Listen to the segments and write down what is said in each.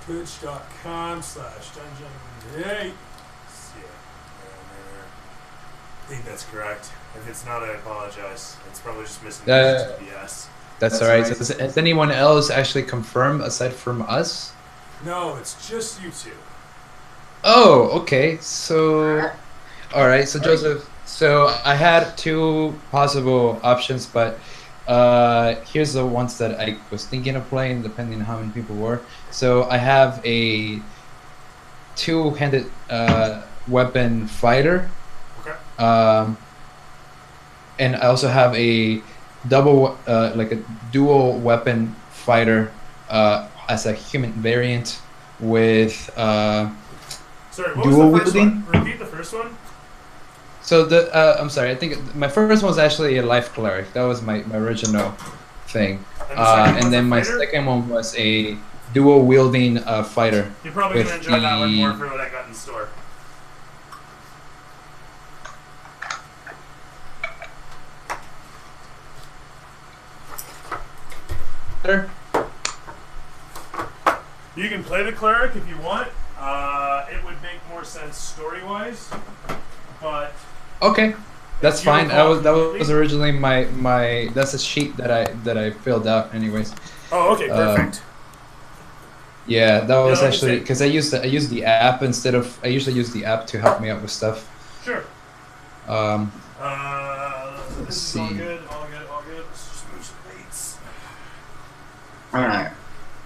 Twitch.com/dungeon8. I think that's correct. If it's not, I apologize. It's probably just missing the BS. That's all right. So has anyone else actually confirmed aside from us? No, it's just you two. Oh, okay. So, all right. So Joseph, so I had two possible options, but here's the ones that I was thinking of playing, depending on how many people were. So I have a two-handed weapon fighter. Okay. And I also have a like a dual weapon fighter as a human variant with Sorry, what dual was the first wielding. one? Repeat the first one. So I'm sorry. I think my first one was actually a life cleric. That was my original thing. And then my second one was a dual wielding fighter. You're probably gonna enjoy that one more for what I got in store. You can play the cleric if you want. It would make more sense story-wise, but okay, that's fine. That was originally my that's a sheet that I filled out anyways. Oh, okay, perfect. Yeah, that was actually because I used the app instead of I usually use the app to help me out with stuff. Sure. Let's see. All good. Let's just move some weights. All right.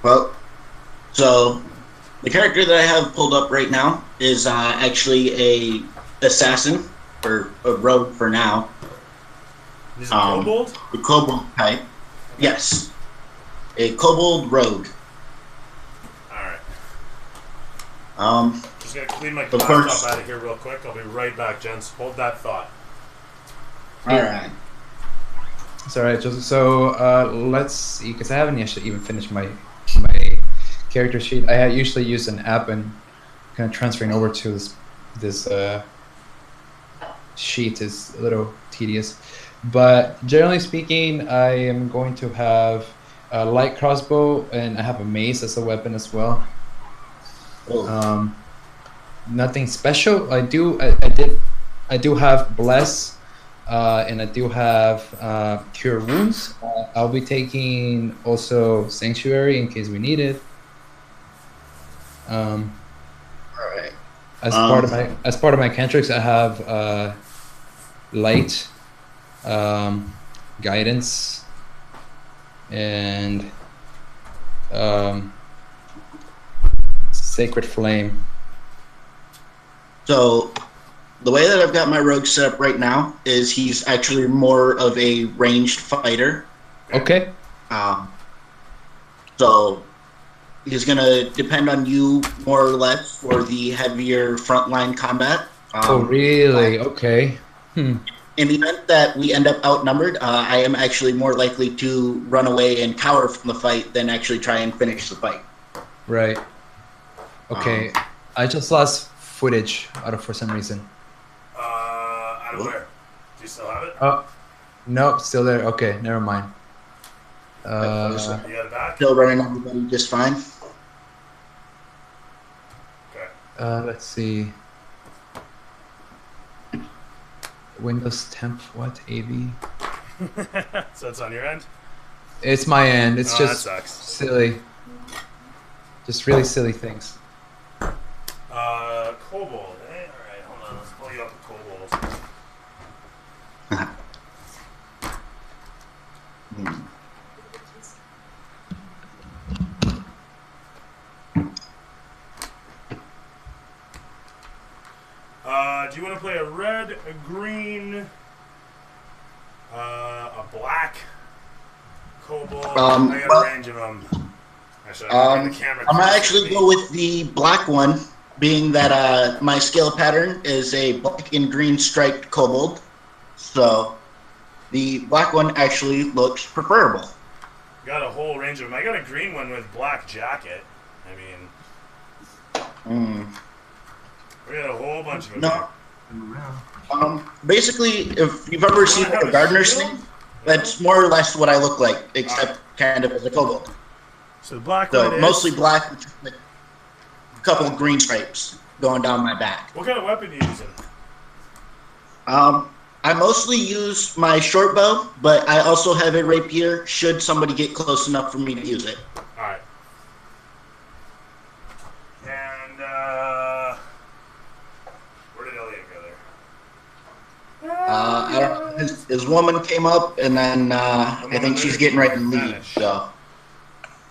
Well, so the character that I have pulled up right now is actually a assassin or a rogue for now. Is it kobold? The kobold type. Yes. A kobold rogue. Alright. Just gonna clean my laptop out of here real quick. I'll be right back, gents. Hold that thought. Alright. It's alright, Joseph. So let's see, because I haven't actually even finished my character sheet. I usually use an app and kind of transferring over to this sheet is a little tedious. But generally speaking, I am going to have a light crossbow, and I have a mace as a weapon as well. Oh. Nothing special. I do have bless, and I do have cure wounds. I'll be taking also sanctuary in case we need it. All right. As part of my cantrics, I have light, guidance, and sacred flame. So the way that I've got my rogue set up right now is he's actually more of a ranged fighter. Okay. So he's gonna depend on you more or less for the heavier frontline combat. Oh, really? Okay. In the event that we end up outnumbered, I am actually more likely to run away and cower from the fight than actually try and finish the fight. Right. Okay. I just lost footage for some reason. Out of where? Do you still have it? Oh, nope, still there. Okay, never mind. You got it back? Still running everybody just fine. Okay. Let's see. Windows temp what AV? So it's on your end? It's my end. It's just that sucks. silly. Just really silly things. Kobold. Alright, hold on. Let's pull you up a kobold. Do you want to play a red, a green, a black kobold? I got a range of them. Actually, I'm gonna actually go with the black one, being that my skill pattern is a black and green striped kobold. So the black one actually looks preferable. Got a whole range of them. I got a green one with black jacket. I mean, we got a whole bunch of them. No. Basically, if you've ever seen a gardener's thing, that's more or less what I look like, except kind of as a kobold. So the black so one is... mostly black. couple green stripes going down my back. What kind of weapon are you using? I mostly use my short bow, but I also have a rapier should somebody get close enough for me to use it. Alright. And, where did Elliot go there? I don't know. His woman came up, and then I think she's getting ready to leave. So,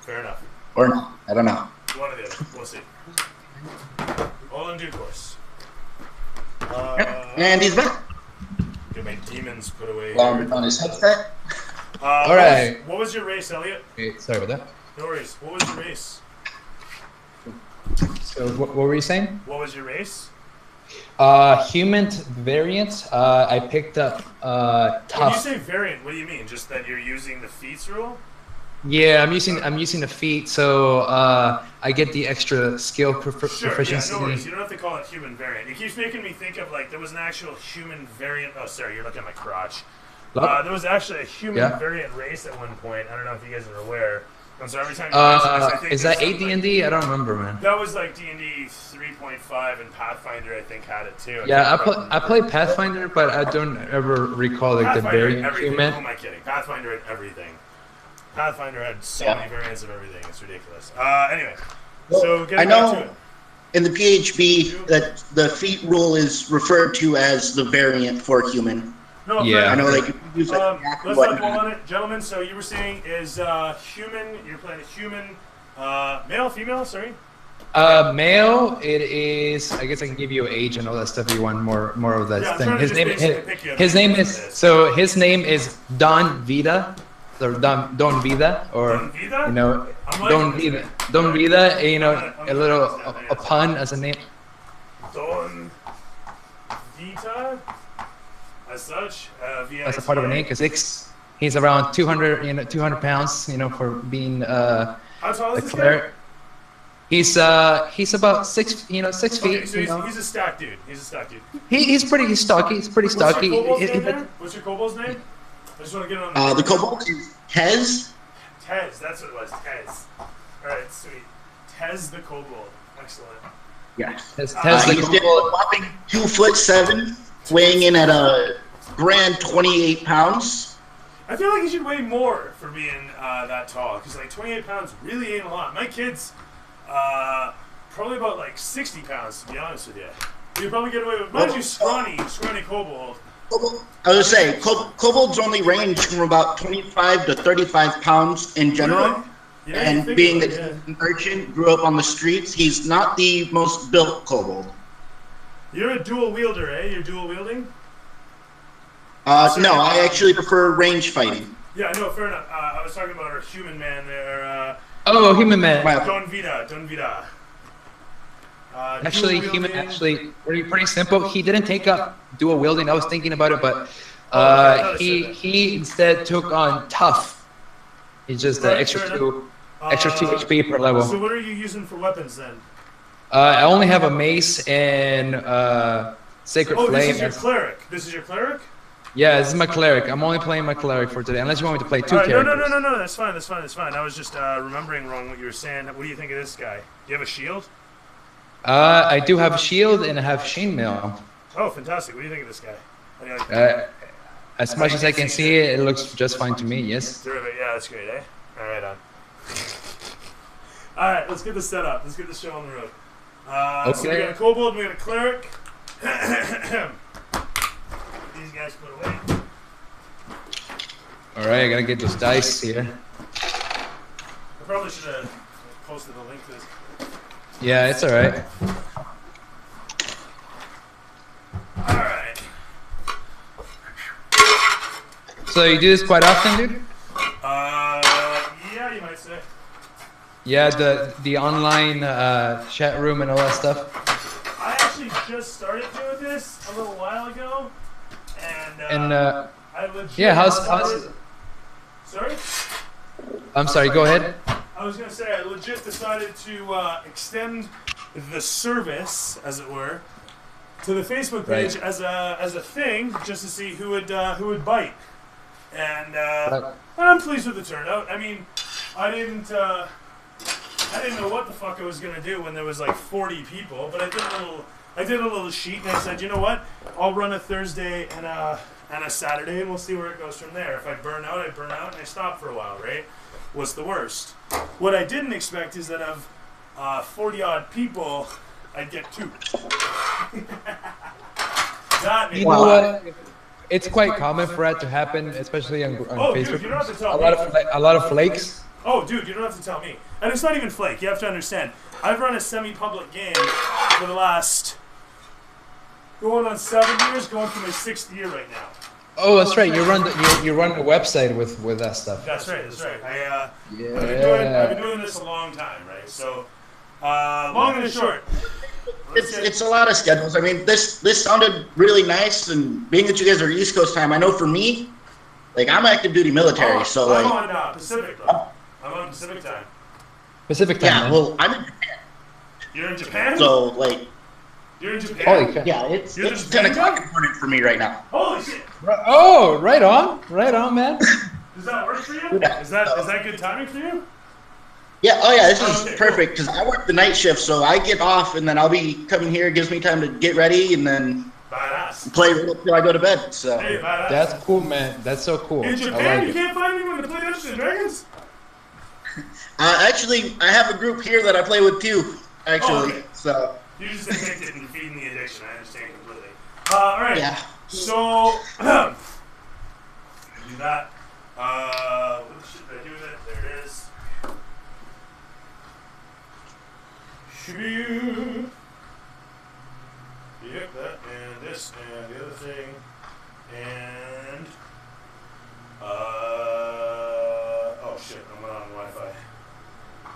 Fair enough. or not, I don't know. One or the other. We'll see. All in due course. And he's back. Get my demons put away. On his headset. All right. What was your race, Elliot? Okay, sorry about that. No worries. What was your race? So what were you saying? What was your race? Human variant. I picked up When you tough. say variant, what do you mean? Just that you're using the feats rule? Yeah, I'm using the feet, so I get the extra skill proficiency. Yeah, no worries. You don't have to call it human variant. It keeps making me think of like there was an actual human variant. Oh, sorry, you're looking at my crotch. There was actually a human variant race at one point. I don't know if you guys are aware. And so every time you mention this, I think is that there's AD&D? I don't remember, man. That was like D&D 3.5 and Pathfinder, I think, had it too. Yeah, I played Pathfinder, but I don't ever recall like the variant everything. human. Who am I kidding? Pathfinder had everything. Pathfinder had so many variants of everything. It's ridiculous. Anyway, so getting back to it. In the PHB that the feat rule is referred to as the variant for human. No, Yeah. I know they can use it. Let's not dwell on it, gentlemen. So you were saying is human. You're playing a human, male, female. Sorry. Male. It is. I guess I can give you age and all that stuff. You want more of that Yeah, I'm thing. trying to His just name. basically pick you up His name on is. this. So his name is Don Vida, or Don Vida, or Don Vida? you know, I'm liking Don this. Vida. Don Vida. You know, I'm a little liking this. a pun as a name. Don Vita, as such, As a part of a name, because he's around 200, 200 pounds, for being How tall a is this guy? cleric. He's about 6 feet. Okay, so he's a stack dude. He's a stack dude. He's pretty stocky. He's pretty stocky. What's your kobold's name there? What's your kobold's name? I just want to get it on The kobold is Tez. Tez, that's what it was. Tez. Alright, sweet. Tez the kobold. Excellent. Yeah. Tez the He's kobold. a whopping 2'7", weighing in at a grand 28 pounds. I feel like he should weigh more for being that tall, because like 28 pounds really ain't a lot. My kid's probably about like 60 pounds, to be honest with you. You'd probably get away with, mind you, scrawny kobold. I was gonna say, kobolds only range from about 25 to 35 pounds in general. Really? Yeah, you And think being about that it, he's an urchin, grew up on the streets, he's not the most built kobold. You're a dual wielder, eh? You're dual wielding? No, I actually prefer range fighting. Yeah, no, fair enough. I was talking about our human man there. Oh, human man. Don Vida. Actually, dual human. wielding. Actually, pretty simple. He didn't take up dual wielding. I was thinking about it, but he instead took on tough. It's just the Right, extra fair two HP per level. So what are you using for weapons then? I only have a mace and sacred Oh, flame. this is your cleric. This is your cleric? Yeah, this is my cleric. I'm only playing my cleric for today, unless you want me to play two Alright, characters. no. That's fine. I was just remembering wrong what you were saying. What do you think of this guy? Do you have a shield? I do have a shield and I have chainmail. Oh, fantastic. What do you think of this guy? How do you like that? As much as I can see it, it looks just fine to me. Yes. Terrific. Yeah, that's great, eh? Alright, on. Alright, let's get this set up. Let's get this show on the road. So we got a kobold, we got a cleric. These guys put away. All right, I gotta get those dice here. I probably should have posted the link to this. Yeah, it's all right. Alright. So you do this quite often, dude? Yeah, you might say. Yeah, the online chat room and all that stuff. I actually just started doing this a little while ago, and I legit. Yeah, how's Sorry? I'm sorry. Go ahead. I was gonna say I legit decided to extend the service, as it were, to the Facebook page Right. as a thing, just to see who would bite, and Right. I'm pleased with the turnout. I mean, I didn't I didn't know what the fuck I was gonna do when there was like 40 people, but I did a little sheet and I said, you know what? I'll run a Thursday and a Saturday and we'll see where it goes from there. If I burn out, I burn out and I stop for a while, right? What's the worst? What I didn't expect is that of 40 odd people, I'd get 2. That You know what? It's quite common for that to happen, especially on Facebook. Dude, you don't have to tell a lot of flakes. Oh, dude, you don't have to tell me. And it's not even flake. You have to understand. I've run a semi-public game for the last going on 7 years, going for my 6th year right now. Oh, that's right. You run the website with that stuff. That's right. I've been doing this a long time, right? So, long and short. It's a lot of schedules. I mean, this sounded really nice, and being that you guys are East Coast time, I know for me, like I'm active duty military, so like I'm on Pacific though. I'm on Pacific time. Pacific time. Yeah, man. well, I'm in Japan. You're in Japan? So like, You're in Japan? Holy crap. yeah, it's You're 10 o'clock in the morning for me right now. Holy shit! Oh, right on, man. Does that work for you? Yeah. Is that good timing for you? Yeah, oh yeah, this is Okay, perfect because I work the night shift, so I get off and then I'll be coming here. It gives me time to get ready and then Badass. play right up till I go to bed. So Hey, badass. That's cool, man. That's so cool. in I Japan, like you it. can't find anyone to play Dungeons and Dragons? actually, I have a group here that I play with too. Actually, okay. So You're just addicted and feeding the addiction. I understand completely. All right. yeah. So, do that. What should I do with it? There it is. Shoo. Yep, that and this and the other thing. And, oh shit, I'm not on Wi-Fi.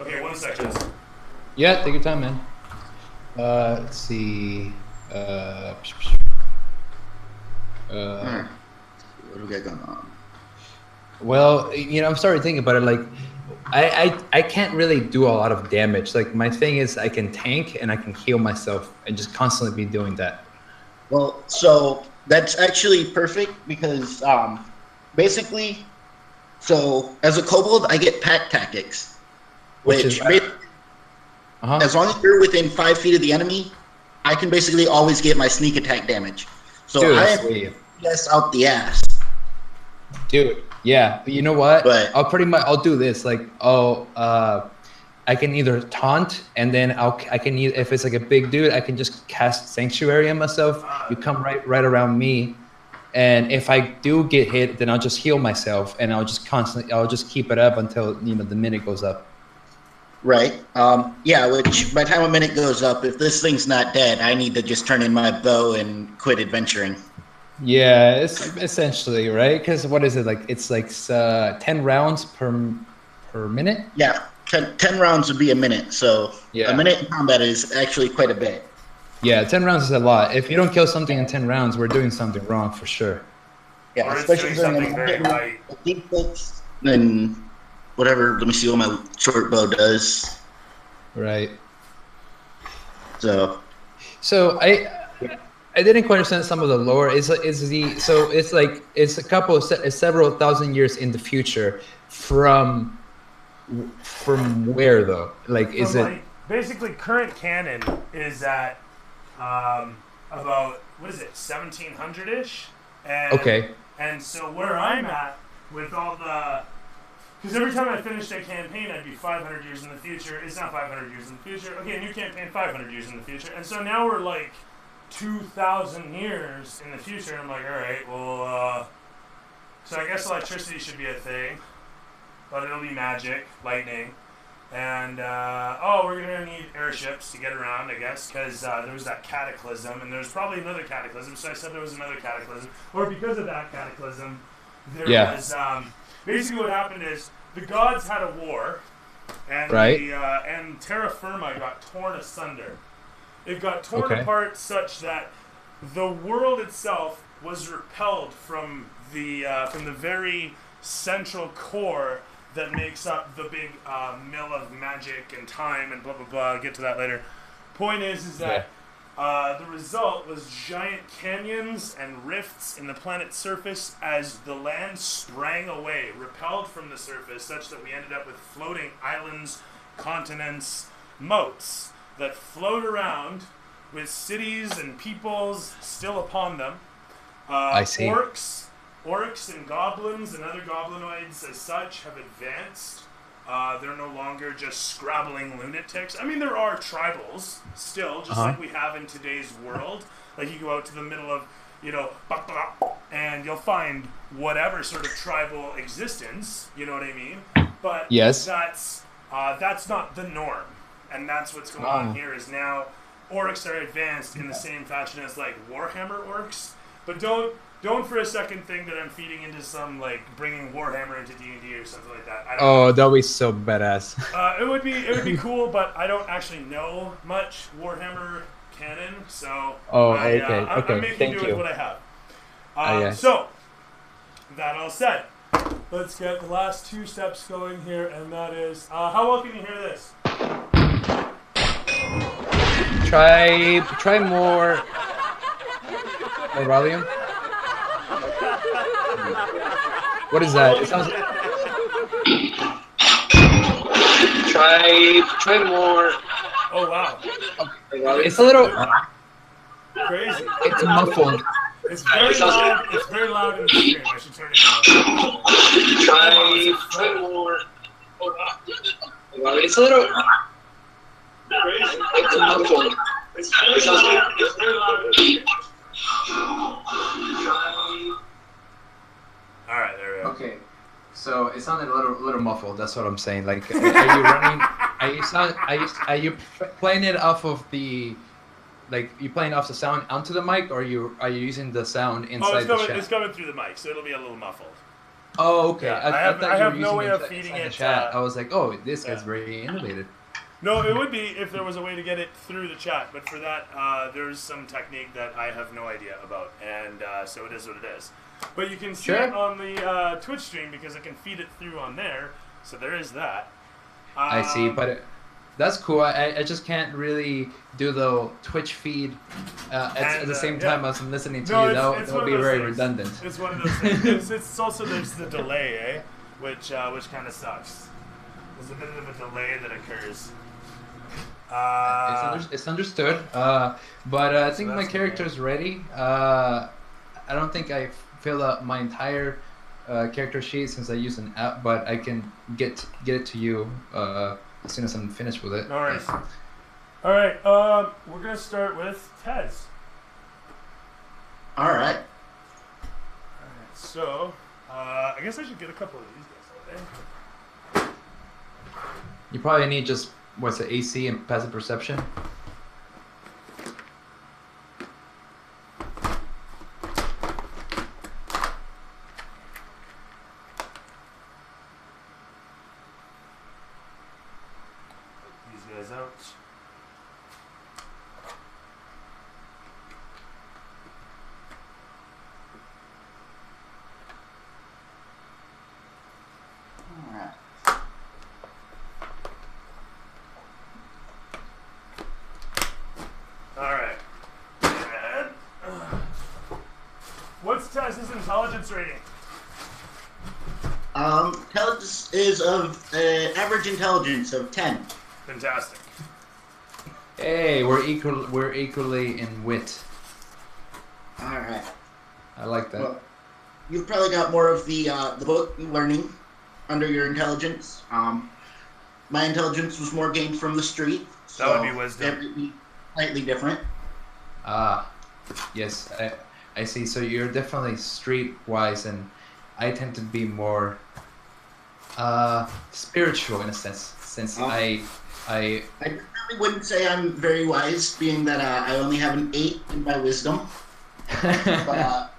Okay, 1 second. Yeah, take your time, man. Let's see. What do we got going on? Well, I'm starting to think about it. Like, I can't really do a lot of damage. Like, my thing is I can tank and I can heal myself and just constantly be doing that. Well, so that's actually perfect because basically, so as a kobold, I get pack tactics, Which which is- as long as you're within 5 feet of the enemy, I can basically always get my sneak attack damage. So Dude, I that's am sweet. yes out the ass. Dude, yeah, but you know what? But- I'll do this. Like, I can either taunt and then I can if it's like a big dude, I can just cast Sanctuary on myself. You come right around me, and if I do get hit, then I'll just heal myself and I'll just keep it up until the minute goes up. Right. Yeah, which by the time a minute goes up, if this thing's not dead, I need to just turn in my bow and quit adventuring. Yeah, it's essentially right. Because what is it like? It's like 10 rounds per minute. Yeah, 10 rounds would be a minute, so Yeah. a minute in combat is actually quite a bit. Yeah, 10 rounds is a lot. If you don't kill something in 10 rounds, we're doing something wrong for sure. Yeah, Or it's especially doing during something very light. deep clicks, then whatever. Let me see what my short bow does. Right. So So I didn't quite understand some of the lore. It's several thousand years in the future from where though? Like, is So, it? like, basically current canon is at about 1700-ish? And, Okay. And so where I'm at with all the, because every time I finished a campaign, I'd be 500 years in the future. It's not 500 years in the future. Okay, a new campaign, 500 years in the future. And so now we're like 2,000 years in the future. And I'm like, all right, well, so I guess electricity should be a thing, but it'll be magic, lightning. And, we're going to need airships to get around, I guess, because there was that cataclysm, and there's probably another cataclysm, so I said there was another cataclysm. Or because of that cataclysm, there was, basically what happened is, the gods had a war, and and terra firma got torn asunder. It got torn apart such that the world itself was repelled from the very central core that makes up the big mill of magic and time and blah blah blah. I'll get to that later. Point is that the result was giant canyons and rifts in the planet's surface as the land sprang away, repelled from the surface, such that we ended up with floating islands continents, moats that float around with cities and peoples still upon them. I see. Orcs and goblins and other goblinoids as such have advanced. They're no longer just scrabbling lunatics. I mean, there are tribals still, just like we have in today's world. Like, you go out to the middle of, and you'll find whatever sort of tribal existence, you know what I mean? But yes, that's not the norm. And that's what's going on here is now orcs are advanced in the same fashion as, like, Warhammer orcs. But don't for a second think that I'm feeding into some, like, bringing Warhammer into D&D or something like that. that'll be so badass. It would be cool, but I don't actually know much Warhammer canon, so I'm making do with what I have. Yes. So, that all said, let's get the last two steps going here, and that is, how well can you hear this? Try more volume. What is that? It sounds. Try more. Oh wow! It's a little crazy. It's muffled. It's very loud. It's very loud in the stream. I should turn it down. Try more. It's a little Crazy. It's muffled. It's very loud in the stream. All right, there we go. Okay, so it sounded a little muffled. That's what I'm saying. Like, are you running? Are you playing it off of the, like, you playing off the sound onto the mic, or are you using the sound inside the chat? It's coming through the mic, so it'll be a little muffled. Oh, okay. Yeah, I have no way of feeding it. Chat. I was like, oh, this guy's very innovative. No, it would be if there was a way to get it through the chat, but for that, there's some technique that I have no idea about, and so it is what it is. But you can see it on the Twitch stream because I can feed it through on there, so there is that. I see, but that's cool. I just can't really do the Twitch feed at the same time as I'm listening to you. That would be very redundant. It's one of those things. It's also, there's the delay, which kind of sucks. There's a bit of a delay that occurs. It's understood, but I think my character's ready. I don't think I fill out my entire character sheet since I use an app, but I can get it to you as soon as I'm finished with it. No worries. All right, we're gonna start with Tez. All right. So, I guess I should get a couple of these guys out there. You probably need just what's the AC and passive perception. These guys out. All right. Alright. What's Tez's intelligence rating? Intelligence is of average intelligence of 10. Fantastic. Hey, we're equally in wit. All right. I like that. Well, you've probably got more of the book learning under your intelligence. My intelligence was more gained from the street. So That would be wisdom. It would be slightly different. Yes, I see. So you're definitely streetwise, and I tend to be more spiritual in a sense, since I probably wouldn't say I'm very wise, being that I only have an 8 in my wisdom. But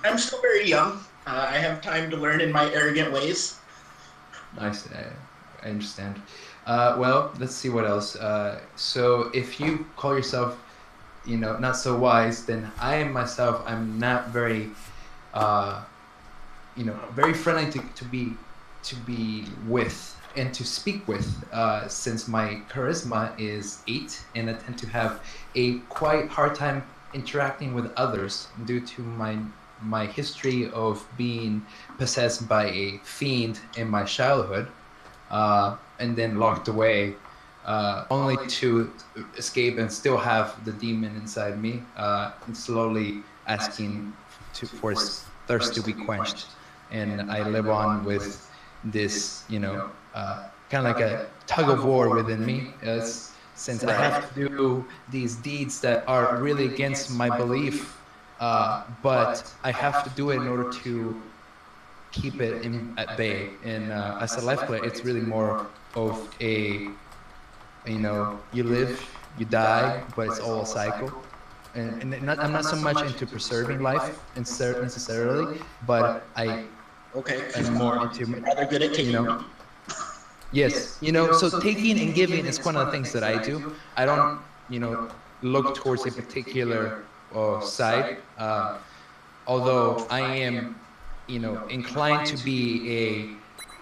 I'm still very young. I have time to learn in my arrogant ways. Nice. I understand. Well, let's see what else. So if you call yourself, not so wise, then I myself, I'm not very, very friendly to be with and to speak with, since my charisma is 8, and I tend to have a quite hard time interacting with others due to my history of being possessed by a fiend in my childhood. and then locked away, only to escape and still have the demon inside me, and slowly asking for its thirst to be quenched. And I live on with this, kind of like a tug of war within me, as since I have to do these deeds that are really against my belief, but I have to do it in order to keep it at bay. And as a life player, it's really more of a, you live, you die, but it's all a cycle. And I'm not so much into preserving life necessarily, but I'm more into, Rather good at taking them. yes, so taking and giving is one of the things that I do. I don't, look towards a particular side, although I am, inclined to be a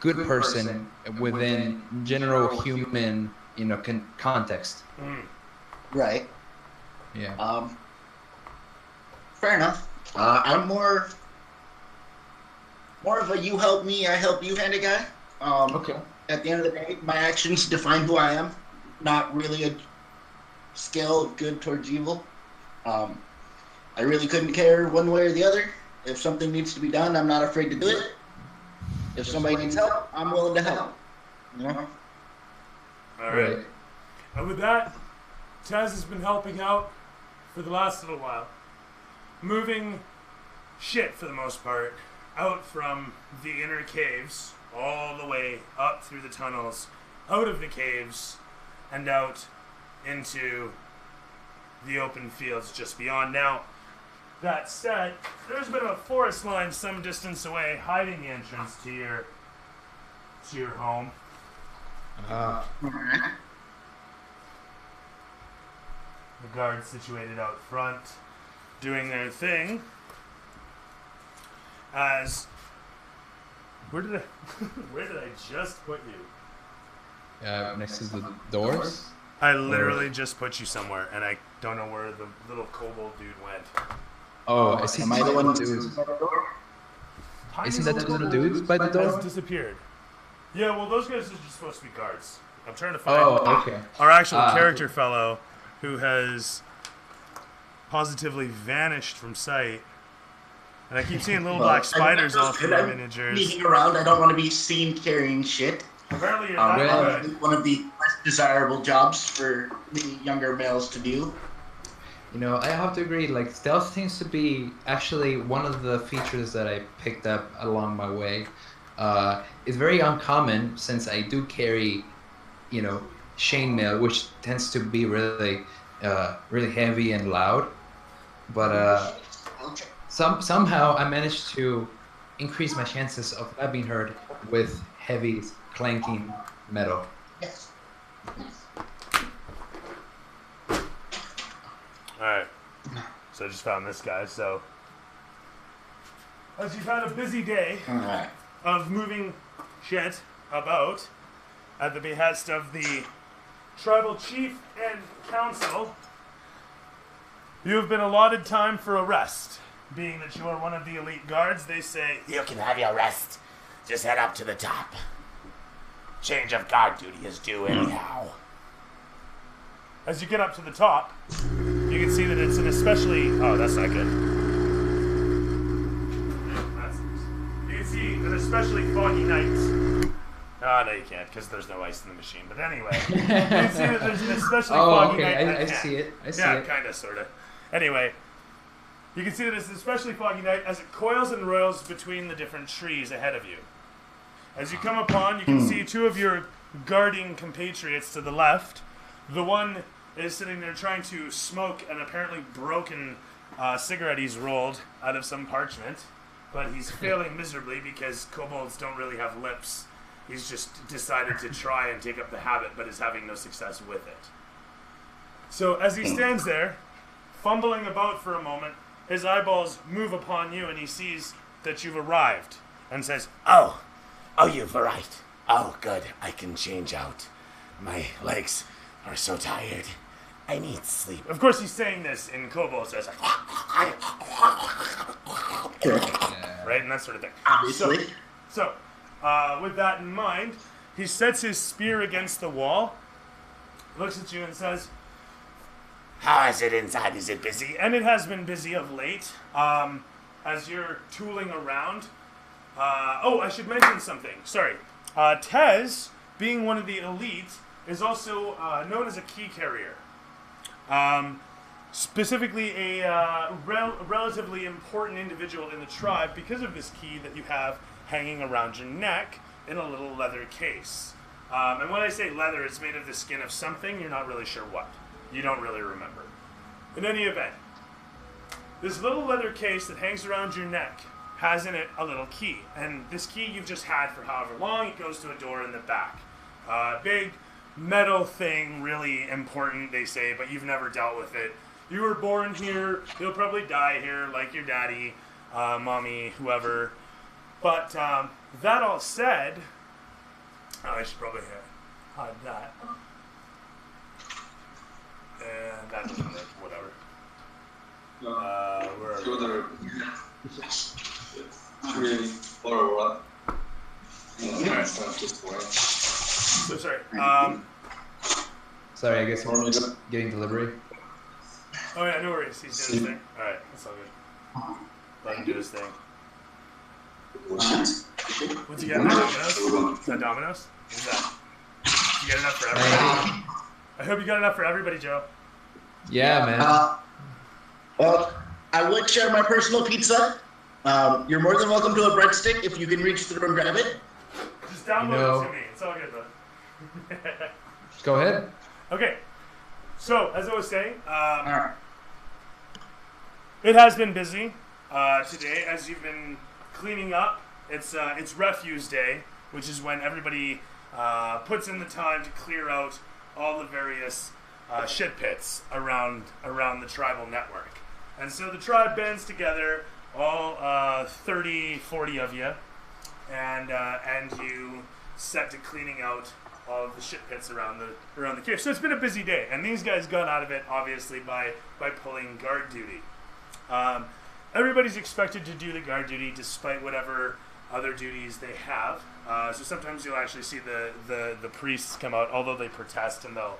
good person within general human, context. Right. Yeah. Fair enough. I'm more of a you help me, I help you kind of guy. Okay. At the end of the day, my actions define who I am. Not really a scale good towards evil. I really couldn't care one way or the other. If something needs to be done, I'm not afraid to do it. If somebody needs help, I'm willing to help. All right. And with that, Taz has been helping out for the last little while, moving shit for the most part out from the inner caves all the way up through the tunnels, out of the caves, and out into the open fields just beyond. Now, that said, there's a bit of a forest line some distance away hiding the entrance to your home. The guards situated out front doing their thing. As where did I just put you? Next to the doors. I literally just put you somewhere, and I don't know where the little kobold dude went. Oh, I see. Am I the one dudes. Isn't that two little dudes by the door? Has disappeared. Yeah, well, those guys are just supposed to be guards. I'm trying to find okay. our actual character fellow, who has positively vanished from sight. And I keep seeing little black spiders all through the miniatures. Sneaking around, I don't want to be seen carrying shit. Apparently you're not good. One of the less desirable jobs for the younger males to do. I have to agree, like, stealth seems to be actually one of the features that I picked up along my way. It's very uncommon since I do carry, chainmail, which tends to be really, really heavy and loud. But somehow I managed to increase my chances of not being heard with heavy, clanking metal. Yes. Alright. So I just found this guy. So, as you've had a busy day of moving shit about at the behest of the tribal chief and council, you have been allotted time for a rest. Being that you are one of the elite guards, they say, You can have your rest. Just head up to the top. Change of guard duty is due anyhow. as you get up to the top, you can see that it's an especially... Oh, that's not good. You can see an especially foggy night. Oh, no, you can't, because there's no ice in the machine. But anyway, you can see that there's an especially foggy night. I see it. I see it. Yeah, kind of, sort of. Anyway, you can see that it's an especially foggy night as it coils and roils between the different trees ahead of you. As you come upon, you can see two of your guarding compatriots to the left. The one is sitting there trying to smoke an apparently broken cigarette he's rolled out of some parchment, but he's failing miserably because kobolds don't really have lips. He's just decided to try and take up the habit, but is having no success with it. So as he stands there, fumbling about for a moment, his eyeballs move upon you and he sees that you've arrived and says, Oh, you've arrived. Oh, good. I can change out. My legs are so tired. I need sleep. of course he's saying this in kobold, so it's like, right, and that sort of thing. Obviously. So, with that in mind, He sets his spear against the wall, looks at you and says, How is it inside? Is it busy? and it has been busy of late, as you're tooling around. I should mention something. Sorry. Tez, being one of the elite, is also known as a key carrier. Specifically a relatively important individual in the tribe because of this key that you have hanging around your neck in a little leather case. And when I say leather, it's made of the skin of something, you're not really sure what. You don't really remember. In any event, this little leather case that hangs around your neck has in it a little key. And this key you've just had for however long. It goes to a door in the back. Big metal thing, really important, they say, but you've never dealt with it. You were born here. You'll probably die here, like your daddy, mommy, whoever. But that all said, I should probably hide that. And that doesn't work, whatever. Where are we? So sorry. Sorry, I guess I'm getting delivery. Oh yeah, no worries. He's doing his thing. Alright, that's all good. Let him do his thing. What's he getting? Domino's? Is that Domino's? What's that? Did you get enough for everybody? I hope you got enough for everybody, Joe. Yeah, man. Well, I would share my personal pizza. You're more than welcome to a breadstick if you can reach through and grab it. Just download it to me. It's all good, bud. Go ahead. Okay. So, as I was saying, it has been busy today as you've been cleaning up. It's refuse day, which is when everybody puts in the time to clear out all the various shit pits around the tribal network. And so the tribe bands together, all 30, 40 of you, and you set to cleaning out all of the shit pits around the cave. So it's been a busy day, and these guys got out of it obviously by pulling guard duty. Everybody's expected to do the guard duty despite whatever other duties they have. So sometimes you'll actually see the priests come out, although they protest and they'll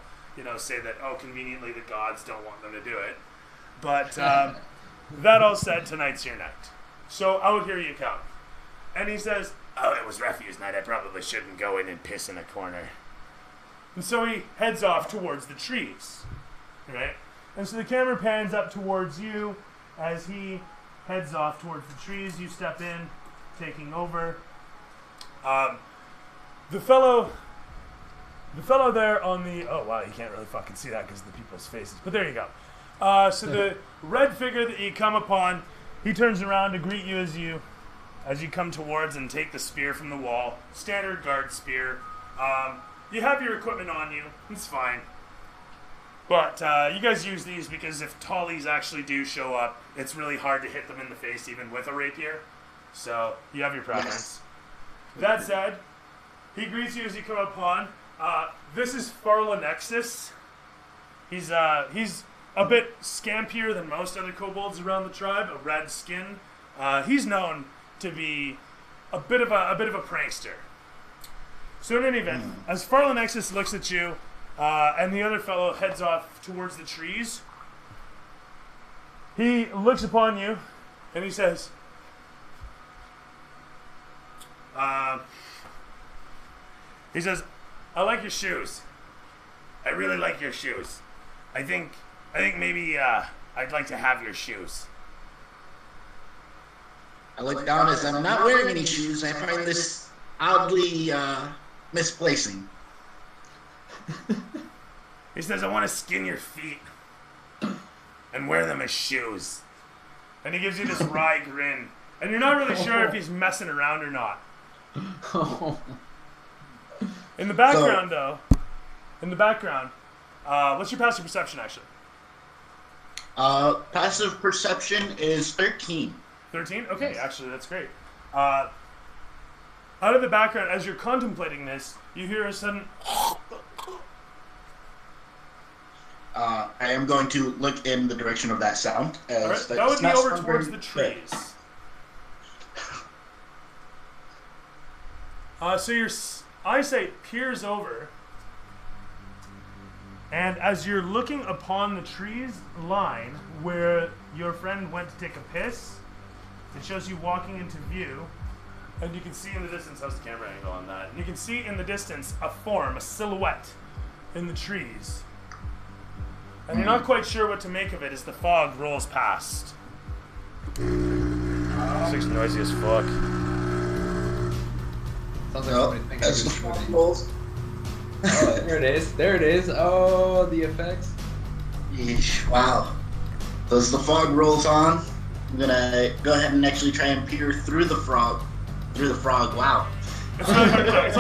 say that, oh, conveniently the gods don't want them to do it. But that all said, tonight's your night. So out here you come. And he says, Oh, it was refuse night. I probably shouldn't go in and piss in a corner. and so he heads off towards the trees, right? And so the camera pans up towards you as he heads off towards the trees. You step in, taking over. The fellow there on the... Oh, wow, you can't really fucking see that because of the people's faces. But there you go. So the red figure that you come upon, he turns around to greet you as you come towards and take the spear from the wall. Standard guard spear. You have your equipment on you. It's fine. But you guys use these because if tallies actually do show up, it's really hard to hit them in the face even with a rapier. So you have your preference. That said, he greets you as you come upon. This is Farlanexus. He's a bit scampier than most other kobolds around the tribe. A red skin. He's known to be a bit of a prankster. So in any event, as Farlanexus looks at you, and the other fellow heads off towards the trees, he looks upon you, and he says, "I like your shoes. I really like your shoes. I think maybe I'd like to have your shoes." I look down as I'm not wearing any shoes. I find this oddly misplacing. He says, I want to skin your feet and wear them as shoes. And he gives you this wry grin. And you're not really sure if he's messing around or not. In the background, what's your passive perception, actually? Passive perception is 13. 13? Okay, actually, that's great. Out of the background, as you're contemplating this, you hear a sudden... I am going to look in the direction of that sound. All right, that would be over towards the trees. So I say peers over, and as you're looking upon the trees line where your friend went to take a piss, it shows you walking into view, and you can see in the distance, how's the camera angle on that? You can see in the distance a form, a silhouette in the trees. And you're not quite sure what to make of it as the fog rolls past. This thing's noisy as fuck. Sounds like Nope, somebody thinking as the fog rolls. Oh, there it is. There it is. Oh, the effects. Yeesh, wow. So as the fog rolls on, I'm gonna go ahead and actually try and peer through the frog. Wow. It's really hard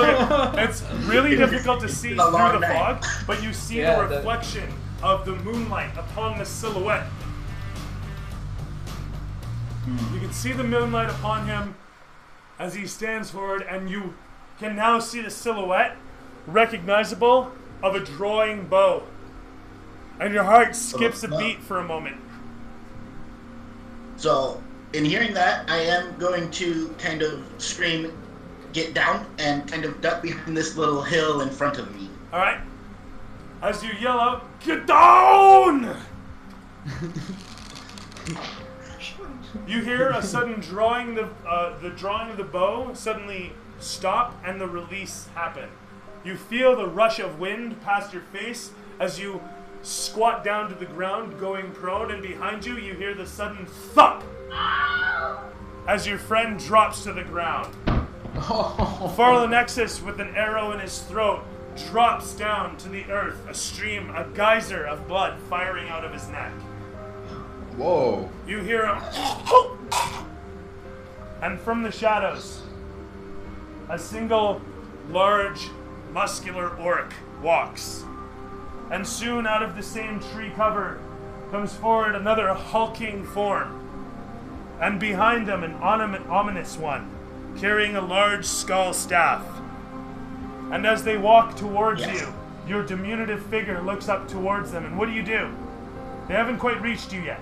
to, it's really difficult to see through the fog, but you see Yeah, the reflection of the moonlight upon the silhouette. You can see the moonlight upon him as he stands forward, and you can now see the silhouette recognizable of a drawing bow. And your heart skips a beat for a moment. So, in hearing that, I am going to kind of scream, get down, and kind of duck behind this little hill in front of me. Alright? As you yell out, "Get down!" You hear a sudden drawing, the drawing of the bow suddenly stop and the release happen. You feel the rush of wind past your face as you squat down to the ground, going prone, and behind you, you hear the sudden thump as your friend drops to the ground. Farlanexus, with an arrow in his throat, drops down to the earth, a stream, a geyser of blood firing out of his neck. Whoa. You hear a and from the shadows, a single large muscular orc walks. And soon out of the same tree cover comes forward another hulking form. And behind them an ominous one, carrying a large skull staff. And as they walk towards you, your diminutive figure looks up towards them, and what do? They haven't quite reached you yet.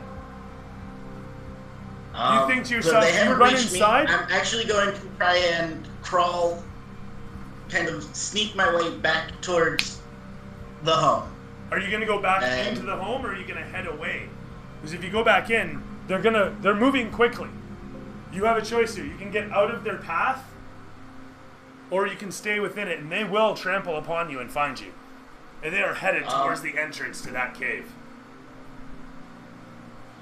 You think to yourself, so you run inside? I'm actually going to try and crawl, kind of sneak my way back towards the home. Are you going to go back into the home, or are you going to head away? Because if you go back in, they're moving quickly. You have a choice here. You can get out of their path, or you can stay within it, and they will trample upon you and find you. And they are headed towards the entrance to that cave.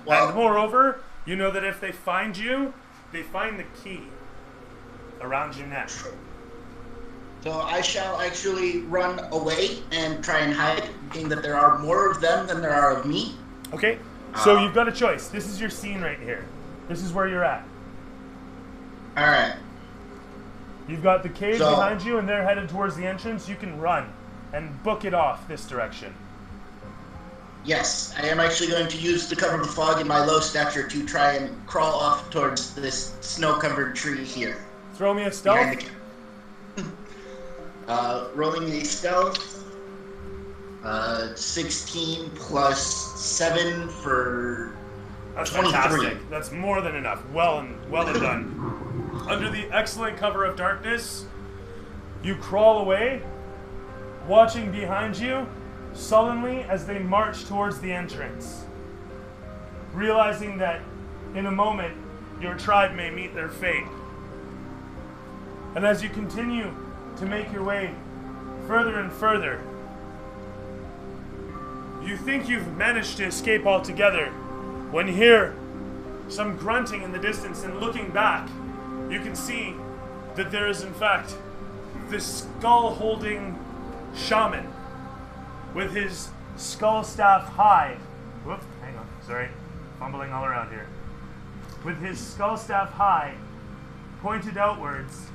Well, And moreover, you know that if they find you, they find the key around your neck. so I shall actually run away and try and hide, being that there are more of them than there are of me. Okay? So you've got a choice. This is your scene right here. This is where you're at. Alright. You've got the cave So- behind you, and they're headed towards the entrance. You can run and book it off this direction. Yes, I am actually going to use the cover of the fog in my low stature to try and crawl off towards this snow-covered tree here. Throw me a Behind stealth. the rolling a stealth. 16 plus 7 for That's 23. fantastic. That's more than enough. Well and done. Under the excellent cover of darkness, you crawl away, watching behind you sullenly as they march towards the entrance, realizing that in a moment your tribe may meet their fate. And as you continue to make your way further and further, you think you've managed to escape altogether, when you hear some grunting in the distance, and looking back, you can see that there is in fact this skull-holding shaman with his skull staff high. Whoops, hang on, sorry, fumbling all around here. With his skull staff high, pointed outwards,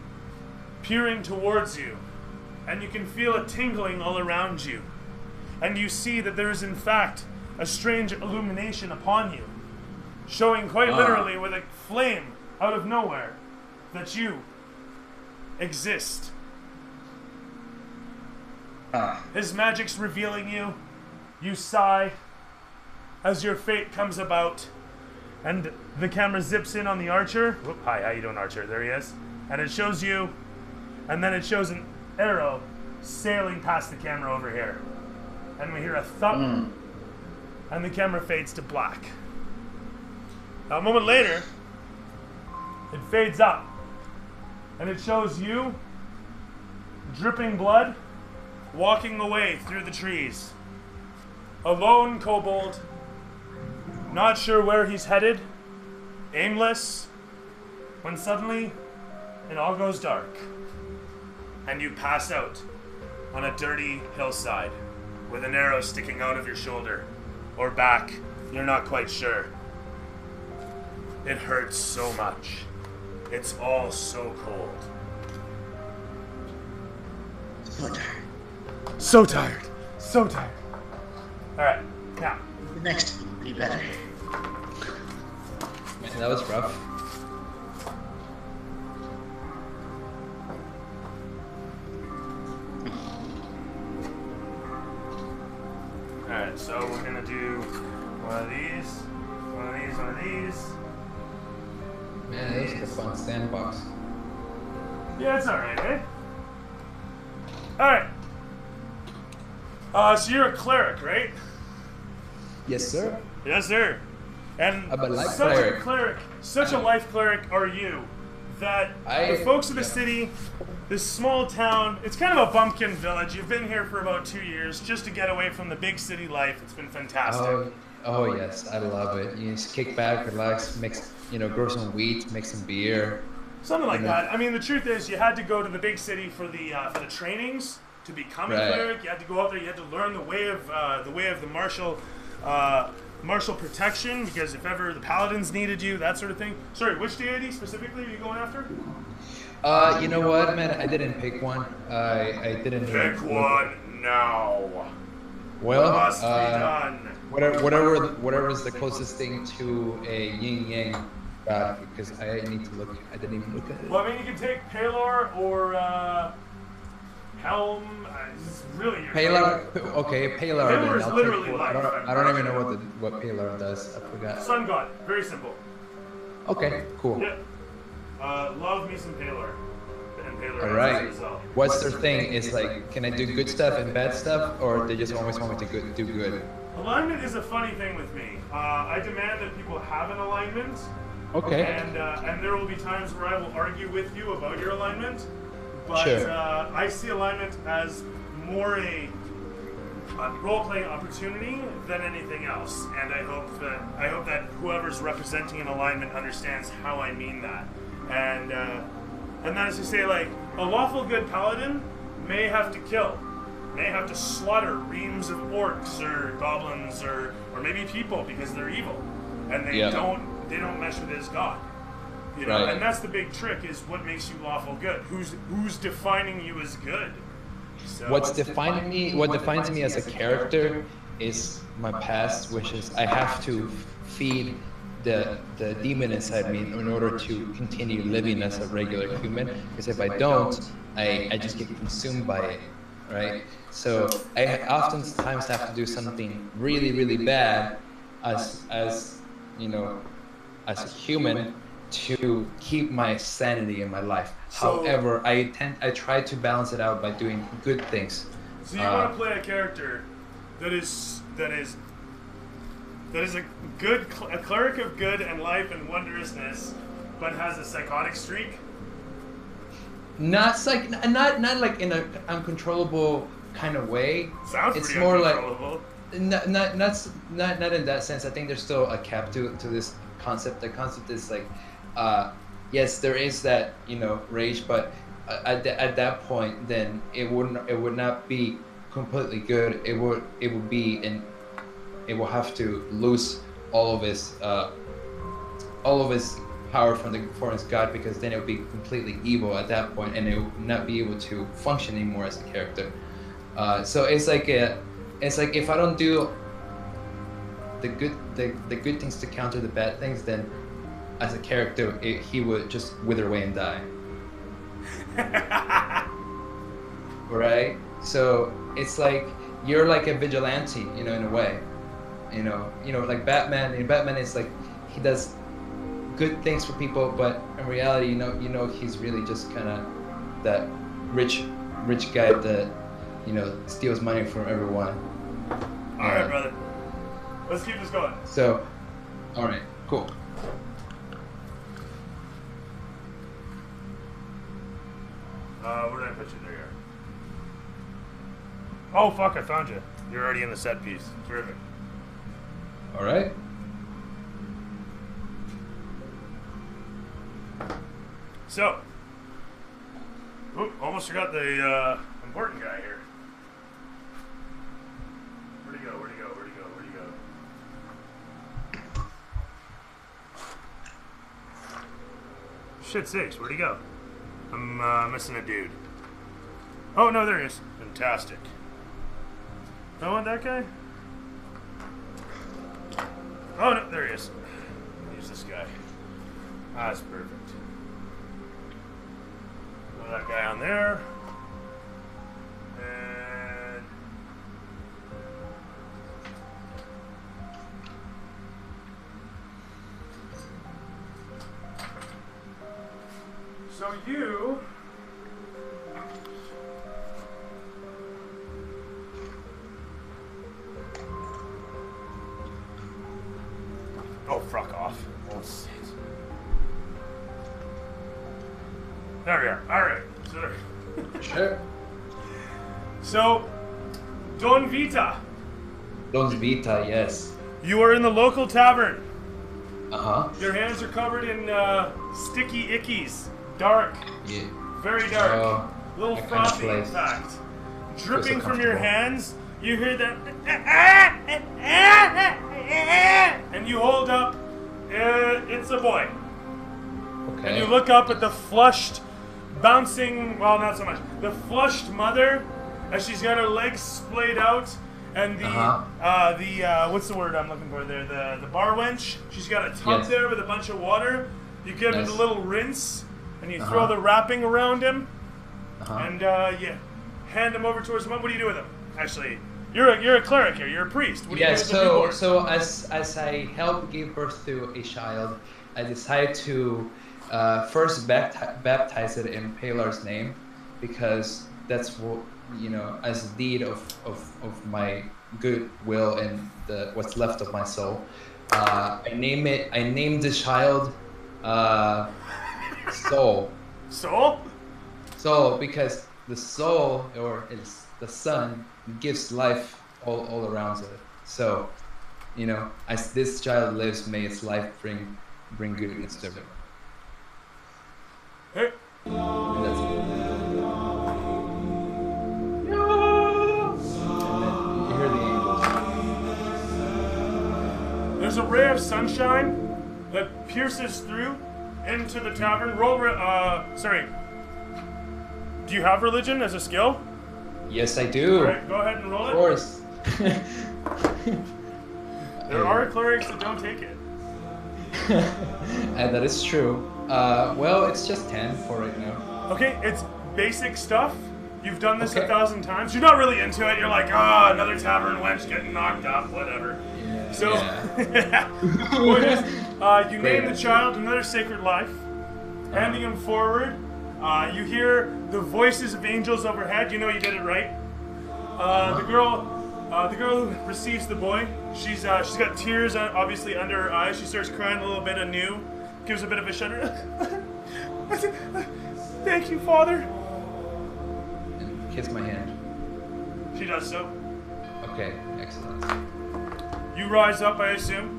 peering towards you, and you can feel a tingling all around you. And you see that there is in fact a strange illumination upon you, showing quite literally with a flame out of nowhere that you exist. His magic's revealing you. You sigh as your fate comes about, and the camera zips in on the archer. Whoop, hi, how you doing, Archer? There he is. And it shows you, and then it shows arrow sailing past the camera over here. And we hear a thump, and the camera fades to black. Now, a moment later, it fades up, and it shows you, dripping blood, walking away through the trees. A lone kobold, not sure where he's headed, aimless, when suddenly it all goes dark, and you pass out on a dirty hillside with an arrow sticking out of your shoulder or back, you're not quite sure. It hurts so much. It's all so cold. So tired. So tired. So tired. Alright, now. The next one will be better. Man, that was rough. Alright, so we're gonna do one of these, one of these, one of these. Man, this is a fun sandbox. Yeah, it's alright, eh? Alright. So you're a cleric, right? Yes, sir. Yes, sir. And I'm a life such cleric. a cleric, such a life cleric are you, that the folks of the city, this small town, it's kind of a bumpkin village. You've been here for about 2 years just to get away from the big city life. It's been fantastic. Oh yes, I love it. You just kick back, relax, mix, grow some wheat, make some beer. Something like that. I mean, the truth is, you had to go to the big city for the trainings to become a cleric. You had to go out there. You had to learn the way of the martial protection, because if ever the paladins needed you, that sort of thing. Sorry, which deity specifically are you going after? You know what, man? I didn't pick one. I didn't Pick one now. Well, Must be done. whatever is the closest thing to a yin yang god, because I need to look. I didn't even look at it. Well, I mean, you can take Palor or Helm. This is really your Palar. Okay, Palar. Palar is I'll literally take- life. I don't even know what Palar does. I forgot. Sun god. Very simple. Okay, cool. Yeah. Love me some Palor. And Palor All right. as well. What's their thing? Is like, can I do good stuff and bad stuff, or they just always want me to do good? Alignment is a funny thing with me. I demand that people have an alignment. Okay. And there will be times where I will argue with you about your alignment. But Sure. I see alignment as more a role-playing opportunity than anything else. And I hope that whoever's representing an alignment understands how I mean that. And that is to say, like, a lawful good paladin may have to kill, may have to slaughter reams of orcs or goblins or maybe people because they're evil, and they don't mesh with his god. Right. And that's the big trick: is what makes you lawful good. Who's defining you as good? So, What defines me as a character is my past, which is I have to feed the demon inside me in order to continue living as a regular human. Because if I don't, I just get consumed by it, right? So I oftentimes have to do something really, really bad as a human to keep my sanity in my life. So- However, I try to balance it out by doing good things. So you want to play a character that is a cleric of good and life and wondrousness, but has a psychotic streak. Not like in an uncontrollable kind of way. Sounds It's pretty more uncontrollable. not in that sense. I think there's still a cap to this concept. The concept is like, yes, there is that rage, but at that point, then it would not be completely good. It will have to lose all of his power for his god, because then it would be completely evil at that point, and it would not be able to function anymore as a character. So it's like if I don't do the good things to counter the bad things, then as a character he would just wither away and die. Right? So it's like you're like a vigilante, in a way. Like Batman. Batman is like he does good things for people, but in reality, he's really just kind of that rich rich guy that, steals money from everyone. All right, brother. Let's keep this going. So, all right, cool. Where did I put you? There you are. Oh, fuck, I found you. You're already in the set piece. Terrific. All right. So, almost forgot the important guy here. Where'd he go? Where'd he go? Where'd he go? Where'd he go? Shit sakes, where'd he go? I'm missing a dude. Oh, no, there he is. Fantastic. I want that guy? Oh, no, there he is. Use this guy. That's perfect. Throw that guy on there. And... so you... Oh, fuck off. Oh, shit. There we are. Alright. Sure. So, Don Vita. Don Vita, yes. You are in the local tavern. Uh-huh. Your hands are covered in sticky ickies. Dark. Yeah. Very dark. Oh, little that kind of frothy, in place. fact. so Dripping from your comfortable. hands, you hear that. And you hold up. It's a boy. Okay. And you look up at the flushed, bouncing, well, not so much, the flushed mother as she's got her legs splayed out, and the what's the word I'm looking for there? The bar wench. She's got a tub Yes. there with a bunch of water. You give him Nice. a little rinse, and you throw the wrapping around him, and you hand him over towards mom. What do you do with him? Actually, you're a cleric here. You're a priest. What do you do with the newborn? so as I help give birth to a child, I decide to first baptize it in Palar's name, because that's what, as a deed of my goodwill and what's left of my soul. I named the child Soul. Soul? Soul, because the soul, or is the sun, gives life all around it. So, as this child lives, may its life bring goodness to everyone. Hey. And that's it. And then you hear the angels. There's a ray of sunshine that pierces through into the tavern. Sorry. Do you have religion as a skill? Yes, I do. All right, go ahead and roll Of it. course. There are clerics that don't take it. And that is true. Well, it's just 10 for right now. Okay, it's basic stuff. You've done this Okay. 1,000 times. You're not really into it. You're like, another tavern wench getting knocked up, whatever. Yeah, So, yeah. point is, you Great name the idea. child another sacred life, handing him forward. You hear the voices of angels overhead. You know you did it right. The girl who receives the boy, she's got tears obviously under her eyes. She starts crying a little bit anew, gives a bit of a shudder. Thank you, Father. And kiss my hand. She does so. Okay, excellent. You rise up, I assume.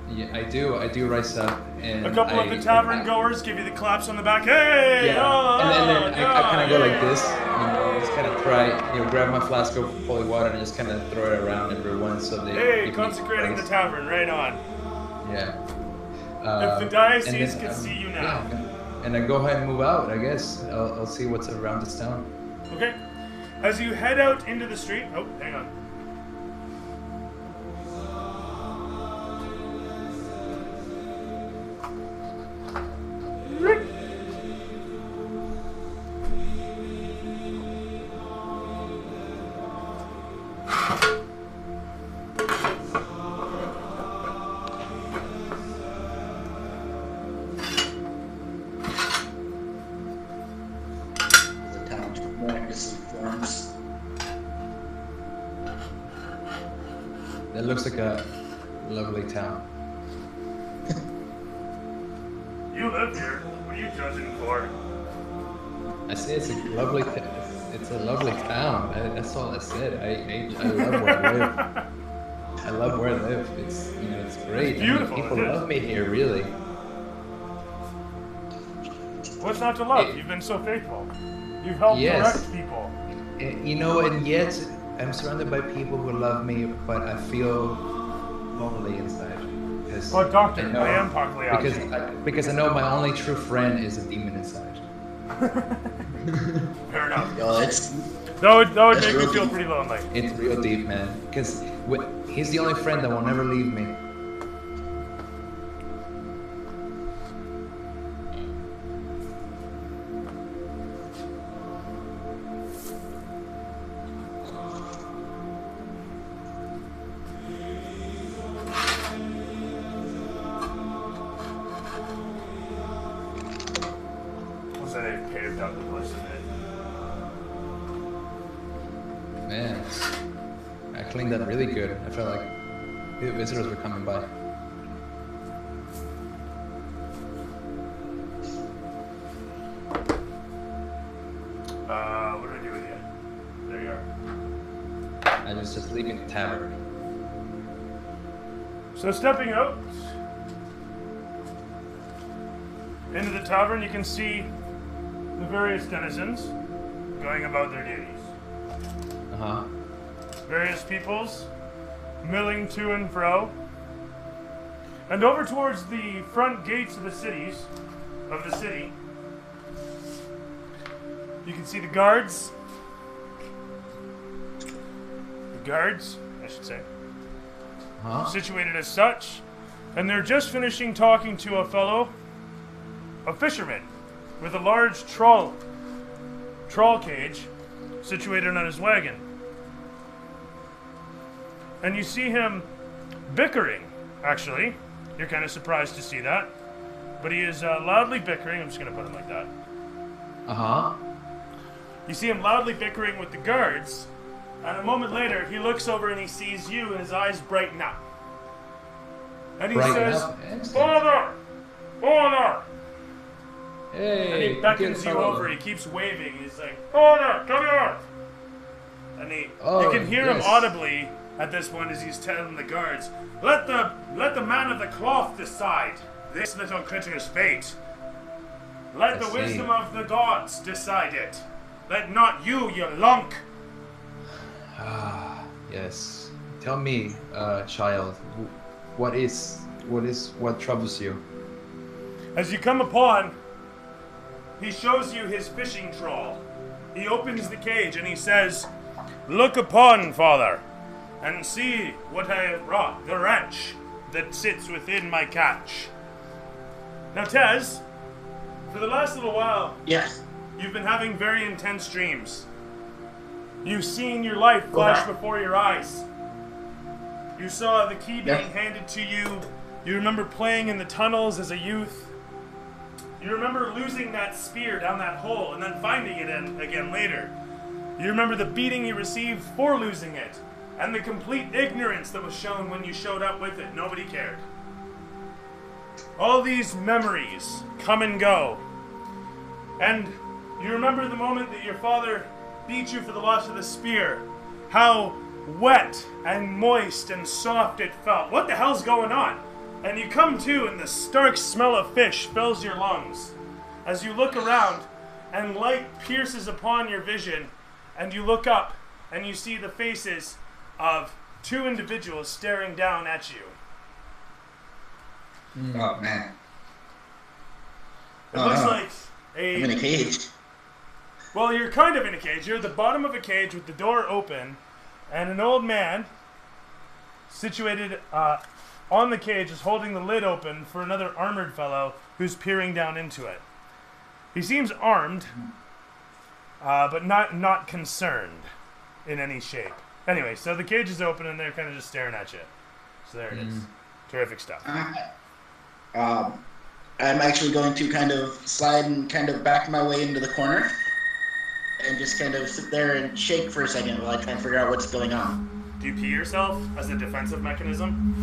Yeah, I do rise up, and A couple of the tavern goers give you the claps on the back. Hey! Yeah, oh, and then I kind of go like yeah. this, just kind of try, grab my flask of holy water and just kind of throw it around everyone so they. Hey, give me consecrating the praise. tavern, right on. Yeah. If the And diocese then, could see you now. Yeah, and I go ahead and move out. I guess I'll see what's around this town. Okay. As you head out into the street. Oh, hang on. The town's going to That looks like a lovely town. You live here. What are you judging for? I say it's a lovely, it's a lovely town. That's all I said. I love where I live. I love where I live. It's it's great. It's beautiful, People it is. love me here, really. What's not to love? You've been so faithful. You've helped Yes. direct people. And yet I'm surrounded by people who love me, but I feel lonely inside. Because But doctor, I know- I am Pagliacci. because I know my only true friend is a demon inside. Fair enough. Yo, it's That would That's make me real feel deep. pretty lonely. It's real deep, man. Because he's the only friend that will never leave me. Was that they paved out the place a bit? Man, I cleaned that really good. I felt like the visitors were coming by. What do I do with you? There you are. I was just leaving the tavern. So stepping out into the tavern, you can see the various denizens going about their duties. Uh-huh. Various peoples milling to and fro. And over towards the front gates of the city, you can see the guards. The guards, I should say. Huh? Situated as such, and they're just finishing talking to a fisherman, with a large trawl cage situated on his wagon. And you see him bickering, actually. You're kind of surprised to see that. But he is loudly bickering. I'm just going to put him like that. Uh-huh. You see him loudly bickering with the guards, and a moment later, he looks over and he sees you, and his eyes brighten up. And he Brighten says, up, excellent. "Father! Father!" Hey, And he beckons good you fellow. over. He keeps waving. He's like, "Father, come here!" And you can hear him yes. audibly at this point as he's telling the guards, "Let the man of the cloth decide this little critter's fate. Let I the see. wisdom of the gods decide it. Let not you lunk." Ah, yes. Tell me, child, what troubles you? As you come upon, he shows you his fishing trawl. He opens the cage and he says, "Look upon, father, and see what I have brought, the wrench that sits within my catch." Now, Tez, for the last little while, yes. you've been having very intense dreams. You've seen your life flash before your eyes. You saw the key being handed to you. You remember playing in the tunnels as a youth. You remember losing that spear down that hole and then finding it again later. You remember the beating you received for losing it, and the complete ignorance that was shown when you showed up with it. Nobody cared. All these memories come and go. And you remember the moment that your father beat you for the loss of the spear. How wet and moist and soft it felt. What the hell's going on? And you come to and the stark smell of fish fills your lungs. As you look around and light pierces upon your vision, and you look up and you see the faces of two individuals staring down at you. Oh man, It looks like I'm in a cage. Well, you're kind of in a cage. You're at the bottom of a cage with the door open, and an old man situated on the cage is holding the lid open for another armored fellow who's peering down into it. He seems armed, but not concerned in any shape. Anyway, so the cage is open and they're kind of just staring at you. So there it is. Terrific stuff. I'm actually going to kind of slide and kind of back my way into the corner and just kind of sit there and shake for a second while I try and figure out what's going on. Do you pee yourself as a defensive mechanism?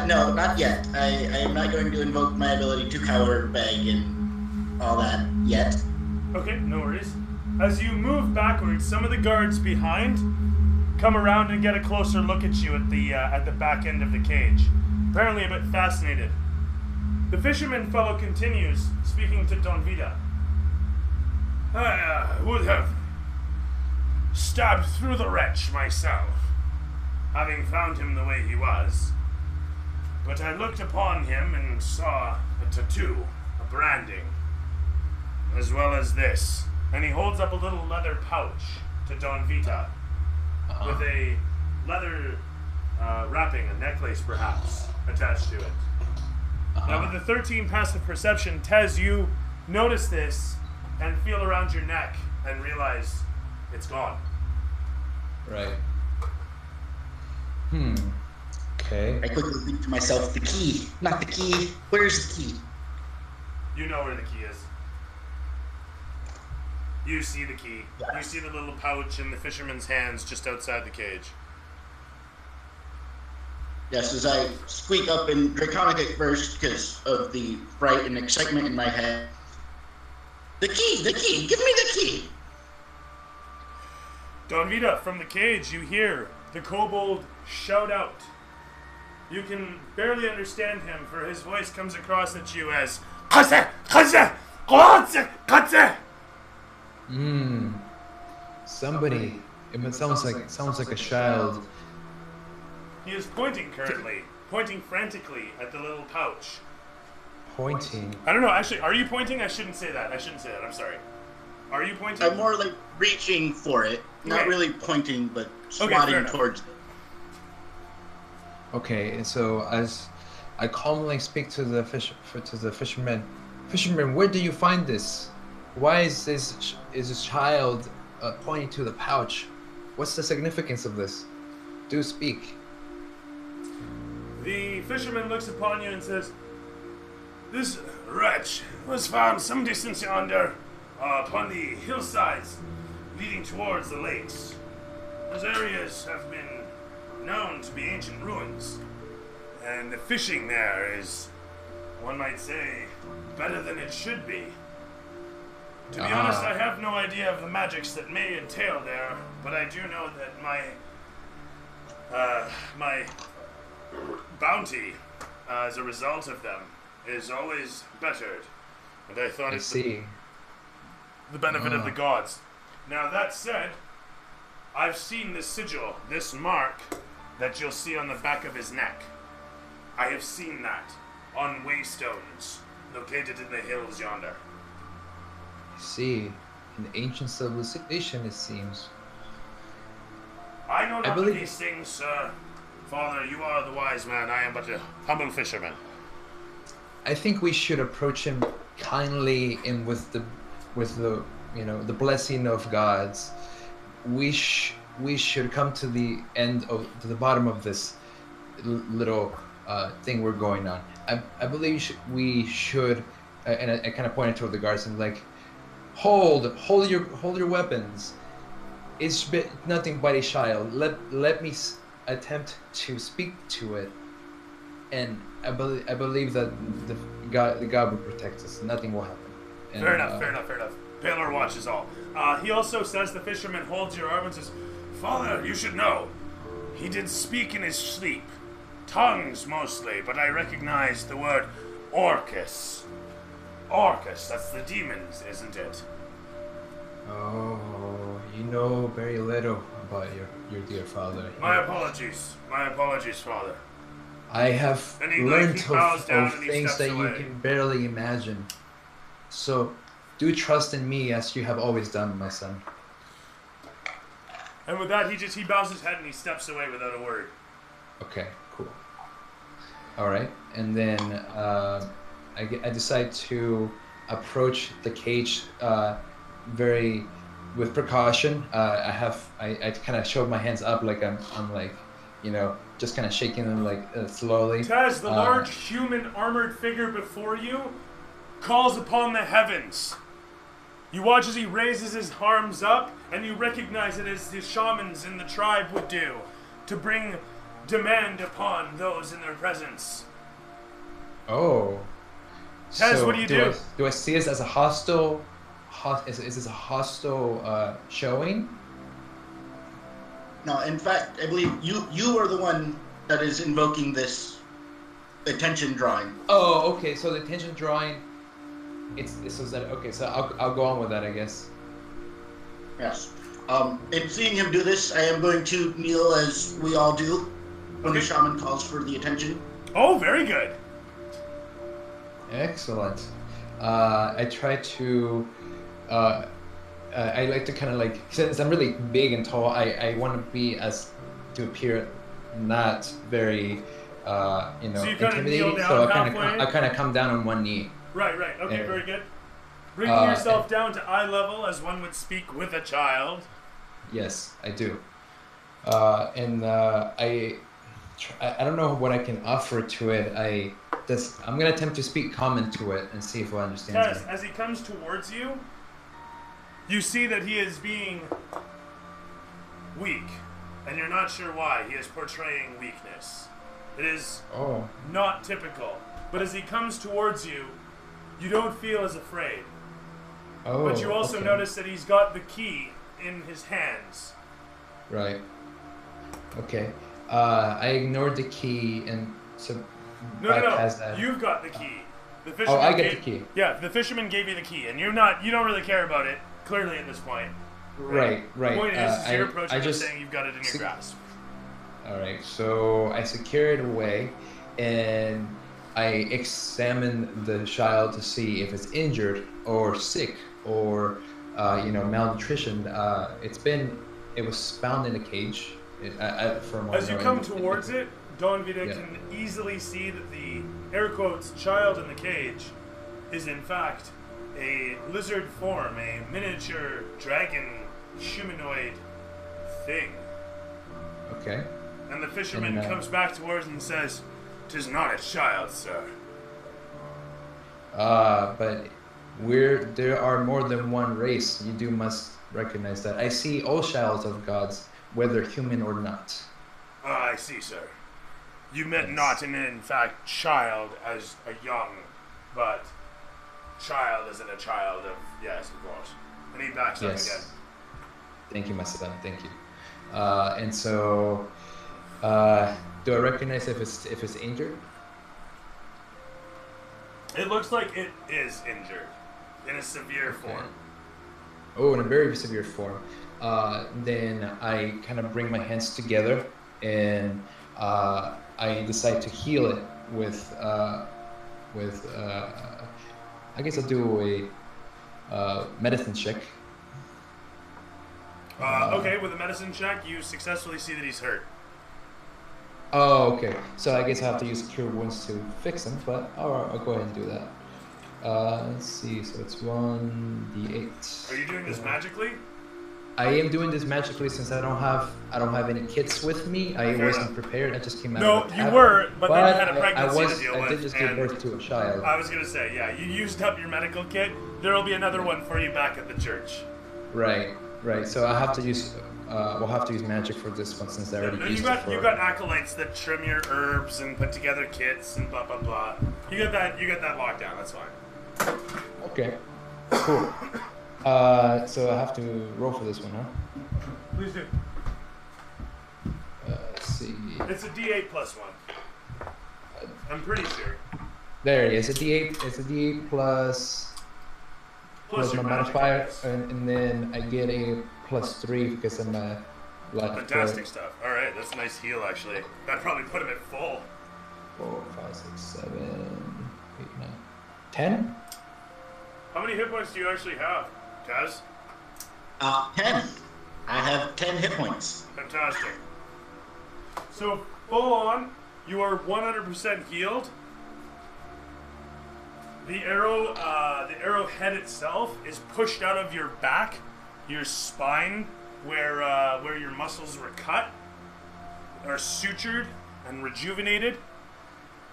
No, not yet. I am not going to invoke my ability to cover, beg, and all that yet. Okay, no worries. As you move backwards, some of the guards behind come around and get a closer look at you at the back end of the cage, apparently a bit fascinated. The fisherman fellow continues, speaking to Don Vita. I would have stabbed through the wretch myself, having found him the way he was. But I looked upon him and saw a tattoo, a branding, as well as this. And he holds up a little leather pouch to Don Vita with a leather wrapping, a necklace perhaps, attached to it. Now with the 13 passive perception, Tez, you notice this and feel around your neck and realize it's gone. Right. Okay. I quickly think to myself, the key, not the key. Where's the key? You know where the key is. You see the key. Yeah. You see the little pouch in the fisherman's hands just outside the cage. Yes, as I squeak up in Draconic at first because of the fright and excitement in my head. The key, give me the key. Don Vita, from the cage, you hear the kobold shout out. You can barely understand him, for his voice comes across at you as Katze, Katze, Katze, Katze. Somebody. It sounds like a child. He is pointing currently, pointing frantically at the little pouch. Pointing. I don't know, actually, are you pointing? I shouldn't say that, I'm sorry. Are you pointing? I'm more like reaching for it, not Okay. really pointing, but fair swatting enough. towards it. Okay, and so as I calmly speak to the fisherman, fisherman, where do you find this? Why is this child pointing to the pouch? What's the significance of this? Do speak. The fisherman looks upon you and says, "This wretch was found some distance yonder, upon the hillsides leading towards the lakes. Those areas have been known to be ancient ruins, and the fishing there is, one might say, better than it should be. To be honest, I have no idea of the magics that may entail there, but I do know that my bounty, as a result of them, is always bettered. And I thought it's the benefit of the gods. Now that said, I've seen this sigil, this mark that you'll see on the back of his neck. I have seen that on waystones located in the hills yonder. I see. An ancient civilization, it seems. I know not of believe- these things, sir. Father, you are the wise man. I am but a humble fisherman. I think we should approach him kindly and with the the blessing of gods. We should come to the bottom of this little thing we're going on. I believe we should, and I kind of pointed toward the guards and like, hold your weapons. It's nothing but a child. Let me attempt to speak to it, and I believe that the God will protect us. Nothing will happen. And, Fair enough. Paler watches all. He also says the fisherman holds your arm and says, "Father, you should know. He did speak in his sleep. Tongues mostly, but I recognize the word Orcus. Orcus, that's the demons, isn't it?" Oh, you know very little about your dear father. My apologies, Father. I have And he learned bows down of and he things steps that away. you can barely imagine. So, do trust in me as you have always done, my son. And with that, he bows his head and he steps away without a word. Okay, cool. All right, and then I decide to approach the cage very with precaution. I kind of show my hands up like I'm like, just kind of shaking them like slowly. Tez, the large human armored figure before you, calls upon the heavens. You watch as he raises his arms up, and you recognize it as the shamans in the tribe would do. to bring demand upon those in their presence. Oh. Tez, So what do you do? Do I see this as a hostile? Is this a hostile showing? No, in fact, I believe you are the one that is invoking this attention drawing. Oh, okay. So the attention drawing. It's so that okay. So I'll go on with that, I guess. Yes. In seeing him do this, I am going to kneel as we all do when the shaman calls for the attention. Oh, very good. Excellent. I try to. I like to kind of like, since I'm really big and tall, I want to be to appear not very So you kind of intimidating. kneel down So halfway? I kind of come down on one knee. Right. Okay, Yeah. very good. Bringing yourself down to eye level as one would speak with a child. Yes, I do. I don't know what I can offer to it. I'm gonna attempt to speak common to it and see if it understands Tez, me. as he comes towards you, you see that he is being weak, and you're not sure why. He is portraying weakness. It is Oh. not typical. But as he comes towards you, you don't feel as afraid. Oh. But you also okay. notice that he's got the key in his hands. Right. Okay. I ignored the key and so No. bypassed that. You've got the key. The fisherman I get the key. Yeah, the fisherman gave you the key, and you don't really care about it, clearly at this point. Right. The point is you're approaching I it just saying you've got it in your grasp. All right. So I secure it away, and I examine the child to see if it's injured or sick or malnutrition. It was found in a cage. As you come towards it, Don Vida can easily see that the air quotes child in the cage is in fact a lizard form, a miniature dragon humanoid thing. Okay. And the fisherman comes back towards and says, "'Tis not a child, sir." But there are more than one race. You must recognize that. I see all childs of gods, whether human or not. Ah, I see, sir. You meant not in fact child as a young, but child as in a child of, yes, of course. And he backs up again. Thank you, my son. Thank you. And so, do I recognize if it's injured? It looks like it is injured in a severe form. Oh, in a very severe form. Then I kind of bring my hands together and I decide to heal it with I guess I'll do a medicine check. Okay, with a medicine check, you successfully see that he's hurt. Oh, okay. So I guess I have to use Cure Wounds to fix him, but I'll go ahead and do that. Let's see. So it's 1d8. Are you doing this magically? I am doing this magically since I don't have any kits with me. I wasn't prepared. I just came out. No, of the you cabin. were, but then you had a pregnancy to deal with. I did just give birth to a child. I was gonna say, yeah, you used up your medical kit. There will be another one for you back at the church. Right. So I have to use. We'll have to use magic for this one since I already used it for. You got acolytes that trim your herbs and put together kits and blah blah blah. You got that locked down. That's fine. Okay. Cool. So I have to roll for this one, huh? Please do. Let's see. It's a D8 plus 1. I'm pretty sure. There it is. It's a D8. It's a D8 plus my modifier, and then I get a +3 because I'm a lucky. Fantastic stuff. All right, that's a nice heal actually. That probably put him at full. 4, 5, 6, 7, 8, 9, 10. How many hit points do you actually have, Taz? 10. I have 10 hit points. Fantastic. So, full on, you are 100% healed. The arrowhead itself is pushed out of your back, your spine, where your muscles were cut, are sutured and rejuvenated,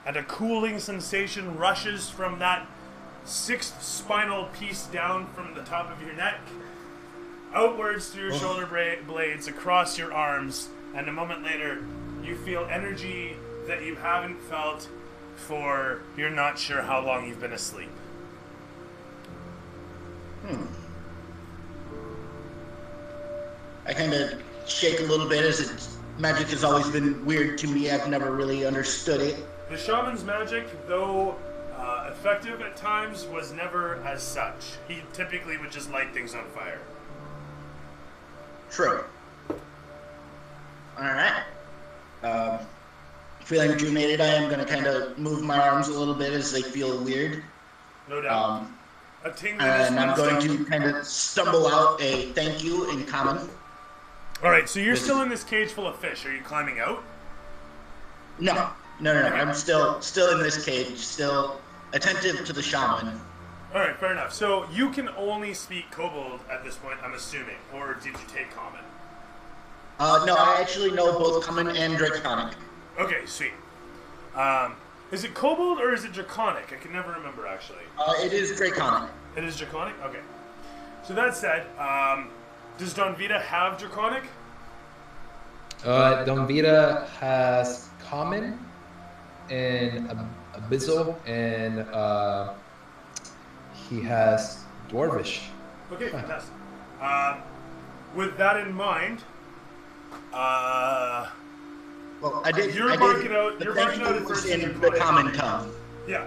and a cooling sensation rushes from that 6th spinal piece down from the top of your neck, outwards through your shoulder blades, across your arms, and a moment later, you feel energy that you haven't felt for you're not sure how long you've been asleep. I kind of shake a little bit as magic has always been weird to me. I've never really understood it. The shaman's magic, though effective at times, was never as such. He typically would just light things on fire. True. Alright. Feeling rejuvenated, I am going to kind of move my arms a little bit as they feel weird. No doubt. A tingling And I'm going to kind of stumble out a thank you in common. Alright, so you're still in this cage full of fish. Are you climbing out? No. I'm still in this cage, still attentive to the shaman. Alright, fair enough. So you can only speak Kobold at this point, I'm assuming. Or did you take Common? No, I actually know both common and draconic. Okay, sweet. Is it Kobold or is it Draconic? I can never remember, actually. It is draconic. It is Draconic? Okay. So that said, does Don Vita have Draconic? Don Vita has Common and Abyssal, and he has Dwarvish. Okay, fantastic. With that in mind, Well, I did. You're barking out at first in in the Draconic. common tongue. Yeah.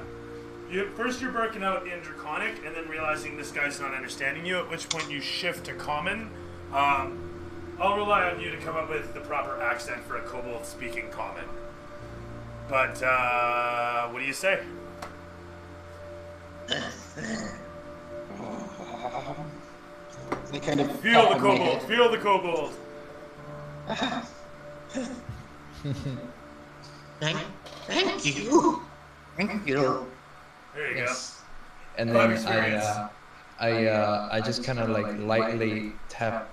First you're barking out in Draconic, and then realizing this guy's not understanding you, at which point you shift to Common. I'll rely on you to come up with the proper accent for a kobold speaking Common. But, what do you say? They kind of Feel the kobold! Feel the kobold! Thank you. Thank you. There you Yes. And Love then experience. I just kind of like lightly tap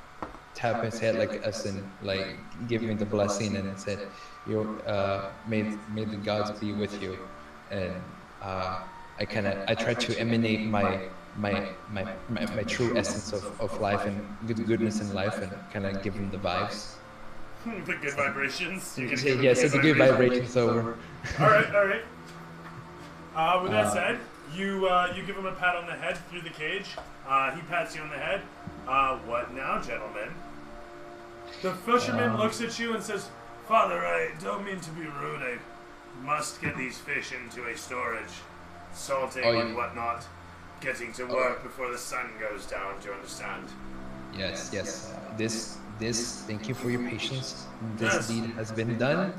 his head, like as in like give me the blessing, and said, "You may the gods be with you." And I try to emanate my true essence of life and goodness in life, and kind of give him the vibes. go. The good vibrations. You can Yes, hear the it's a good vibrations over. Alright. With that said, you give him a pat on the head through the cage. He pats you on the head. What now, gentlemen? The fisherman looks at you and says, Father, I don't mean to be rude. I must get these fish into a storage. Salting and whatnot. Getting to work before the sun goes down, do you understand? Yes. This. Thank you for your patience. This deed has been done.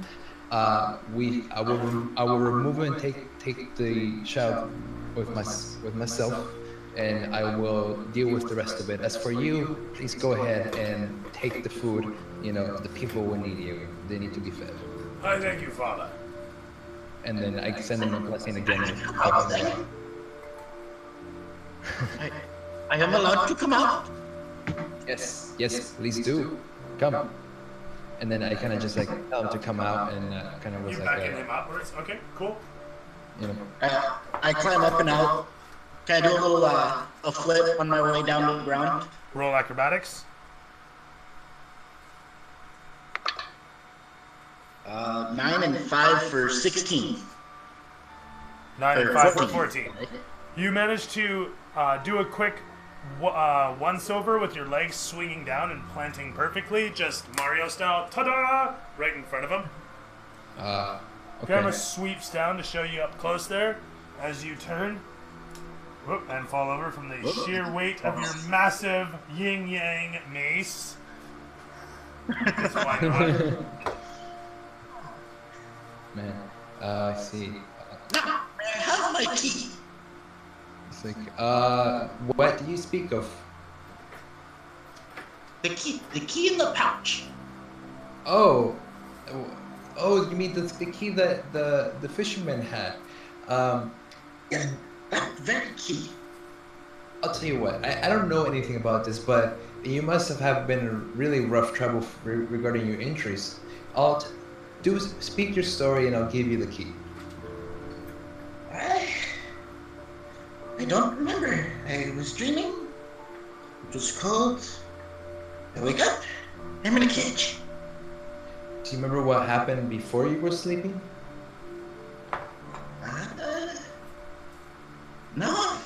I will remove and take the child with myself, and I will deal with the rest of it. As for you, please go ahead and take the food. You know, the people will need you. They need to be fed. I thank you, Father. And then I send them a blessing again. I am allowed to come out. Yes, please do. Come. And then I kind of just like tell him to come out, and kind of was You like, backing him upwards? Okay, cool. you know, I climb up and out. Can I do a little a flip on my way down to the ground? Roll acrobatics. 9 and 5 for 16. 9 and Or 5 for 14. 14. You managed to do a quick once-over with your legs swinging down and planting perfectly, just Mario style, ta-da, right in front of him. Camera okay. sweeps down to show you up close there as you turn whoop, and fall over from the sheer weight of your massive yin-yang mace. That's why not. Man, I see. Now, may I have my key? It's like, what do you speak of? The key in the pouch. Oh, you mean the key that the fisherman had? Yeah, that very key. I'll tell you what. I don't know anything about this, but you must have been in really rough trouble regarding your injuries. Speak your story, and I'll give you the key. I don't remember. I was dreaming. It was cold. I wake up. I'm in a cage. Do you remember what happened before you were sleeping? Uh, no,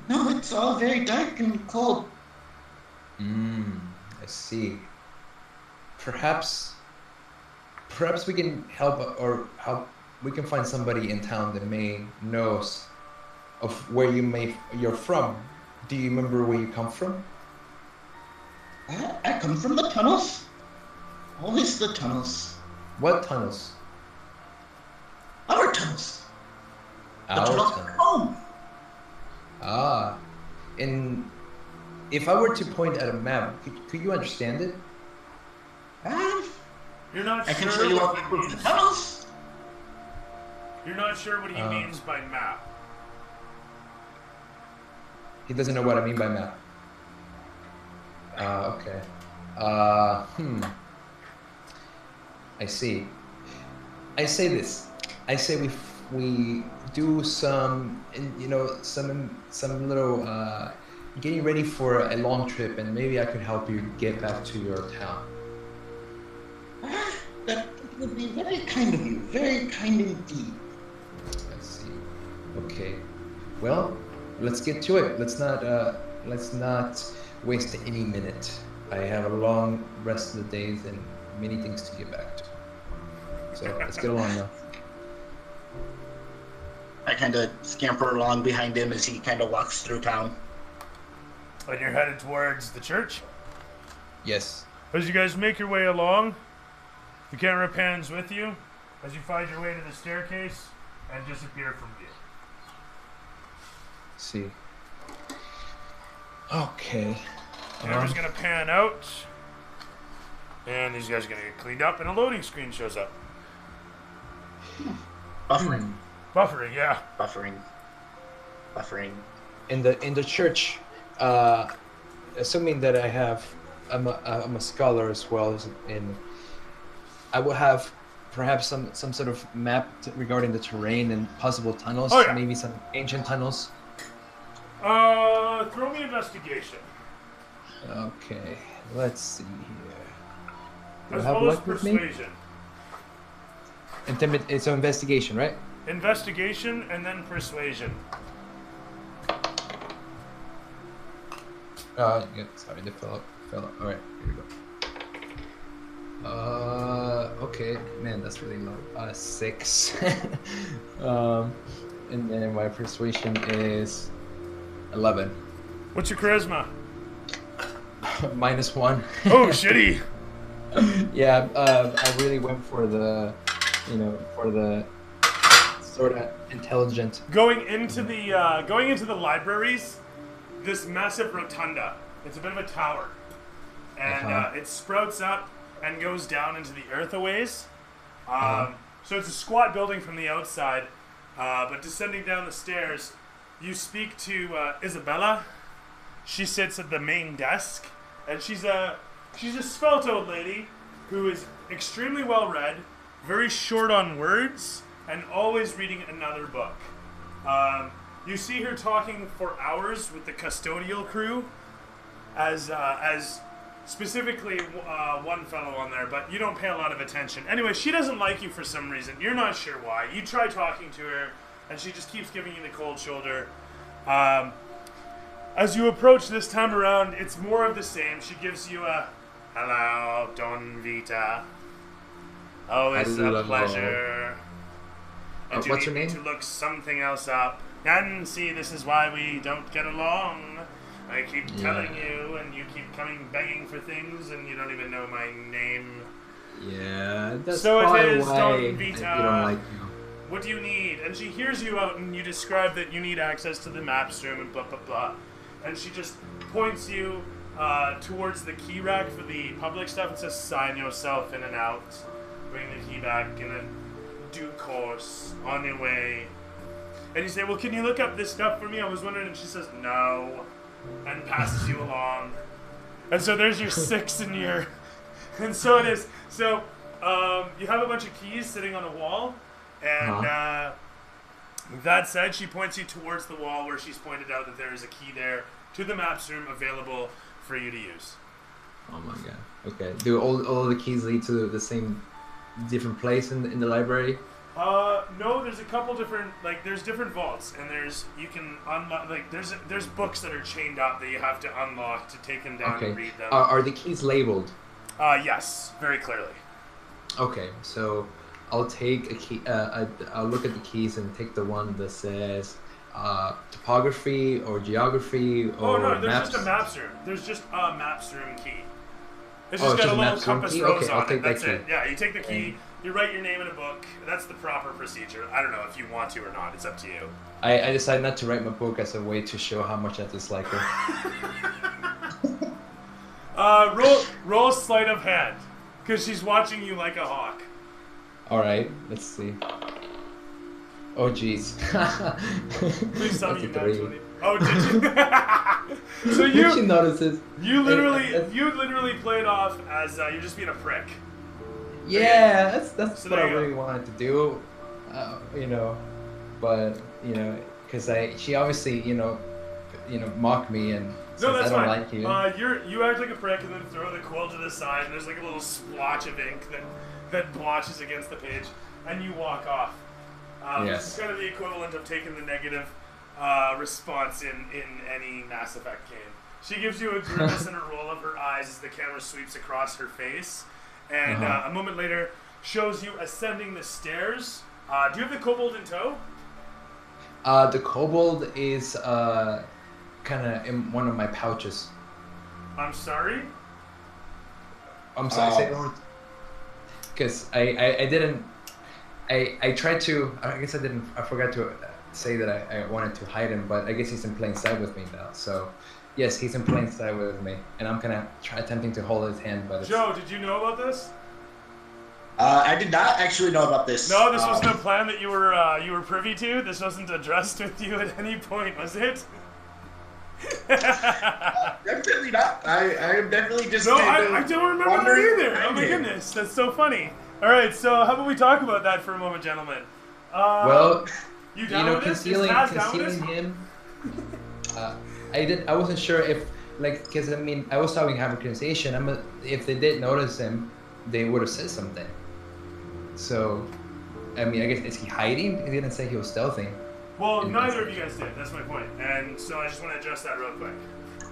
no, it's all very dark and cold. I see. Perhaps, perhaps we can help, or help. We can find somebody in town that may knows of where you're from. Do you remember where you come from? I come from the tunnels. Always the tunnels. What tunnels? Our tunnels. The Our tunnels tunnel. are home. Ah, and if I were to point at a map, could you understand it? Um, You're not I sure can show you what what he the means. tunnels. You're not sure what he means by map. He doesn't know what I mean by map. Okay. I see. I say this. I say we do some, some little getting ready for a long trip, and maybe I could help you get back to your town. That would be very kind of you. Very kind indeed. I see. Okay. Well, let's get to it. Let's not waste any minute. I have a long rest of the days and many things to get back to. So let's get along now. I kind of scamper along behind him as he kind of walks through town. And you're headed towards the church? Yes. As you guys make your way along, the camera pans with you as you find your way to the staircase and disappear from view. See. Okay. Camera's gonna pan out, and these guys are gonna get cleaned up, and a loading screen shows up. Buffering. Buffering, yeah. Buffering. Buffering. In the church, assuming that I'm a scholar as well, I will have perhaps some sort of map regarding the terrain and possible tunnels. Oh, yeah. Maybe some ancient tunnels. Throw me investigation. Okay, let's see here. Do As I have well as luck with me? persuasion. It's an investigation, right? Investigation and then persuasion. Yeah, sorry, they fell up. All right, here we go. Okay, man, that's really low. 6. And then my persuasion is 11. What's your charisma? -1. Oh, shitty. Yeah, I really went for the sort of intelligent. Going into the libraries, this massive rotunda. It's a bit of a tower, and it sprouts up and goes down into the earth a ways. So it's a squat building from the outside, but descending down the stairs, you speak to Isabella. She sits at the main desk, and she's a svelte old lady who is extremely well read, very short on words, and always reading another book. You see her talking for hours with the custodial crew, as specifically one fellow on there, but you don't pay a lot of attention. Anyway, she doesn't like you for some reason. You're not sure why. You try talking to her, and she just keeps giving you the cold shoulder. As you approach this time around, it's more of the same. She gives you a, "Hello, Don Vita. Always Hello. a pleasure. And you what's need her me name? to look something else up. And see, this is why we don't get along. I keep telling you, and you keep coming begging for things, and you don't even know my name. Yeah, that's So it probably is, why Don you Vita. don't like me. What do you need?" And she hears you out, and you describe that you need access to the maps room and blah, blah, blah. And she just points you towards the key rack for the public stuff. It says, "Sign yourself in and out. Bring the key back in a due course. On your way." And you say, "Well, can you look up this stuff for me? I was wondering." And she says, "No," and passes you along. And so there's your 6 in your... And so it is. So you have a bunch of keys sitting on a wall. And that said, she points you towards the wall where she's pointed out that there is a key there to the maps room available for you to use. Oh my god. Okay. Do all the keys lead to the same different place in the library? No, there's a couple different, like, there's different vaults, and you can unlock, like, there's books that are chained up that you have to unlock to take them down Okay. and read them. Are the keys labeled? Yes, very clearly. Okay, so I'll take a key. I'll look at the keys and take the one that says topography or geography Oh or no, there's maps. just a maps room. There's just a maps room key. It's Oh, just it's got just a a little maps room compass key? rose Okay, I'll on take it. that That's key. it. Yeah, you take the key, you write your name in a book. That's the proper procedure. I don't know if you want to or not. It's up to you. I decided not to write my book as a way to show how much I dislike her. Roll sleight of hand, because she's watching you like a hawk. All right, let's see. Oh jeez. Please tell me That's you a know 3. 20. Oh, did you? So She notices. you That's- literally played off as you're just being a prick. Yeah, that's So what there I you go. really wanted to do, but because she obviously mocked me and says No, that's I don't fine. like you. You act like a prick and then throw the quill to the side, and there's like a little splotch of ink that blotches against the page, and you walk off. Yes. This is kind of the equivalent of taking the negative response in any Mass Effect game. She gives you a grimace and a roll of her eyes as the camera sweeps across her face, and a moment later shows you ascending the stairs. Do you have the kobold in tow? The kobold is kind of in one of my pouches. I'm sorry? I'm sorry, say it over. Because I didn't. I tried to. I guess I didn't. I forgot to say that I wanted to hide him, but I guess he's in plain sight with me now. So, yes, he's in plain sight with me, and I'm kind of attempting to hold his hand, but it's, Joe, did you know about this? I did not actually know about this. No, this wasn't a plan that you were privy to. This wasn't addressed with you at any point, was it? Definitely not. I am definitely just. No, kind of I don't remember that wondering either. Oh my behind it. goodness, that's so funny. All right, so how about we talk about that for a moment, gentlemen? well, you down with this? Is concealing Taz down with this? him. I wasn't sure if because I was having a conversation. If they did notice him, they would have said something. So, I guess is he hiding? He didn't say he was stealthing. Well, neither of you guys did. That's my point. And so I just want to address that real quick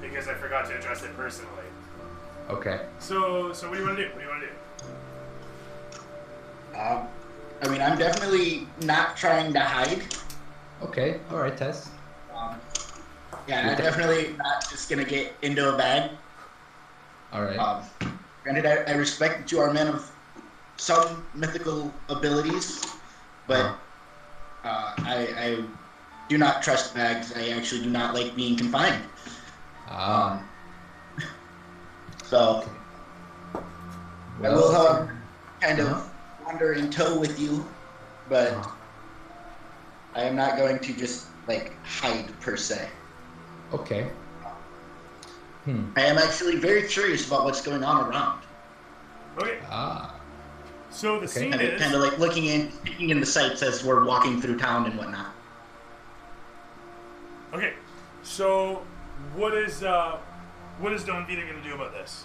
because I forgot to address it personally. Okay. So what do you want to do? What do you want to do? I'm definitely not trying to hide. Okay. All right, Tess. Yeah, I'm definitely not just gonna get into a bag. All right. Granted, I respect that you are men of some mythical abilities, but I do not trust bags. I actually do not like being confined. So I will kind of wander in tow with you, but I am not going to just hide per se. Okay. I am actually very curious about what's going on around. Okay. So the scene is Kind of peeking in the sights as we're walking through town and whatnot. okay. So what is Don Vita going to do about this,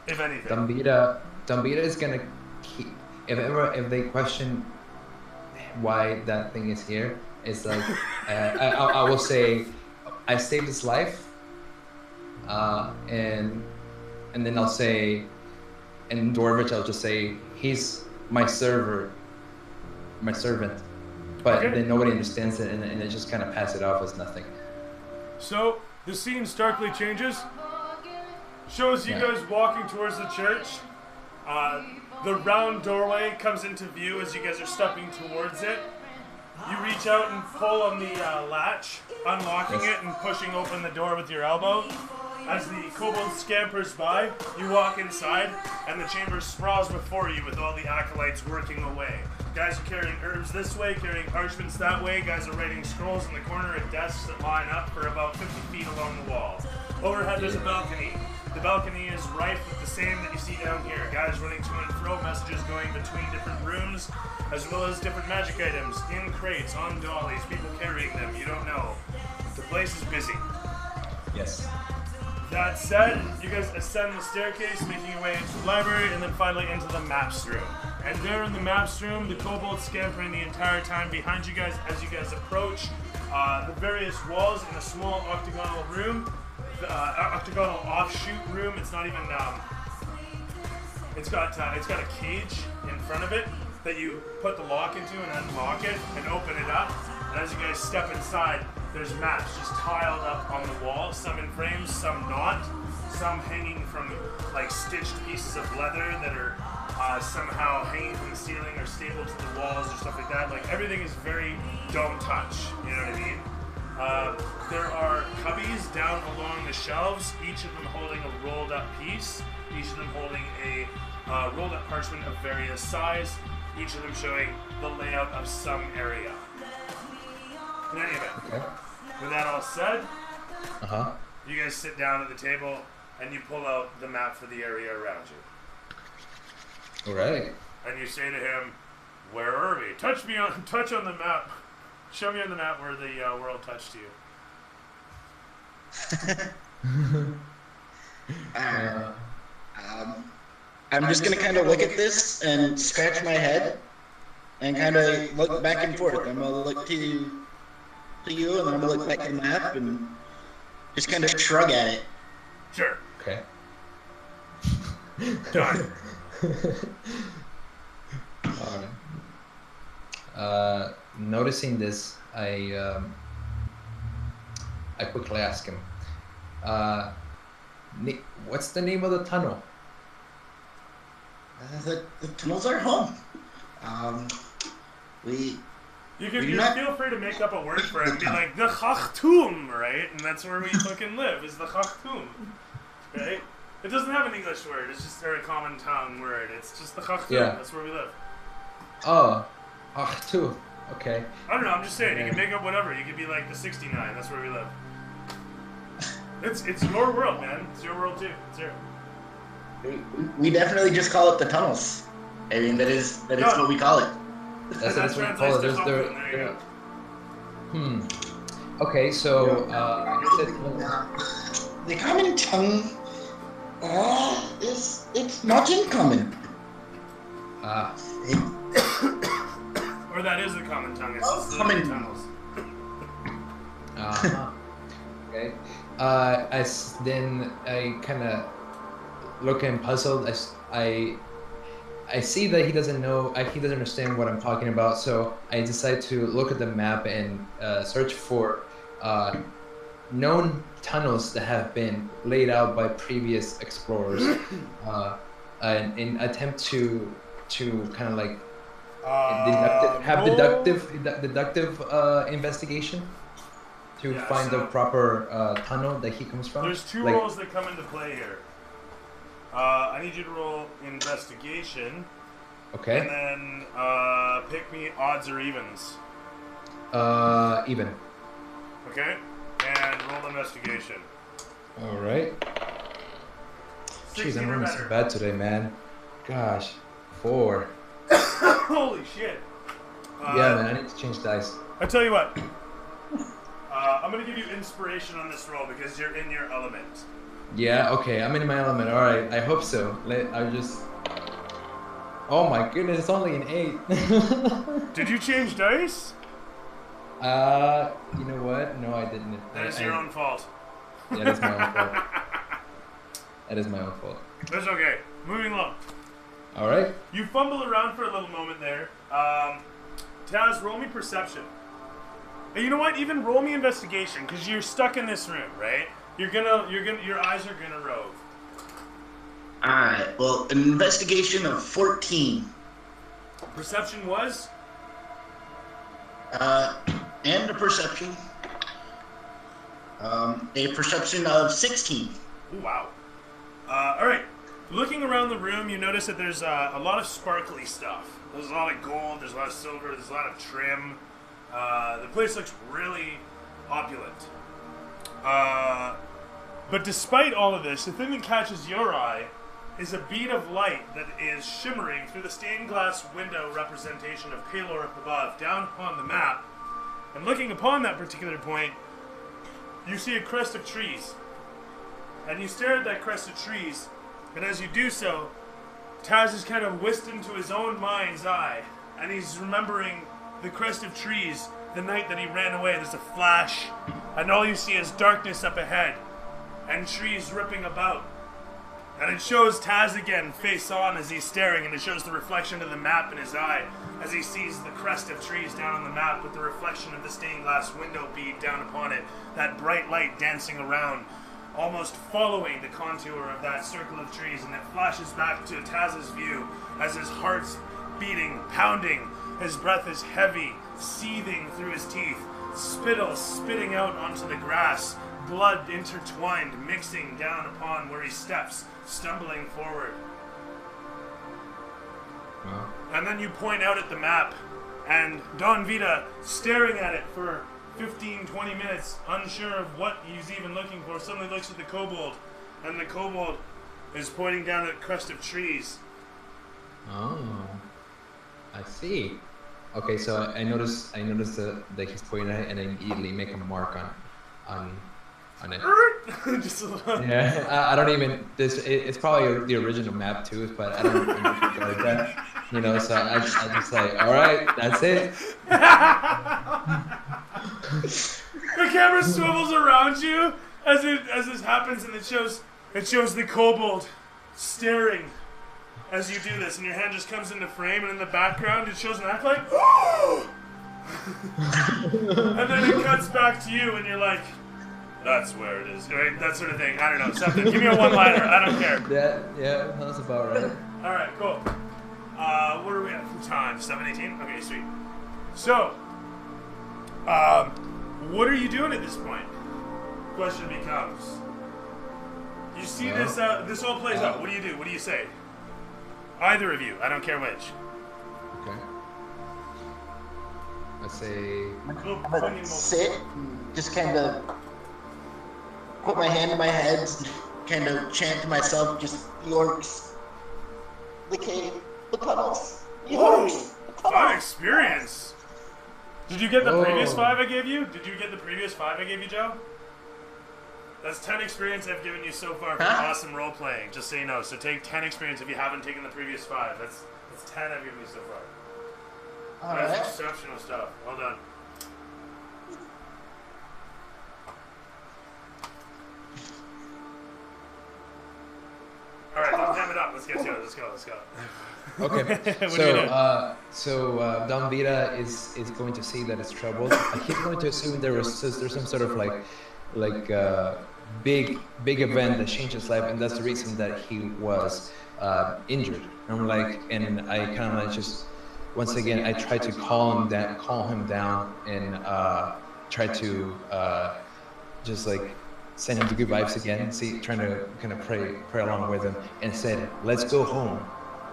if anything? Dambita is gonna keep. If they question why that thing is here, it's like I will say I saved his life, and then I'll say in Dwarvish I'll just say he's my servant, but Okay. then nobody understands it, and they just kind of pass it off as nothing. So the scene starkly changes. Shows you guys walking towards the church. The round doorway comes into view as you guys are stepping towards it. You reach out and pull on the latch, unlocking it and pushing open the door with your elbow. As the kobold scampers by, you walk inside, and the chamber sprawls before you with all the acolytes working away. Guys are carrying herbs this way, carrying parchments that way. Guys are writing scrolls in the corner at desks that line up for about 50 feet along the wall. Overhead, there's a balcony. The balcony is rife with the same that you see down here. Guys running to and fro, messages going between different rooms, as well as different magic items in crates, on dollies, people carrying them. You don't know. The place is busy. Yes. That said, you guys ascend the staircase, making your way into the library, and then finally into the maps room. And there in the maps room, the kobolds scampering the entire time behind you guys as you guys approach the various walls in a small octagonal room, octagonal offshoot room. It's not even. It's got a cage in front of it that you put the lock into and unlock it and open it up. And as you guys step inside, there's maps just tiled up on the wall, some in frames, some not, some hanging from like stitched pieces of leather that are somehow hanging from the ceiling or stapled to the walls or stuff like that. Like everything is very don't touch, you know what I mean? There are cubbies down along the shelves, each of them holding a rolled up piece, each of them holding a rolled up parchment of various size, each of them showing the layout of some area. In any event, Okay. with that all said, Uh-huh. you guys sit down at the table and you pull out the map for the area around you. All right. And you say to him, "Where are we? Touch on the map. Show me on the map where the world touched you." I'm just gonna kind of look at this and scratch my head and kind of look back and forth. I'm gonna look to you, and then I'm gonna look back at the map and just kind of shrug at it. Sure. Okay. Done. All right. Noticing this, I quickly ask him, what's the name of the tunnel? The tunnels are home. We You can We do not- feel free to make up a word for it and be like, the Chachtum, right? And that's where we fucking live, is the Chachtum. Right? It doesn't have an English word, it's just a common tongue word. It's just the Chachtum, Yeah. that's where we live. Oh, two. Okay. I don't know, I'm just saying, you can make up whatever. You could be like the 69, that's where we live. It's your world, man. It's your world too. It's your... we definitely just call it the tunnels. I mean that is what we call it. That's what we call it. translates to There's Chachtum, there you go. Okay, so you said The common tongue it's not uncommon. Or that is the common tongue, it's just the Common. tunnels. Okay. Then I kind of look and puzzled. I see that he doesn't know. He doesn't understand what I'm talking about. So I decide to look at the map and search for known tunnels that have been laid out by previous explorers, in attempt to kind of like deductive investigation to Yeah, find so- the proper tunnel that he comes from. There's two Like- roles that come into play here. I need you to roll investigation, and Okay. then pick me odds or evens. Even. Okay? And roll investigation. All right. 16 Jeez, I'm or running better. so bad today, man. Gosh, 4. Holy shit. Yeah, man, I need to change dice. I tell you what. I'm gonna give you inspiration on this roll because you're in your element. Yeah, okay, I'm in my element. All right, I hope so. Oh my goodness, it's only an 8. Did you change dice? You know what? No, I didn't. That is your own fault. Yeah, that's my own fault. That is my own fault. That's okay. Moving along. All right. You fumble around for a little moment there. Taz, roll me perception. And you know what? Even roll me investigation, because you're stuck in this room, right? Your eyes are gonna rove. Alright, well, an investigation of 14. Perception was? And a perception. A perception of 16. Ooh, wow. Alright. Looking around the room, you notice that there's a lot of sparkly stuff. There's a lot of gold, there's a lot of silver, there's a lot of trim. The place looks really opulent. But despite all of this, the thing that catches your eye is a bead of light that is shimmering through the stained glass window representation of Palor up above, down upon the map. And looking upon that particular point, you see a crest of trees. And you stare at that crest of trees, and as you do so, Taz is kind of whisked into his own mind's eye, and he's remembering the crest of trees, the night that he ran away. There's a flash, and all you see is darkness up ahead, and trees ripping about. And it shows Taz again, face on, as he's staring, and it shows the reflection of the map in his eye, as he sees the crest of trees down on the map with the reflection of the stained glass window bead down upon it, that bright light dancing around, almost following the contour of that circle of trees, and it flashes back to Taz's view as his heart's beating, pounding, his breath is heavy, seething through his teeth, spittle spitting out onto the grass, blood intertwined, mixing down upon where he steps, stumbling forward. Well, And then you point out at the map, and Don Vita staring at it for 15-20 minutes, unsure of what he's even looking for, suddenly looks at the kobold, and the kobold is pointing down at a crest of trees. oh, I see. Okay, so I noticed that he's pointing at it, and I immediately make a mark on it. Just a little. Yeah, I don't even. It's probably the original map too, but I don't remember like that. You know, so I just like, all right, that's it. The camera swivels around you as this happens, and it shows the kobold staring as you do this, and your hand just comes into frame, and in the background it shows an act like, and then it cuts back to you, and you're like, that's where it is, right? That sort of thing. I don't know, something. Give me a one-liner. I don't care. Yeah, that's about right. All right, cool. What are we at for time? 7:18. Okay, sweet. So, what are you doing at this point? Question becomes: you see this all plays out. What do you do? What do you say? Either of you. I don't care which. Okay. I say. Cool. I'm gonna sit and just kind of put my hand in my head, kind of chant to myself, just the orcs, the cave, the tunnels, the orcs, the Fun tunnels. experience. Did you get the Whoa. previous 5 I gave you? Did you get the previous 5 I gave you, Joe? That's 10 experience I've given you so far for awesome role playing. Just so you know. So take 10 experience if you haven't taken the previous 5. That's 10 I've given you so far. That's Alright. exceptional stuff. Well done. All right, don't ham it up. Let's get to it. Let's go. Okay. What do you do? So Don Vita is going to see that it's troubled. He's going to assume there's some sort of big event that changed his life, and that's the reason that he was injured. And I'm like, and I kind of like just once again I try to calm him down, and try to just like send him the good vibes again. Trying to kind of pray along with him, and said, "Let's go home.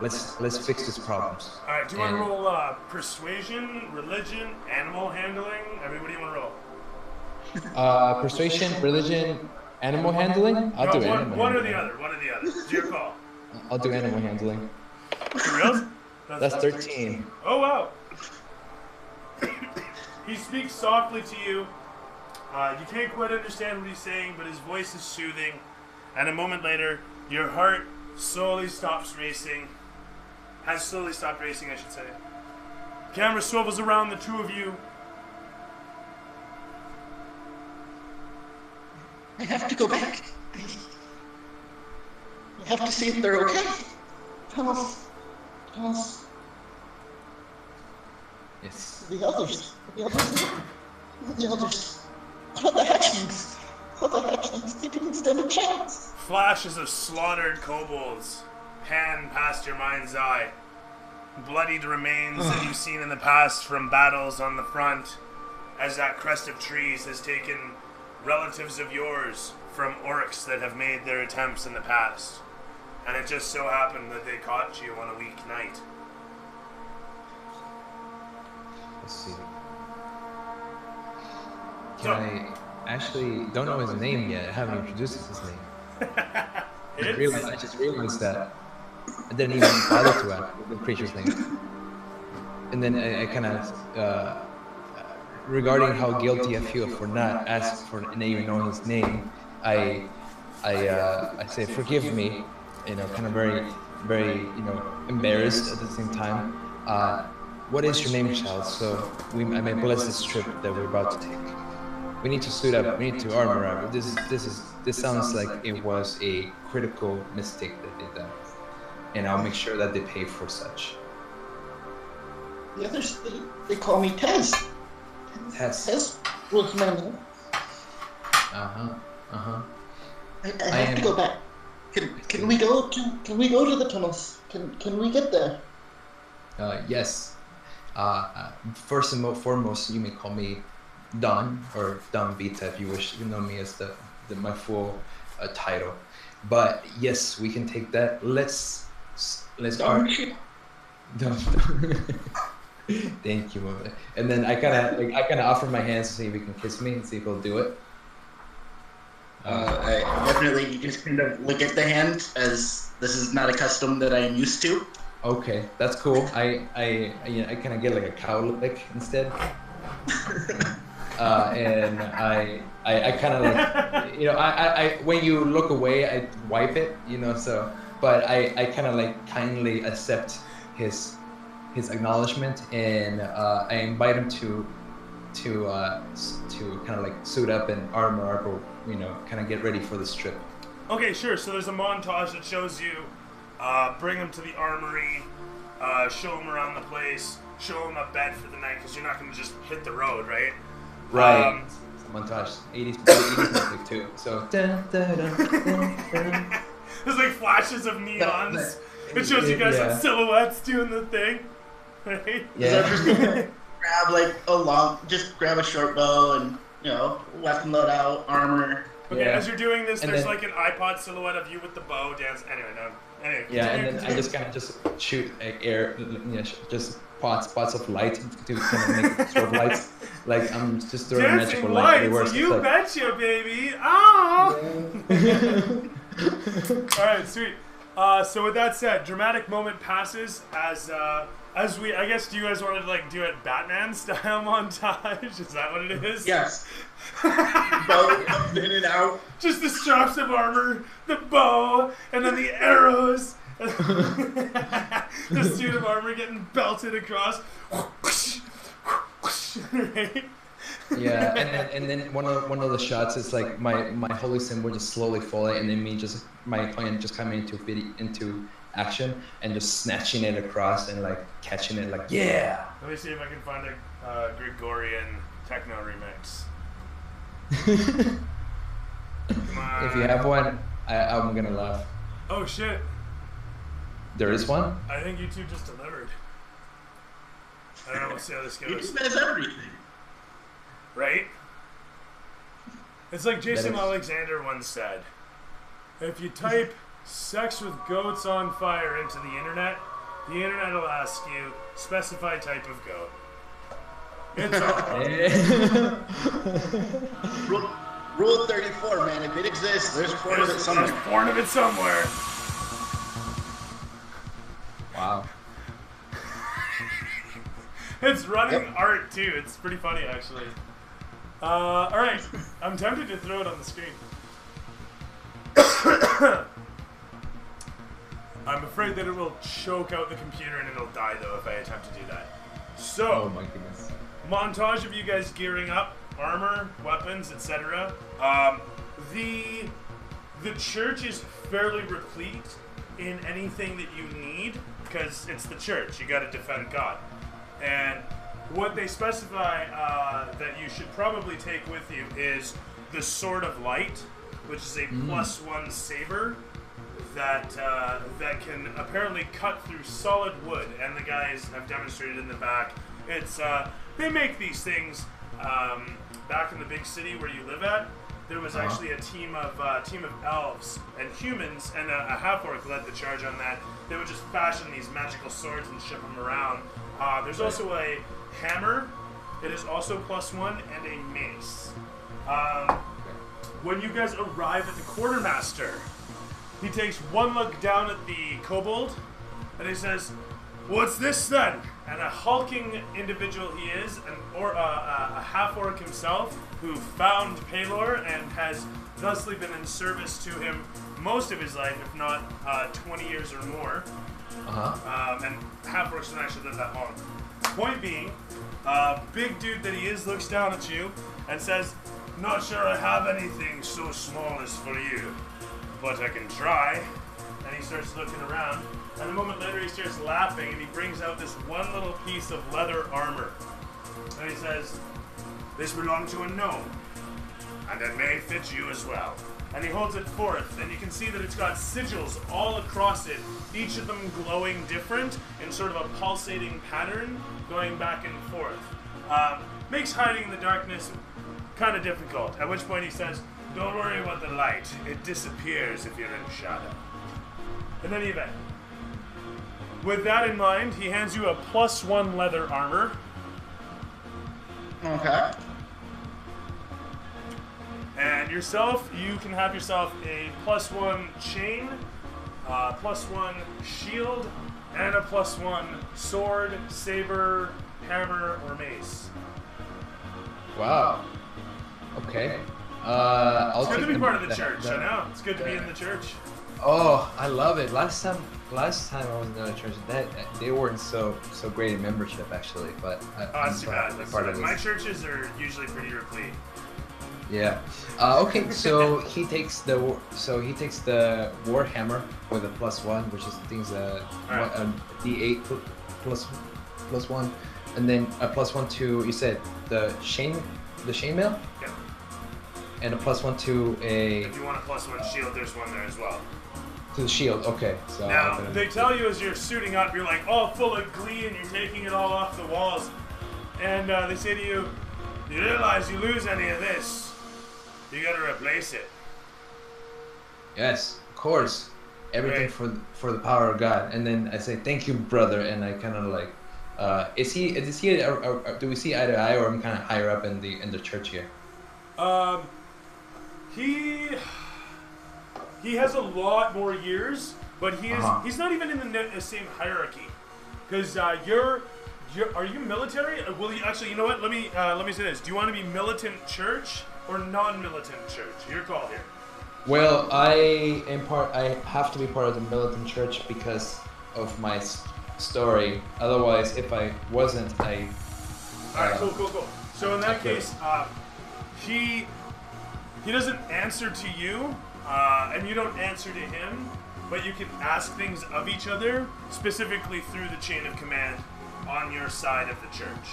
Let's fix these problems." All right, do you want to roll persuasion, religion, animal handling? Everybody want to roll? Persuasion, religion, animal handling. I'll do animal one or handling. the other. One or the other. It's your call. I'll do animal handling. For real? That's 13. Oh wow. He speaks softly to you. You can't quite understand what he's saying, but his voice is soothing. And a moment later, your heart slowly stops racing. Has slowly stopped racing, I should say. Camera swivels around the two of you. I have to go back. I have to see if they're okay. Tell us. Yes. The others. What the hatchlings? They didn't stand a chance. Flashes of slaughtered kobolds pan past your mind's eye. Bloodied remains that you've seen in the past from battles on the front, as that crest of trees has taken relatives of yours from orcs that have made their attempts in the past. And it just so happened that they caught you on a weeknight. Let's see. I actually don't know his name yet. I haven't introduced his name. I just realized that. I didn't even bother to ask the creature's name. And then I kind of, regarding how guilty I feel for not asking for and even knowing his name, I say, forgive me, kind of very very embarrassed at the same time. What is your name, child? So I may bless this trip that we're about to take. We need to suit up. We need to armor up. This sounds like it was a critical mistake that they did, and I'll make sure that they pay for such. The others, they call me Tez. Tez was my name. I have to go back. Can we go to the tunnels? Can we get there? Yes. First and foremost, you may call me Don or Don Vita if you wish to know me as my full title. But yes, we can take that. Let's Don. Don. Thank you, Mama. And then I kind of offer my hands to see if he can kiss me and see if he'll do it. I definitely just kind of look at the hand, as this is not a custom that I am used to. Okay, that's cool. I kind of get like a cow lick instead. And I kind of like, I when you look away, I wipe it, so, but I kind of like kindly accept his acknowledgement, and I invite him to kind of like suit up and armor up, or kind of get ready for this trip. Okay, sure. So there's a montage that shows you bring him to the armory, show him around the place, show him a bed for the night, because you're not going to just hit the road, right? Right. Montage, 80s music too. So. There's like flashes of neons. It shows you guys in silhouettes doing the thing, right? Yeah. Grab a short bow and weapon load out, armor. Okay, as you're doing this, there's like an iPod silhouette of you with the bow dance. Anyway, yeah, and then I just kind of just shoot air, just spots of light to kind of make strobe lights. Like I'm just throwing dancing magical light everywhere. lights. You betcha, baby! Oh! All right, sweet. So with that said, dramatic moment passes as we. I guess, do you guys want to like do it Batman style montage? Is that what it is? Yes. Bow comes in and out. Just the straps of armor, the bow, and then the arrows. The suit of armor getting belted across. Right? Yeah, and then one of the shots is like my holy symbol just slowly falling, and then my opponent just coming into action and just snatching it across and like catching it like yeah. Let me see if I can find a Gregorian techno remix. Come on. If you have one, I'm gonna laugh. Oh shit! There is one? I think you two just delivered. I don't know. We'll see how this goes. He does everything. Right? It's like Jason Alexander once said, if you type sex with goats on fire into the internet will ask you, specify type of goat. It's all. Rule 34, man. If it exists, there's porn of it somewhere. There's porn of it somewhere. Wow. It's running art too. It's pretty funny actually. Alright. I'm tempted to throw it on the screen. I'm afraid that it will choke out the computer and it'll die though if I attempt to do that. So, Oh my goodness. montage of you guys gearing up, armor, weapons, etc. The church is fairly replete in anything that you need because it's the church. You got to defend God, and what they specify that you should probably take with you is the Sword of Light, which is a +1 saber that can apparently cut through solid wood, and the guys have demonstrated in the back. It's they make these things back in the big city where you live at. There was actually a team of elves and humans, and a half-orc led the charge on that. They would just fashion these magical swords and ship them around. There's also a hammer. It is also +1, and a mace. When you guys arrive at the quartermaster, he takes one look down at the kobold, and he says, What's this then? And a hulking individual he is, a half-orc himself, who found Palor and has thusly been in service to him most of his life, if not 20 years or more. And half-orcs don't actually live that long. Point being, big dude that he is looks down at you and says, "Not sure I have anything so small as for you, but I can try." And he starts looking around. And a moment later, he starts laughing, and he brings out this one little piece of leather armor. And he says, "This belonged to a gnome, and it may fit you as well." And he holds it forth, and you can see that it's got sigils all across it, each of them glowing different in sort of a pulsating pattern, going back and forth. Makes hiding in the darkness kind of difficult, at which point he says, "Don't worry about the light. It disappears if you're in shadow." In any event, with that in mind, he hands you a +1 leather armor. Okay. And yourself, you can have yourself a +1 chain, +1 shield, and a +1 sword, saber, hammer, or mace. Wow. Okay. I'll It's good to take be part of the that- church, that- I know. It's good to be in the church. Oh, I love it. Last time I was in the church, they weren't so great in membership actually, but That's too bad. That's too part bad. of My this. churches are usually pretty replete. Yeah. Okay. So he takes the warhammer with a +1, which is things Alright. a D8 plus 1, and then a +1 to, you said the chainmail, Yeah. and a +1 to If you want a +1 shield, there's one there as well. the shield. Okay. So Now, I'm gonna- they tell you as you're suiting up, you're like all full of glee and you're taking it all off the walls. And they say to you, "You realize you lose any of this, you gotta replace it." Yes, of course. Everything Right. for the power of God. And then I say, "Thank you, brother." And I kind of like, is he? Do we see eye to eye, or I'm kind of higher up in the church here? He has a lot more years, but Uh-huh. he's not even in the same hierarchy. Because are you military? Will you actually? You know what? Let me say this. Do you want to be militant church or non-militant church? Your call here. Well, I have to be part of the militant church because of my story. Otherwise, if I wasn't, All right, cool. So in that Okay. case, he doesn't answer to you, and you don't answer to him, but you can ask things of each other, specifically through the chain of command on your side of the church.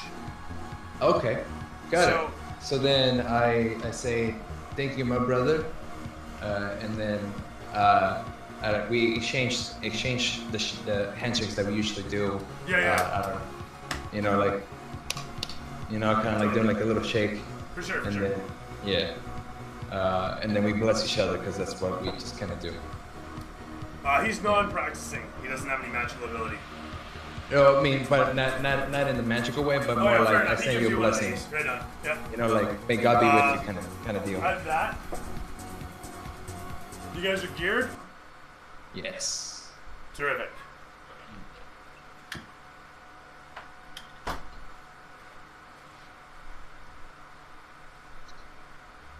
Okay, got So- it. So then I say, "Thank you, my brother," and then we exchange the handshakes that we usually do. Yeah. Kind of like doing like a little shake, For sure. and then and then we bless each other because that's what we just kind of do. He's non-practicing. He doesn't have any magical ability. No, I mean, but not in the magical way, but more fair like I enough. He send gives you a one of blessing. these. Right on. Yeah. Like may God be with you, kind of deal. Out of that, you guys are geared. Yes. Terrific.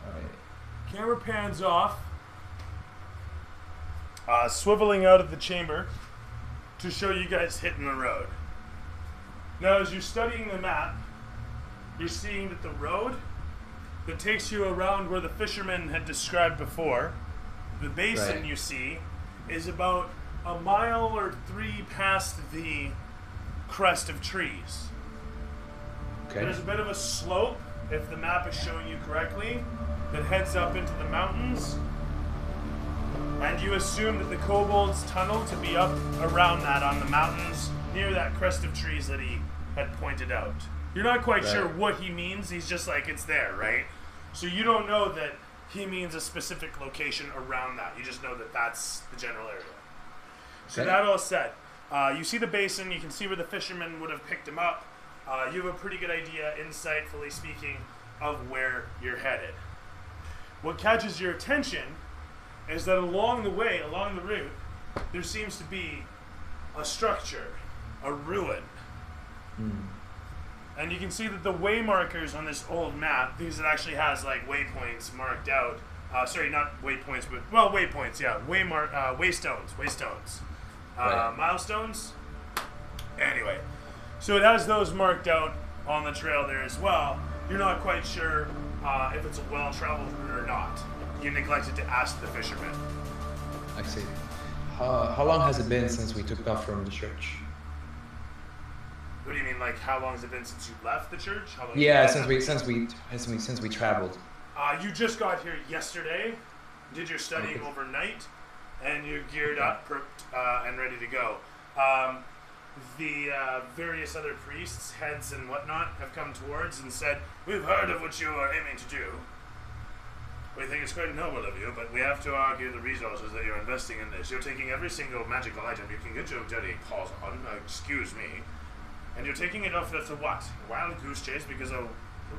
All right. Camera pans off, swiveling out of the chamber to show you guys hitting the road. Now, as you're studying the map, you're seeing that the road that takes you around where the fisherman had described before, the basin Right. you see, is about a mile or 3 past the crest of trees. Okay. There's a bit of a slope, if the map is showing you correctly, that heads up into the mountains. And you assume that the kobold's tunnel to be up around that on the mountains near that crest of trees that he had pointed out. You're not quite Right. sure what he means, he's just like, it's there, right? So you don't know that he means a specific location around that. You just know that that's the general area. So Okay. that all said, you see the basin, you can see where the fisherman would have picked him up. You have a pretty good idea, insightfully speaking, of where you're headed. What catches your attention is that along the way, along the route, there seems to be a structure. a ruin. Hmm. And you can see that the way markers on this old map, because it actually has like waypoints marked out. Sorry, not waypoints, but well, waypoints. Yeah, waystones, Right. milestones. Anyway, so it has those marked out on the trail there as well. You're not quite sure if it's a well-traveled route or not. You neglected to ask the fisherman. I see. How long has it been since we took off from the church? What do you mean, like how long has it been since you left the church? How long Yeah, has it been? since we traveled. You just got here yesterday, did your studying Okay. overnight, and you're geared up, perked, and ready to go. The various other priests, heads and whatnot, have come towards and said, "We've heard of what you are aiming to do. We think it's quite noble of you, but we have to argue the resources that you're investing in this. You're taking every single magical item you can get your dirty paws on, excuse me, and you're taking it off to what? A wild goose chase because a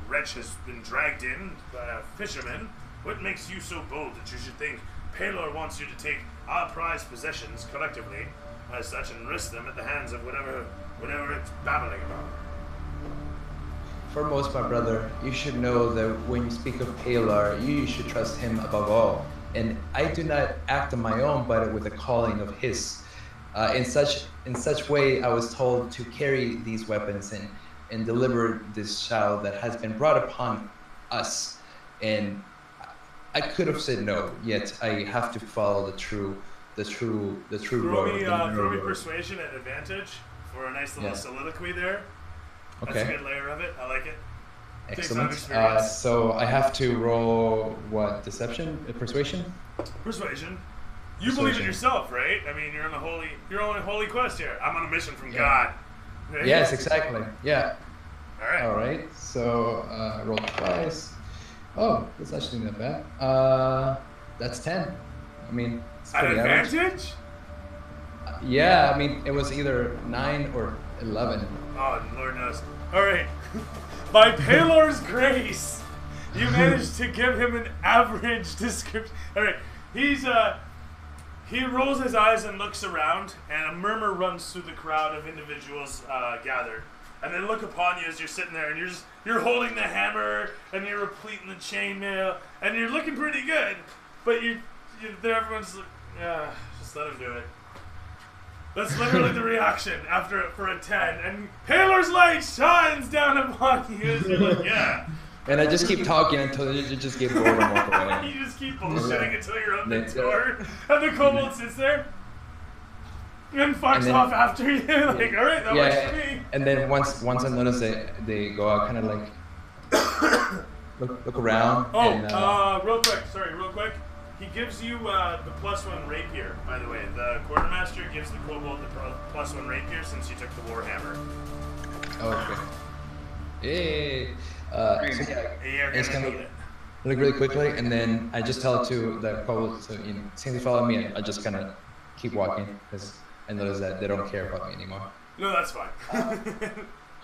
wretch has been dragged in by a fisherman? What makes you so bold that you should think Palor wants you to take our prized possessions collectively as such and risk them at the hands of whatever it's babbling about?" Foremost, my brother, you should know that when you speak of Palar, you should trust him above all. And I do not act on my own, but with a calling of his. In such way, I was told to carry these weapons and deliver this child that has been brought upon us. And I could have said no, yet I have to follow the true Throw road. me, the narrow throw me road. persuasion at advantage for a nice little Yeah. soliloquy there. That's a Okay. good layer of it. I like it. Takes some Excellent. experience. So I have to roll what? Deception? Persuasion? Persuasion. You believe in Persuasion. yourself, right? I mean, you're on a holy quest here. I'm on a mission from Yeah. God. Right? Yes, exactly. Yeah. All right. All right. So roll twice. Oh, that's actually not bad. That's 10. I mean, it's An pretty average. advantage? Yeah, I mean, it was either 9 or 11. Oh, Lord knows. All right. By Palor's grace, you managed to give him an average description. All right. He rolls his eyes and looks around, and a murmur runs through the crowd of individuals gathered. And they look upon you as you're sitting there, and you're holding the hammer, and you're repleting the chainmail, and you're looking pretty good. But everyone's like, yeah, just let him do it. That's literally the reaction for a 10, and Palor's light shines down upon you as you're like, yeah. And I just keep talking until you just get bored and walk away. You just keep bullshitting until you're up the That's door, and the kobold sits there and fucks then- off after you. Like, all right, that works for me. And then once I notice they go out, kind of like look around. Oh, and, real quick. He gives you the +1 rapier, by the way. The quartermaster gives the kobold the +1 rapier since you took the warhammer. oh, okay. Hey. So yeah, You're it's gonna kind need of it. look really quickly, and then I just tell it to the kobold to simply follow me, and I just kind of keep walking because I notice that they don't care about me anymore. No, that's fine.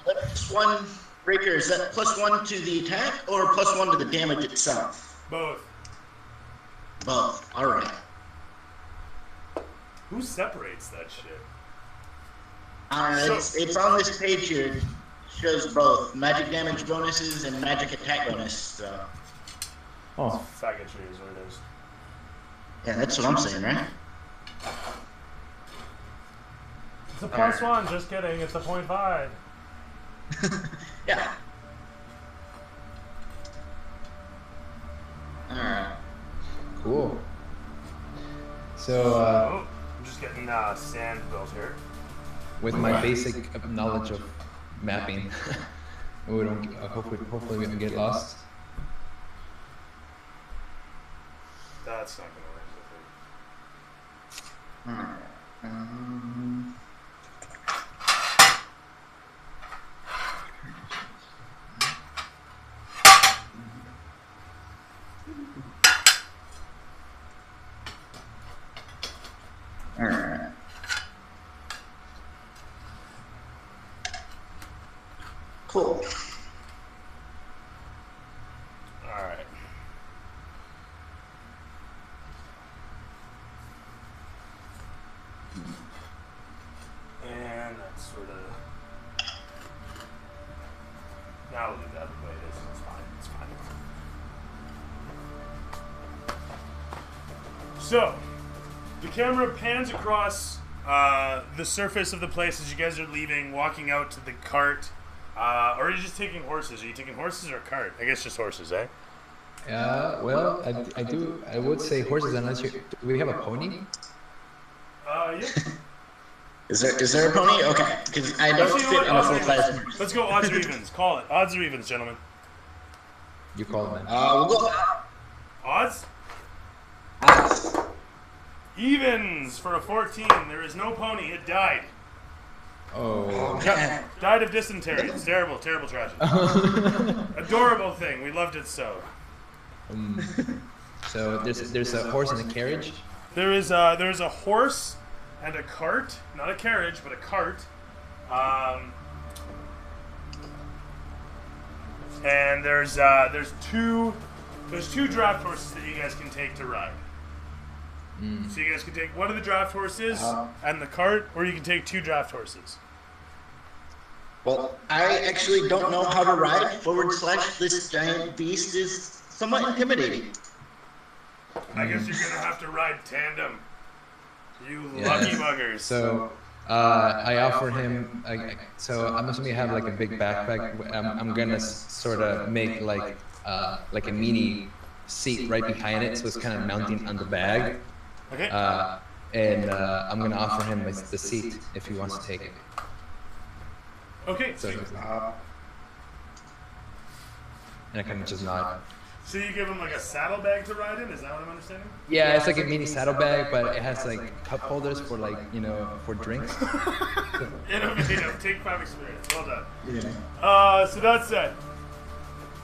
+1 rapier, is that +1 to the attack or +1 to the damage itself? Both. Both. All right. Who separates that shit? It's on this page here. It shows both magic damage bonuses and magic attack bonus. So Oh, Faggotry is what it is. yeah, that's what I'm saying, right? It's a +1, just kidding. It's a 0.5. Yeah. All right. cool. So Oh, I'm just getting sand built here. with my basic knowledge of mapping, we don't. Hopefully we don't get lost. That's not gonna work. All right. Um, all right. Cool. All right. And that's sort of Now we'll leave that the way it is. It's fine. It's fine. So, the camera pans across the surface of the place as you guys are leaving, walking out to the cart. Or are you just taking horses? Are you taking horses or a cart? I guess just horses, eh? Well, I would say horses unless you. Do we have a pony? Yeah. Is there a pony? Okay, because I don't Actually, you know fit what? in a full-size horse. Let's go odds or evens. Call it. Odds or evens, gentlemen. You call it, man. We'll go. Odds? Evens for a 14. There is no pony. It died. Oh. Died of dysentery. It's terrible, terrible tragedy. Adorable thing. We loved it so. So there's a horse in a carriage. There is a horse and a cart, not a carriage, but a cart. And there's two draft horses that you guys can take to ride. So you guys can take one of the draft horses and the cart, or you can take 2 draft horses. Well, I actually don't know how to ride / this giant beast is somewhat intimidating. I guess you're gonna have to ride tandem. You lucky buggers. So I offer him. So I'm assuming you have like a big backpack. I'm gonna sort of make like a mini seat right behind it, so it's kind of mounting on the bag. Okay. And I'm gonna offer him the seat if he wants to take it. Okay. So, and I kind of just nod. So you give him like a saddlebag to ride in? Is that what I'm understanding? Yeah, it's like a mini saddlebag, but it has like cup holders for for drinks. Innovative. Take 5 experience. Well done. Yeah. So that's it.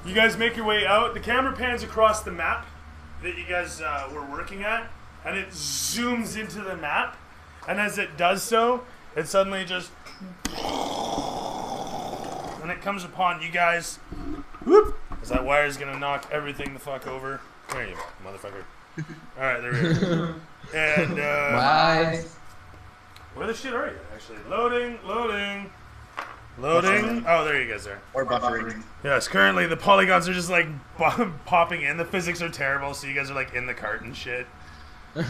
You guys make your way out. The camera pans across the map that you guys were working at, and it zooms into the map. And as it does so, it suddenly just... And it comes upon you guys. Whoop! As that wire is gonna knock everything the fuck over. There you go, motherfucker. Alright, there we go. And, Why? where the shit are you, actually? Loading. Oh, there you guys are. Or buffering. Yes, currently the polygons are just like popping in. The physics are terrible, so you guys are like in the cart and shit. A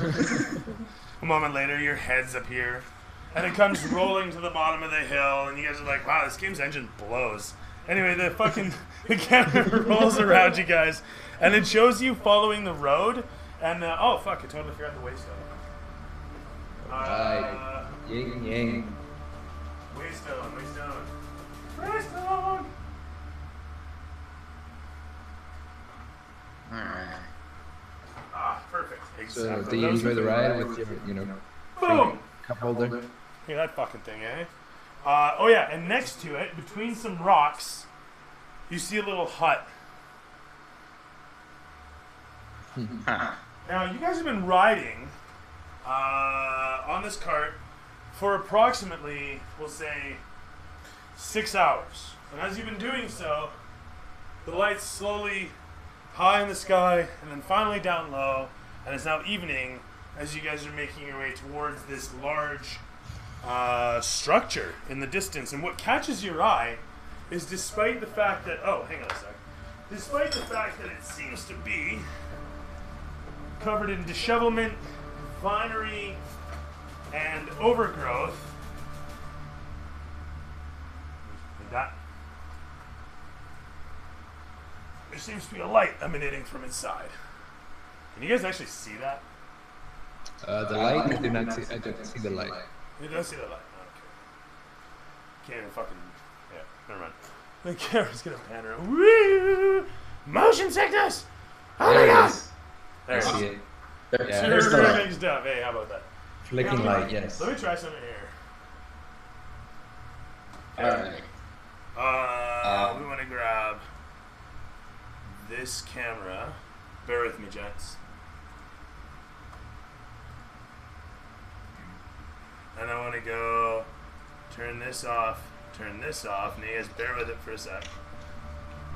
moment later, your head's up here. And it comes rolling to the bottom of the hill, and you guys are like, wow, this game's engine blows. Anyway, the camera rolls around you guys, and it shows you following the road, and, oh, fuck, I totally forgot the waystone. Right. Yin yang. Waystone. Alright. Ah, perfect. So Exactly. do you enjoy the ride with your, Boom! cup holder? Look at that fucking thing, eh? Oh yeah, and next to it, between some rocks, you see a little hut. Now, you guys have been riding on this cart for approximately, we'll say, 6 hours. And as you've been doing so, the lights slowly high in the sky and then finally down low, and it's now evening as you guys are making your way towards this large structure in the distance. And what catches your eye is despite the fact that, oh, hang on a sec. Despite the fact that it seems to be covered in dishevelment, finery, and overgrowth, like that, there seems to be a light emanating from inside. Can you guys actually see that? The light? I do not see. I don't see the light. You don't see the light. Okay. Can't even fucking. Yeah, never mind. The camera's gonna pan around. Woo! Motion sickness! Oh my god! There I it is. see it. Yeah. There's the Super light. mixed up. Hey, how about that? Flicking light, yes. Let me try something here. Alright. We want to grab this camera. Bear with me, gents. And I want to go turn this off, and you guys bear with it for a sec.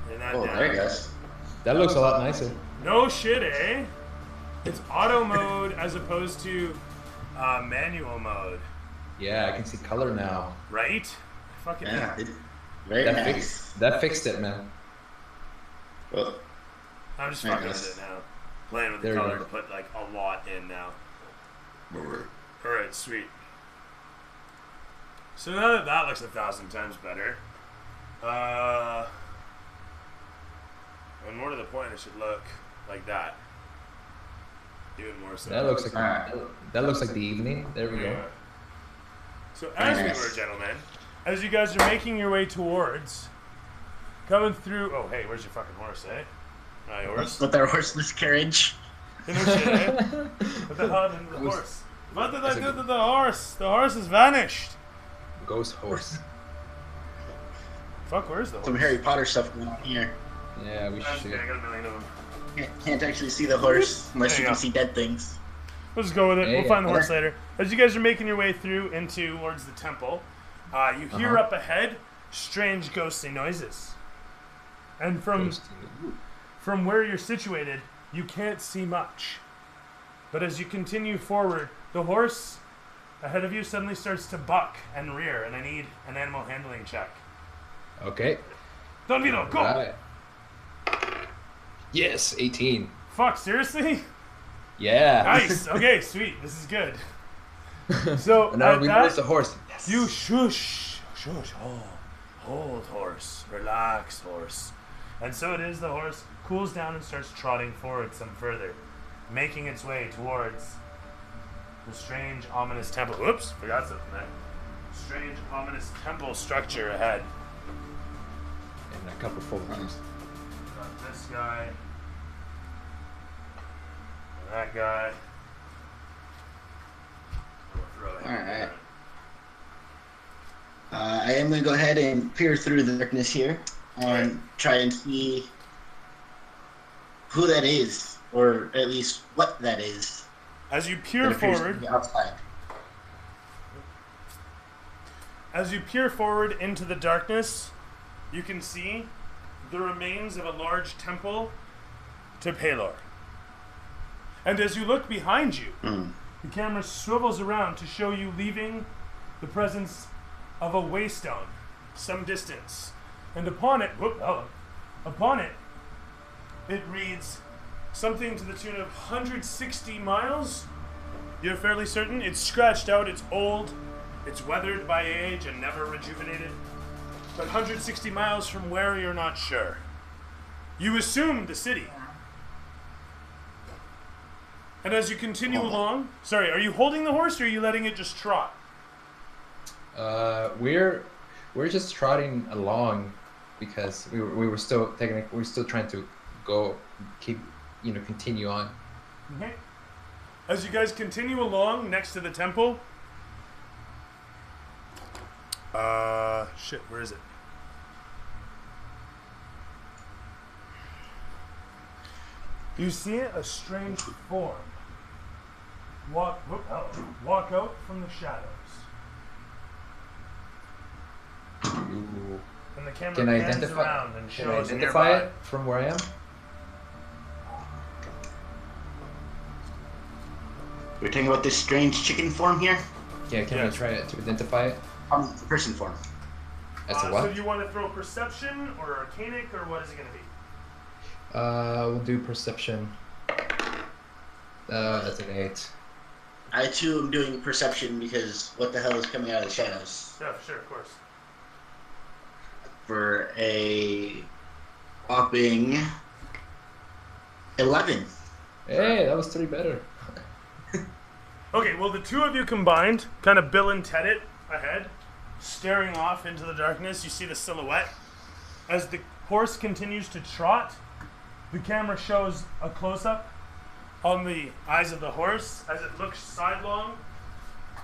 You're not Oh, down. there you go. That looks a lot nicer. No shit, eh? It's auto mode as opposed to manual mode, Yeah, I can see color now. right? Fucking Yeah. Very That nice. fixed it, man. Well, I'm just Very fucking nice. with it now. Playing with the There you color go. to put like a lot in now. Alright, sweet. So now that that looks 1,000 times better, and more to the point, it should look like that. Even more so. That looks like Alright. that looks like the evening. There we go. Yeah. So as we Nice. were, gentlemen, as you guys are making your way towards, coming through. Oh, hey, where's your fucking horse, eh? Hi, horse. with our horseless carriage. You know shit, eh? What the hell happened to the horse? What did I do to the horse? The horse has vanished. Ghost horse. Fuck, where's the horse? Some Harry Potter stuff going on here. Yeah, we That's should. okay, I got a million of them. Can't actually see the horse unless There you you can go. see dead things. We'll just go with it. Yeah, We'll find the yeah. horse later. As you guys are making your way through into towards the temple, you hear up ahead strange ghostly noises. And from where you're situated, you can't see much. But as you continue forward, the horse ahead of you suddenly starts to buck and rear, and I need an animal handling check. Okay. Don Vito, go! Right. Yes, 18. Fuck, seriously? Yeah. Nice. Okay, sweet. This is good. So And now at we that, release the horse. Yes. you shush, hold horse, relax horse. And so it is, the horse cools down and starts trotting forward some further, making its way towards the strange, ominous temple. Whoops, forgot something there. Strange, ominous temple structure ahead. And a couple full rounds. Got this guy. And that guy. Alright. I am going to go ahead and peer through the darkness here and try and see who that is, or at least what that is. As you that peer appears forward, to be outside. as you peer forward into the darkness, you can see the remains of a large temple to Pelor. And as you look behind you, the camera swivels around to show you leaving the presence of a waystone some distance. And upon it, it reads something to the tune of 160 miles. You're fairly certain. It's scratched out, it's old, it's weathered by age and never rejuvenated. But 160 miles from where, you're not sure. You assume the city. And as you continue along, sorry, are you holding the horse or are you letting it just trot? We're just trotting along because we were still trying to continue on. Okay. As you guys continue along next to the temple, shit, where is it? You see a strange form walk out from the shadows. Ooh. And the camera Can I pans identify? around and Can I shows identify nearby. it from where I am? We're talking about this strange chicken form here? Yeah, can Yes. I try to identify it? Person form. As a So what? do you want to throw perception or arcanic or what is it going to be? We'll do perception. That's an 8. I too am doing perception because what the hell is coming out of the shadows? Yeah, sure, of course. For a whopping 11. Hey, that was 3 better. Okay, well, the two of you combined, kind of Bill and Ted it ahead, staring off into the darkness. You see the silhouette. As the horse continues to trot, the camera shows a close-up on the eyes of the horse as it looks sidelong,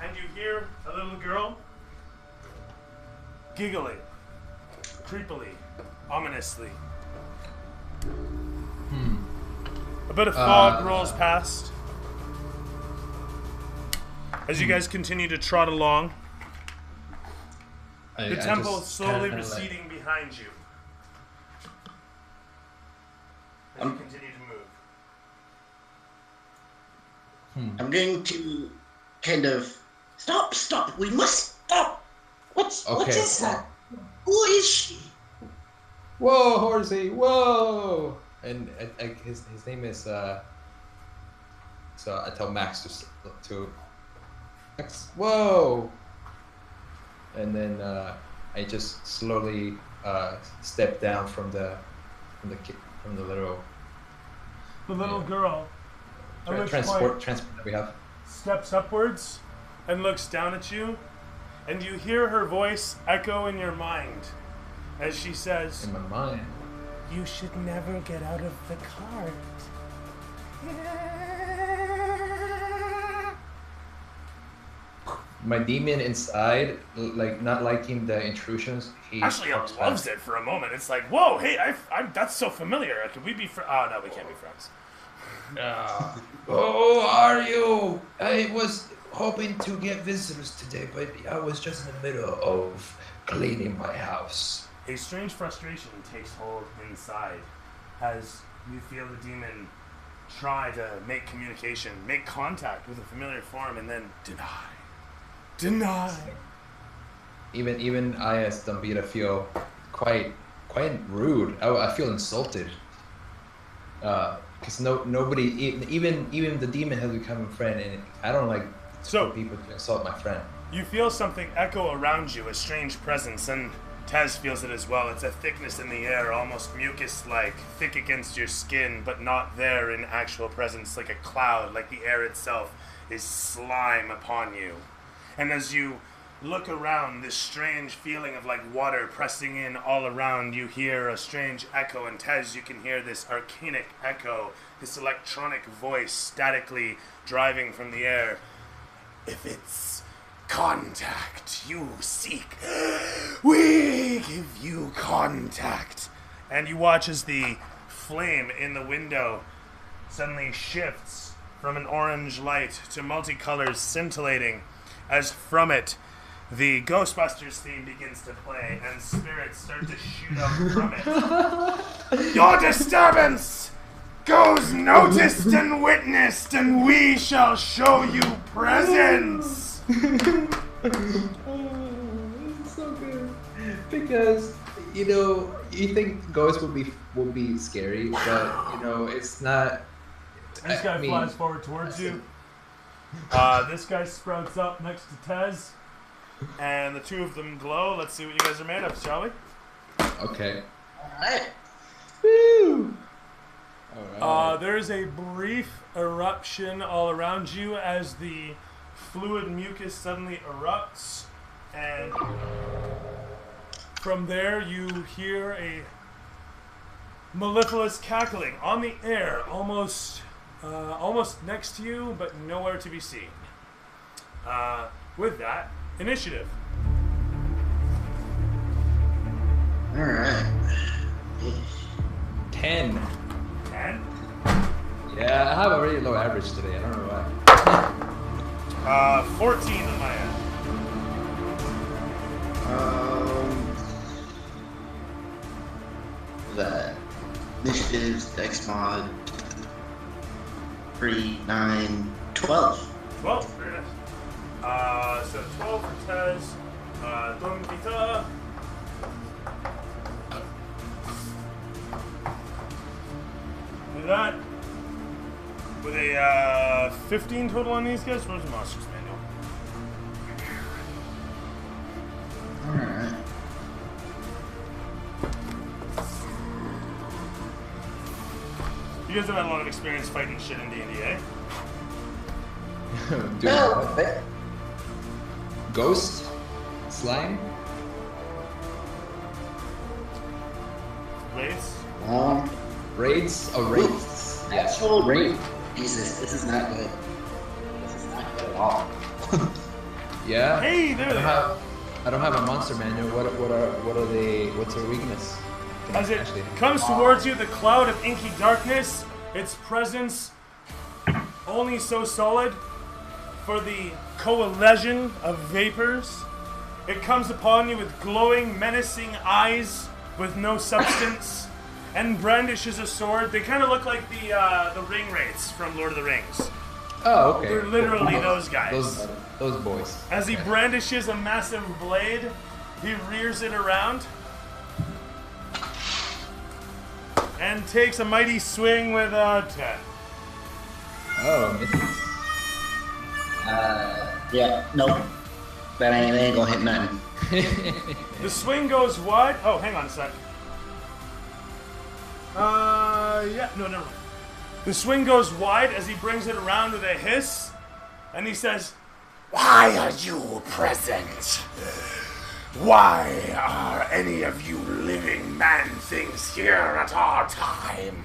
and you hear a little girl giggling, creepily, ominously. A bit of fog rolls past. As you guys continue to trot along, the temple is slowly receding behind you. As you continue to move. I'm going to kind of stop. We must stop. What Okay. is that? Who is she? Whoa, horsey! Whoa! And his name is So I tell Max to Max. Whoa! And then I just slowly step down from the little girl. transport that we have. Steps upwards and looks down at you, and you hear her voice echo in your mind as she says, In my mind. "You should never get out of the cart." My demon inside, like not liking the intrusions, he Actually, loves it for a moment. It's like, whoa, hey, that's so familiar. Could we be friends? Oh, no, we can't be friends. Who are you? I was hoping to get visitors today, but I was just in the middle of cleaning my house. A strange frustration takes hold inside as you feel the demon try to make communication, make contact with a familiar form, and then deny. Even I, as Dumbita, feel quite rude. I feel insulted. Because nobody, even the demon has become a friend, and I don't like people to insult my friend. You feel something echo around you, a strange presence, and Tez feels it as well. It's a thickness in the air, almost mucus-like, thick against your skin, but not there in actual presence, like a cloud, like the air itself is slime upon you. And as you look around, this strange feeling of like water pressing in all around, you hear a strange echo, and Tez, you can hear this arcanic echo, this electronic voice statically driving from the air. If it's contact you seek, we give you contact. And you watch as the flame in the window suddenly shifts from an orange light to multicolors scintillating, as from it the Ghostbusters theme begins to play and spirits start to shoot out from it. Your disturbance goes noticed and witnessed, and we shall show you presents. It's so good. Because you think ghosts would be scary, but it's not. This guy flies forward towards you. This guy sprouts up next to Tez, and the two of them glow. Let's see what you guys are made of, shall we? Okay. Alright. Woo! Alright. There is a brief eruption all around you as the fluid mucus suddenly erupts, and from there you hear a mellifluous cackling on the air, almost next to you, but nowhere to be seen. With that, initiative. Alright. 10. 10? Yeah, I have a really low average today. I don't know why. 14 on my end. The initiatives, Dex mod, 3, 9, 12. 12, very nice. So 12 for Tez. Dombita. Do that. With a 15 total on these guys. Where's the monsters manual? Alright. You guys have had a lot of experience fighting shit in D&D, eh? Dude, ghost? Slime? Raids? Raids? Oh, raids. Actual raid. Jesus, this is not good. This is not good at all. Yeah. Hey, there they are. I don't have a monster manual. What are they? What's their weakness? As it comes towards you, the cloud of inky darkness, its presence only so solid for the coalition of vapors. It comes upon you with glowing, menacing eyes with no substance, and brandishes a sword. They kind of look like the ring wraiths from Lord of the Rings. Oh, okay. They're literally those guys. Those boys. As he brandishes a massive blade, He rears it around and takes a mighty swing with a 10. Oh, misses. Yeah, nope. That ain't gonna hit nothing. The swing goes wide. Oh, hang on a sec. Yeah, no, never mind. The swing goes wide as he brings it around with a hiss, and he says, Why are you present? Why are any of you living man things here at our time?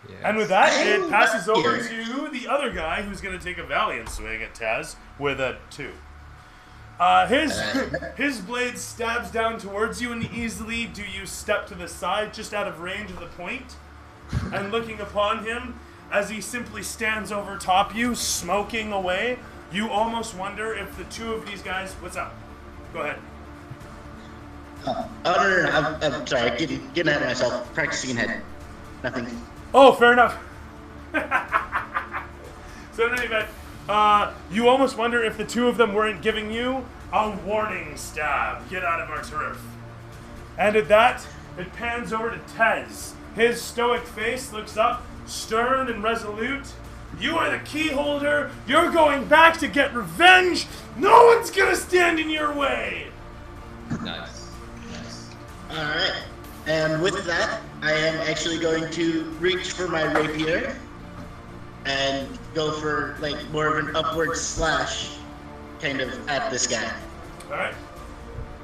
Yes. and with that, it passes over to the other guy who's going to take a valiant swing at Taz with a 2. His blade stabs down towards you, and easily do you step to the side, just out of range of the point, and looking upon him as he simply stands over top you, smoking away. You almost wonder if the two of these guys. What's up? Go ahead. Oh, no. I'm sorry. Getting ahead of myself. Practicing ahead. Nothing. Oh, fair enough. So in any event, you almost wonder if the two of them weren't giving you a warning stab. Get out of our turf. And at that, it pans over to Tez. His stoic face looks up, stern and resolute. You are the key holder. You're going back to get revenge. No one's gonna stand in your way. Nice. Alright. And with that, I am actually going to reach for my rapier and go for like more of an upward slash kind of at this guy. Alright.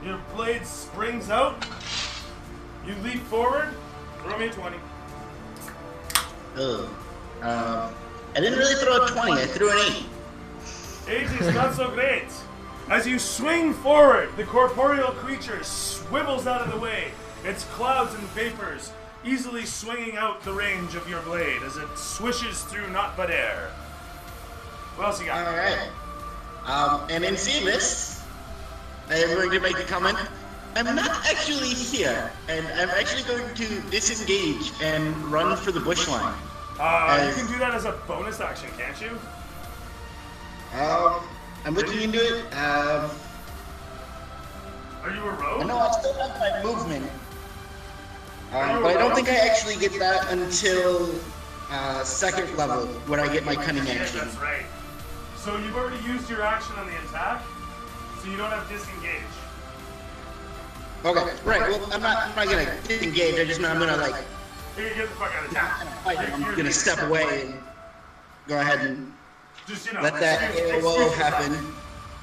Your blade springs out. You leap forward. Throw me a 20. Oh. I didn't really throw a 20, I threw an 8. 8 is not so great. As you swing forward, the corporeal creature swivels out of the way. Its clouds and vapors easily swinging out the range of your blade as it swishes through naught but air. What else you got? Alright. And in seeing this, I am going to make a comment. I'm not actually here, and I'm actually going to disengage and run for the bush line. You can do that as a bonus action, can't you? I'm looking into it. Are you a rogue? No, I still have my movement. But I don't think I actually get that until second level, when I get my cunning Yeah, action. that's right. So you've already used your action on the attack, so you don't have disengage. Okay, right. Well, I'm not gonna disengage. I just know I'm gonna like You're gonna get the fuck out of town. fight. I'm gonna step away and go ahead and Just, you know, let that AOO happen.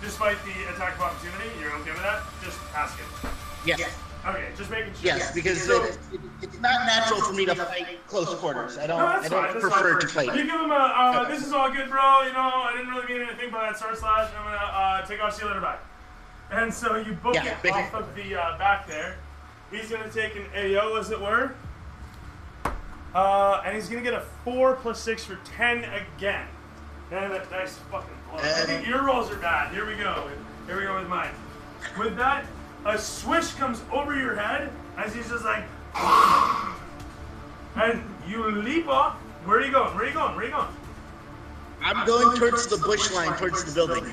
Despite the attack of opportunity, you're okay with that? Just ask it. Yes. Okay, just making sure. Yes, because it's not natural for me to fight close quarters. I No, don't that's fine. That's prefer fine. to fight. You give him a, this is all good, bro. You know, I didn't really mean anything by that sword slash. I'm gonna take off, see you later, bye. And so you book Yeah, it off of the back there. He's gonna take an AO, as it were. And he's gonna get a 4 + 6 for 10 again. And a nice fucking blow. I think your rolls are bad. Here we go. Here we go with mine. With that, a swish comes over your head as he's just like, and you leap off. Where are you going? Where are you going? Where are you going? I'm going towards the bush line, towards the building.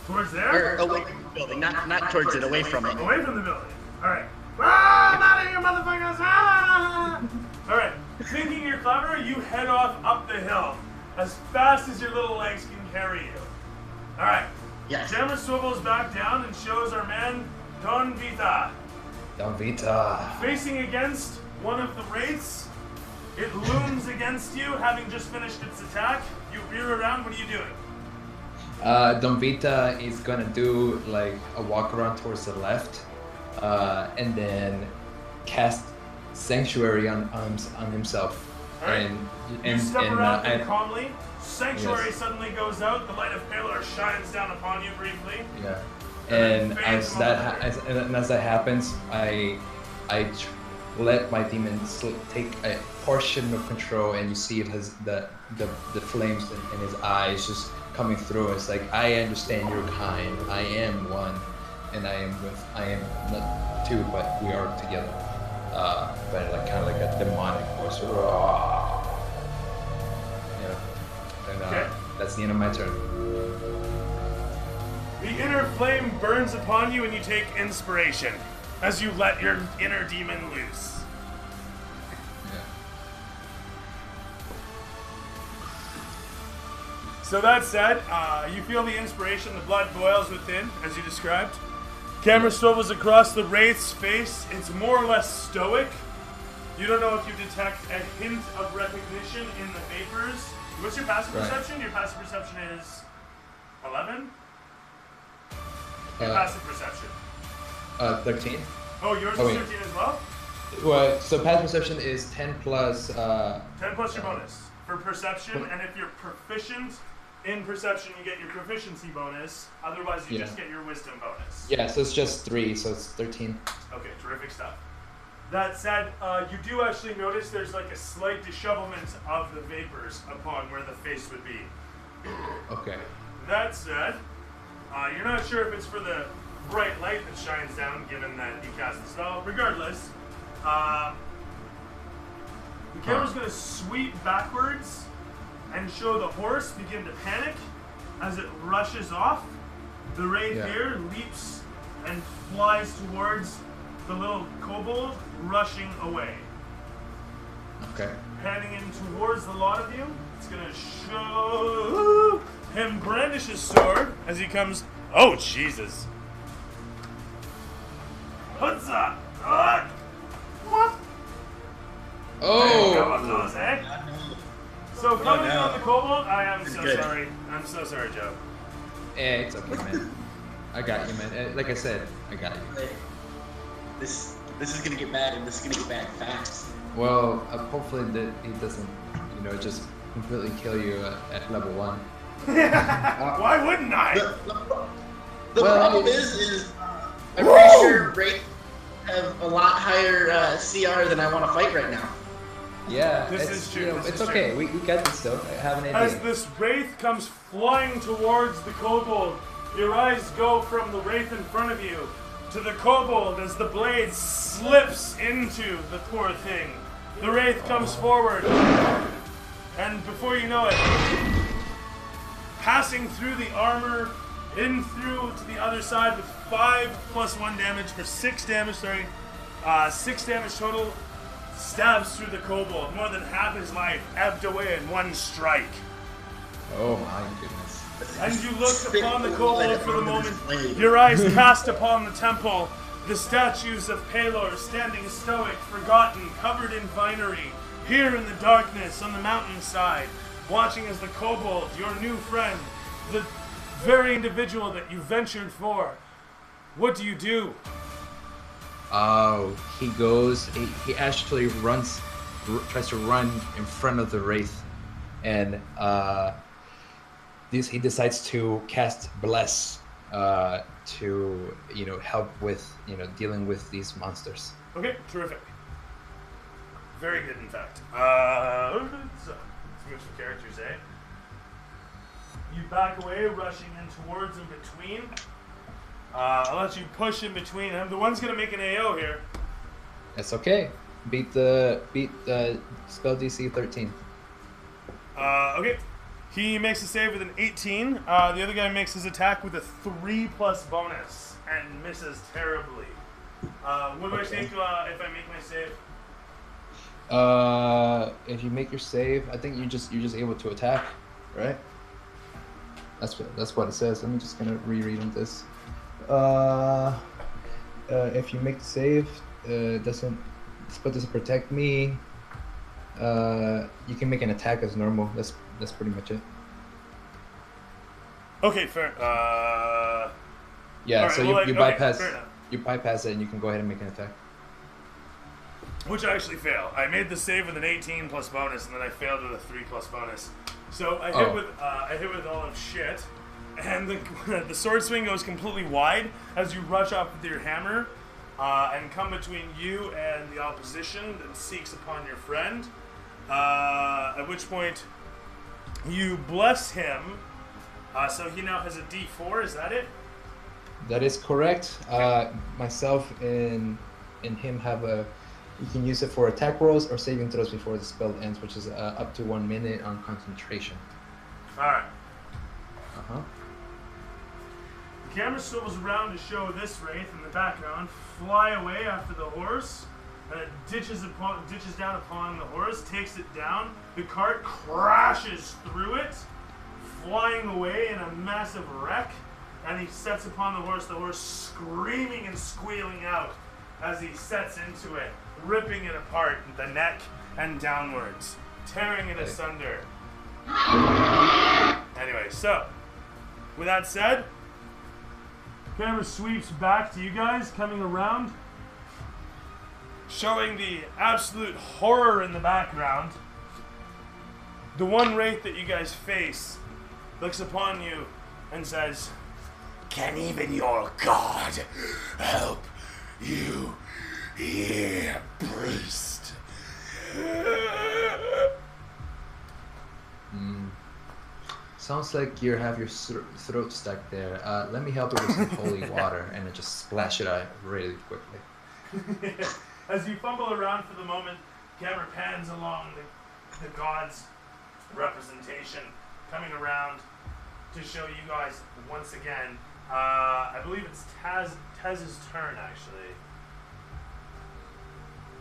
Towards Or there? away from the building, not towards it, away from it. Away from the building. Alright. Ah, I'm out of here, motherfuckers! Ah! Alright. Thinking you're clever, you head off up the hill as fast as your little legs can carry you. Alright. Yes. Jammer swivels back down and shows our man Don Vita. Don Vita. Facing against one of the wraiths. It looms against you, having just finished its attack. You rear around. What are you doing? Don Vita is gonna do like a walk around towards the left, and then cast Sanctuary on himself. Alright. You And step around and and calmly. Sanctuary Yes. suddenly goes out. The light of Palor shines down upon you briefly. yeah, and fades as from that over as that happens, I let my demon take a portion of control, and you see it has the flames in his eyes just coming through. It's like, I understand your kind. I am one, and I am not two, but we are together. But like kind of like a demonic voice. Yeah. And Okay. that's the end of my turn. The inner flame burns upon you and you take inspiration as you let your inner demon loose. So that said, you feel the inspiration, the blood boils within, as you described. Camera swivels across the wraith's face. It's more or less stoic. You don't know if you detect a hint of recognition in the vapors. What's your passive perception? Your passive perception is 11? Your passive perception. 13. Oh, yours is 13 as well? Well, so passive perception is 10 plus... 10 plus your bonus for perception, and if you're proficient in perception, you get your proficiency bonus. Otherwise, you just get your wisdom bonus. Yeah, so it's just 3, so it's 13. Okay, terrific stuff. That said, you do actually notice there's like a slight dishevelment of the vapors upon where the face would be. Okay. That said, you're not sure if it's for the bright light that shines down, given that you cast the spell. Regardless, the camera's going to sweep backwards and show the horse begin to panic as it rushes off. The wraith here leaps and flies towards the little kobold, rushing away. Okay. Panning in towards the lot of you. It's going to show him brandish his sword as he comes. Oh, Jesus. What's up? What? Oh! Come on, those, eh? So coming on the kobold, I am so sorry. I'm so sorry, Joe. Eh, it's okay, man. I got you, man. Like I said, I got you. This is gonna get bad, and this is gonna get bad fast. Well, hopefully that he doesn't, just completely kill you at level 1. Why wouldn't I? The problem is I'm pretty sure Wraith have a lot higher CR than I want to fight right now. Yeah, This is true. It's okay. We got this though. I have an idea. As this wraith comes flying towards the kobold, your eyes go from the wraith in front of you to the kobold as the blade slips into the poor thing. The wraith comes forward, and before you know it, passing through the armor, in through to the other side with 5 plus 1 damage for 6 damage, 6 damage total, stabs through the kobold. More than half his life ebbed away in one strike. Oh my goodness. And you look upon the kobold for the moment, your eyes cast upon the temple, the statues of Pelor standing stoic, forgotten, covered in finery, here in the darkness on the mountainside, watching as the kobold, your new friend, the very individual that you ventured for. What do you do? Oh, he goes, he actually runs, tries to run in front of the wraith, and he decides to cast Bless to, help with, dealing with these monsters. Okay, terrific. Very good, in fact. So, switch the characters, eh? You back away, rushing in towards and between. I'll let you push in between him. The one's gonna make an AO here. That's okay. Beat the spell DC 13. Okay. He makes a save with an 18. The other guy makes his attack with a 3 plus bonus and misses terribly. What do I take if I make my save? If you make your save, I think you're just able to attack, right? That's what it says. I'm just gonna reread on this. If you make the save, spell doesn't protect me. You can make an attack as normal. That's pretty much it. Okay, fair. Yeah, right, so well, you bypass it and you can go ahead and make an attack. Which I actually fail. I made the save with an 18 plus bonus, and then I failed with a 3 plus bonus. So I hit with all of shit, and the sword swing goes completely wide as you rush up with your hammer and come between you and the opposition that seeks upon your friend. At which point you bless him, so he now has a D4. Is that it? That is correct. Myself and him have a. You can use it for attack rolls or saving throws before the spell ends, which is up to 1 minute on concentration. All right. The camera swivels around to show this wraith in the background fly away after the horse, and it ditches down upon the horse, takes it down. The cart crashes through it, flying away in a massive wreck, and he sets upon the horse screaming and squealing out as he sets into it, ripping it apart, the neck and downwards, tearing it asunder. Anyway, so, with that said, camera sweeps back to you guys, coming around, showing the absolute horror in the background. The one wraith that you guys face looks upon you and says, Can even your god help you here, priest? Sounds like you have your throat stuck there. Let me help you with some holy water and then just splash it out really quickly. As you fumble around for the moment, camera pans along the god's representation, coming around to show you guys once again. I believe it's Tez's turn, actually.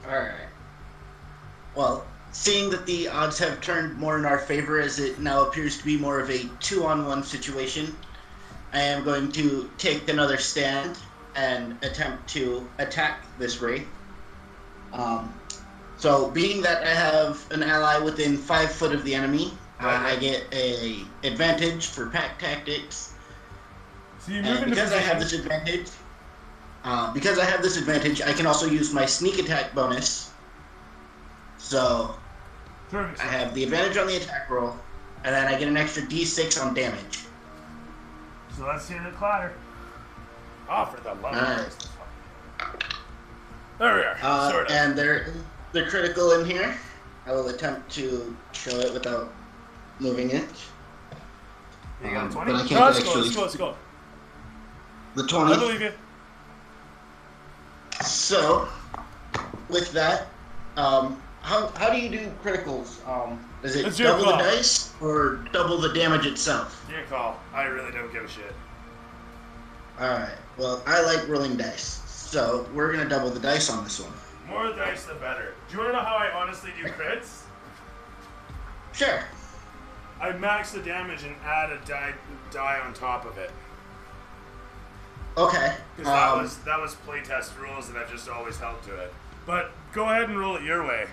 Alright. Well, seeing that the odds have turned more in our favor as it now appears to be more of a 2-on-1 situation, I am going to take another stand and attempt to attack this wraith. So being that I have an ally within 5 foot of the enemy, I get a advantage for pack tactics. So you move into because I have this advantage, I can also use my sneak attack bonus. So Perfect. I have the advantage on the attack roll, and then I get an extra D6 on damage. So let's hear the clatter. Oh, for the love of Christ. There we are. Sort of. And they're critical in here. I will attempt to show it without moving it. You got a 20? But I can't No, actually. let's go. The 20. I believe you. So, with that, how do you do criticals? Is it It's your double the call. dice or double the damage itself? Your call. I really don't give a shit. Alright, well, I like rolling dice, so we're going to double the dice on this one. More dice, the better. Do you want to know how I honestly do crits? Sure. I max the damage and add a die on top of it. Okay. Because that was playtest rules and I've just always held to it. But go ahead and roll it your way.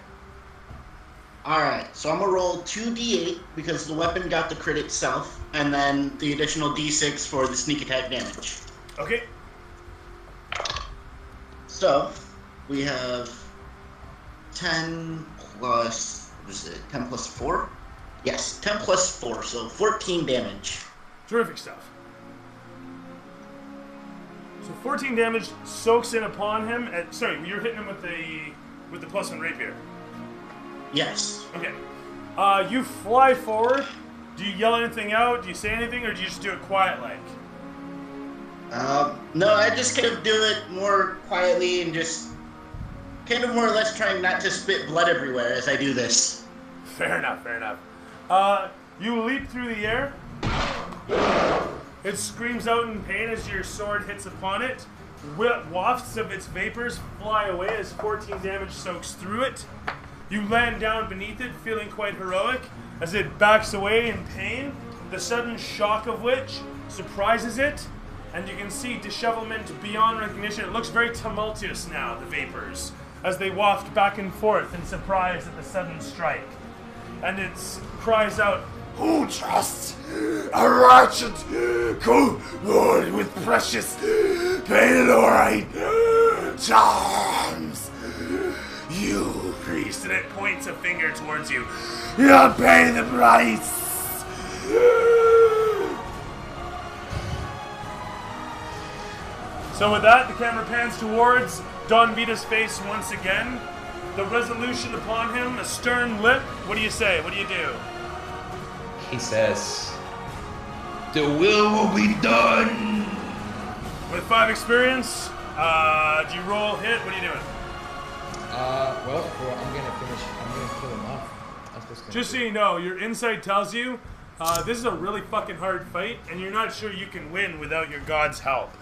Alright, so I'm going to roll 2d8 because the weapon got the crit itself, and then the additional d6 for the sneak attack damage. Okay. So, we have 10 plus, what is it, 10 plus 4? Yes, 10 plus 4, so 14 damage. Terrific stuff. So 14 damage soaks in upon him. Sorry, you're hitting him with the +1 rapier. Yes. Okay. You fly forward. Do you yell anything out? Do you say anything, or do you just do it quiet like? No, I just kind of do it more quietly and just kind of more or less trying not to spit blood everywhere as I do this. Fair enough. You leap through the air. It screams out in pain as your sword hits upon it. Wafts of its vapors fly away as 14 damage soaks through it. You land down beneath it, feeling quite heroic, as it backs away in pain, the sudden shock of which surprises it, and you can see dishevelment beyond recognition. It looks very tumultuous now, the vapors, as they waft back and forth in surprise at the sudden strike. And it cries out, Who trusts a wretched lord with precious Palorite charms? You, priest, and it points a finger towards you. you'll pay the price. So with that, the camera pans towards Don Vita's face once again. The resolution upon him, a stern lip. What do you say? What do you do? He says, "The will be done." With 5 experience, do you roll hit? What are you doing? Well, I'm gonna kill him off. That's what's gonna Just so do. you know, your insight tells you This is a really fucking hard fight, and you're not sure you can win without your god's help.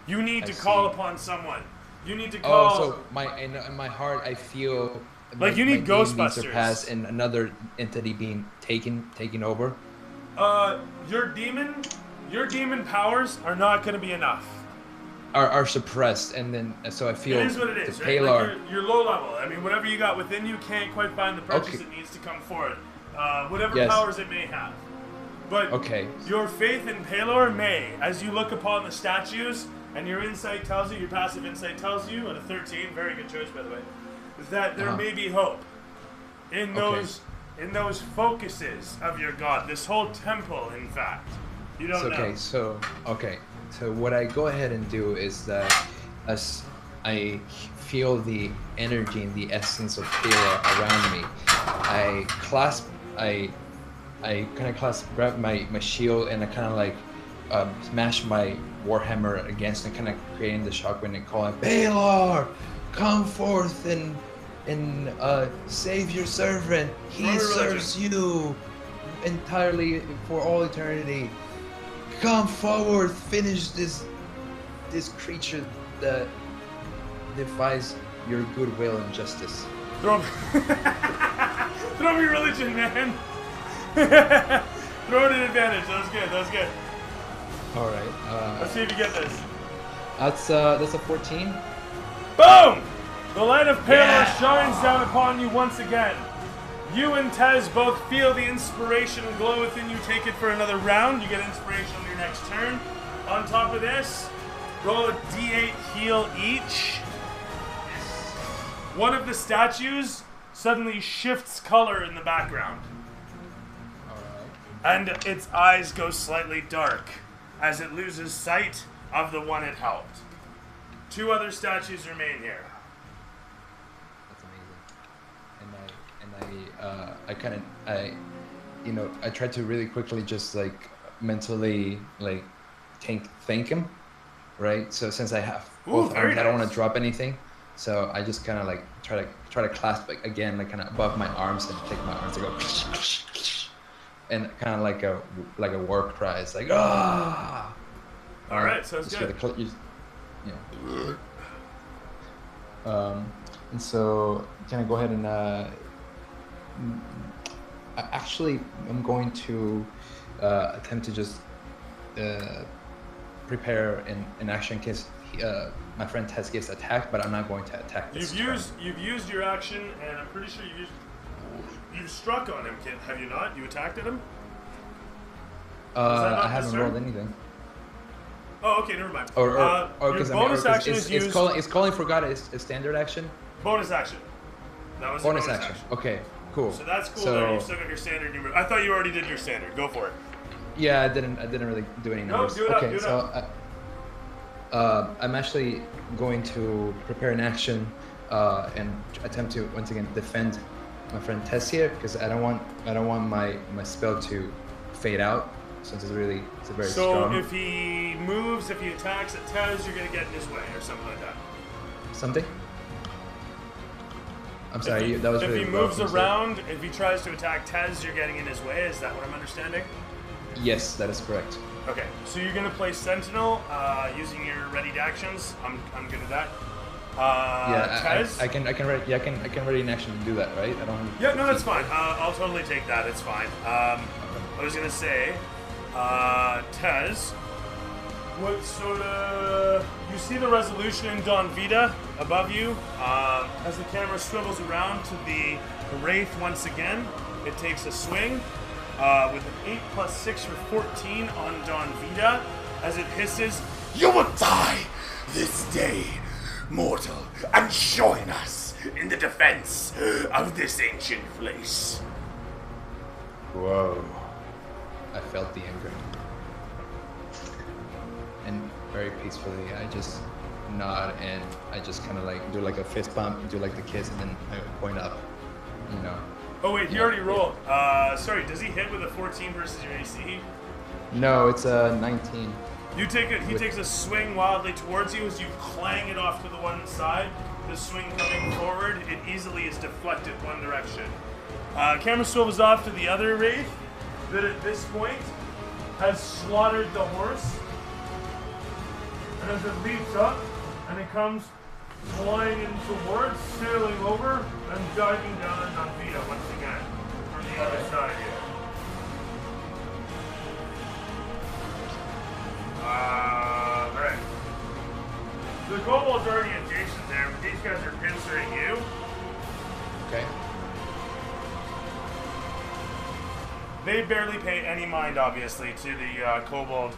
You need to call upon someone. You need to call. Oh, so in my heart, I feel like you need Ghostbusters. Surpassed and another entity being taken over. Your demon powers are not going to be enough. Are suppressed, and then so I feel it is what it is. The right? Palar, like you're low level. I mean, whatever you got within you can't quite find the purchase that needs to come forward. Whatever powers it may have. But your faith in Palar may, as you look upon the statues, and your insight tells you, your passive insight tells you, at a 13, very good choice by the way, is that there may be hope in those focuses of your god. This whole temple, in fact. You don't know. So what I go ahead and do is that as I feel the energy and the essence of Palar around me, I grab my shield and I kind of like smash my warhammer against and kind of creating the shockwave and calling, Palar, come forth and save your servant. He serves you entirely for all eternity. Come forward, finish this creature that defies your goodwill and justice. Throw me religion, man. Throw it an advantage. That was good. All right. Let's see if you get this. That's a 14. Boom! The light of Palar shines down upon you once again. You and Tez both feel the inspiration glow within you. Take it for another round. You get inspiration on your next turn. On top of this, roll a d8 heal each. One of the statues suddenly shifts color in the background. And its eyes go slightly dark as it loses sight of the one it helped. 2 other statues remain here. That's amazing. I tried to really quickly just like mentally like thank him, right? So since I have both arms, I don't want to drop anything. So I just kind of like try to clasp again, like kind of above my arms and take my arms to go, and kind of like a war cry. It's like ah. All right, sounds good. And so can I go ahead and actually I'm going to attempt to just prepare an action in case my friend Tess gets attacked, but I'm not going to attack this You've used your action, and I'm pretty sure you've struck on him, kid. Have you not? You attacked at him? I haven't rolled anything. Oh, okay, never mind. Your bonus action is used. It's calling for God is standard action. Bonus action. That was bonus action. Okay, cool. So that's cool. So, you still got your standard. I thought you already did your standard. Go for it. Yeah, I didn't really do any numbers. No, do it up. I'm actually going to prepare an action and attempt to once again defend my friend Tess here because I don't want my spell to fade out since it's a very strong. So if he moves, if he attacks at Tez, you're gonna get in his way or something like that. Something? I'm sorry, that was really. If he moves around, if he tries to attack Tez, you're getting in his way. Is that what I'm understanding? Yes, that is correct. Okay, so you're gonna play Sentinel using your readied actions. I'm good at that. Tez? I can ready an action to do that, right? I don't. Yeah, no, that's fine. I'll totally take that. It's fine. I was gonna say, Tez, what sort of... You see the resolution in Don Vita above you? As the camera swivels around to the Wraith once again, it takes a swing with an 8 + 6 for 14 on Don Vita as it hisses, "You will die this day, mortal, and join us in the defense of this ancient place." Whoa. I felt the anger. And very peacefully, I just nod and I just kind of like do like a fist bump, do like the kiss, and then I point up, you know. Oh wait, he already rolled. Sorry, does he hit with a 14 versus your AC? No, it's a 19. You take it. He takes a swing wildly towards you as you clang it off to the one side. The swing coming forward, it easily is deflected one direction. Camera swivels off to the other Wraith. that at this point has slaughtered the horse. And as it leaps up and it comes flying in towards, sailing over, and diving down on Vita once again from the other side here. Alright. The kobold's already adjacent there, but these guys are pincering you. Okay. They barely pay any mind, obviously, to the kobold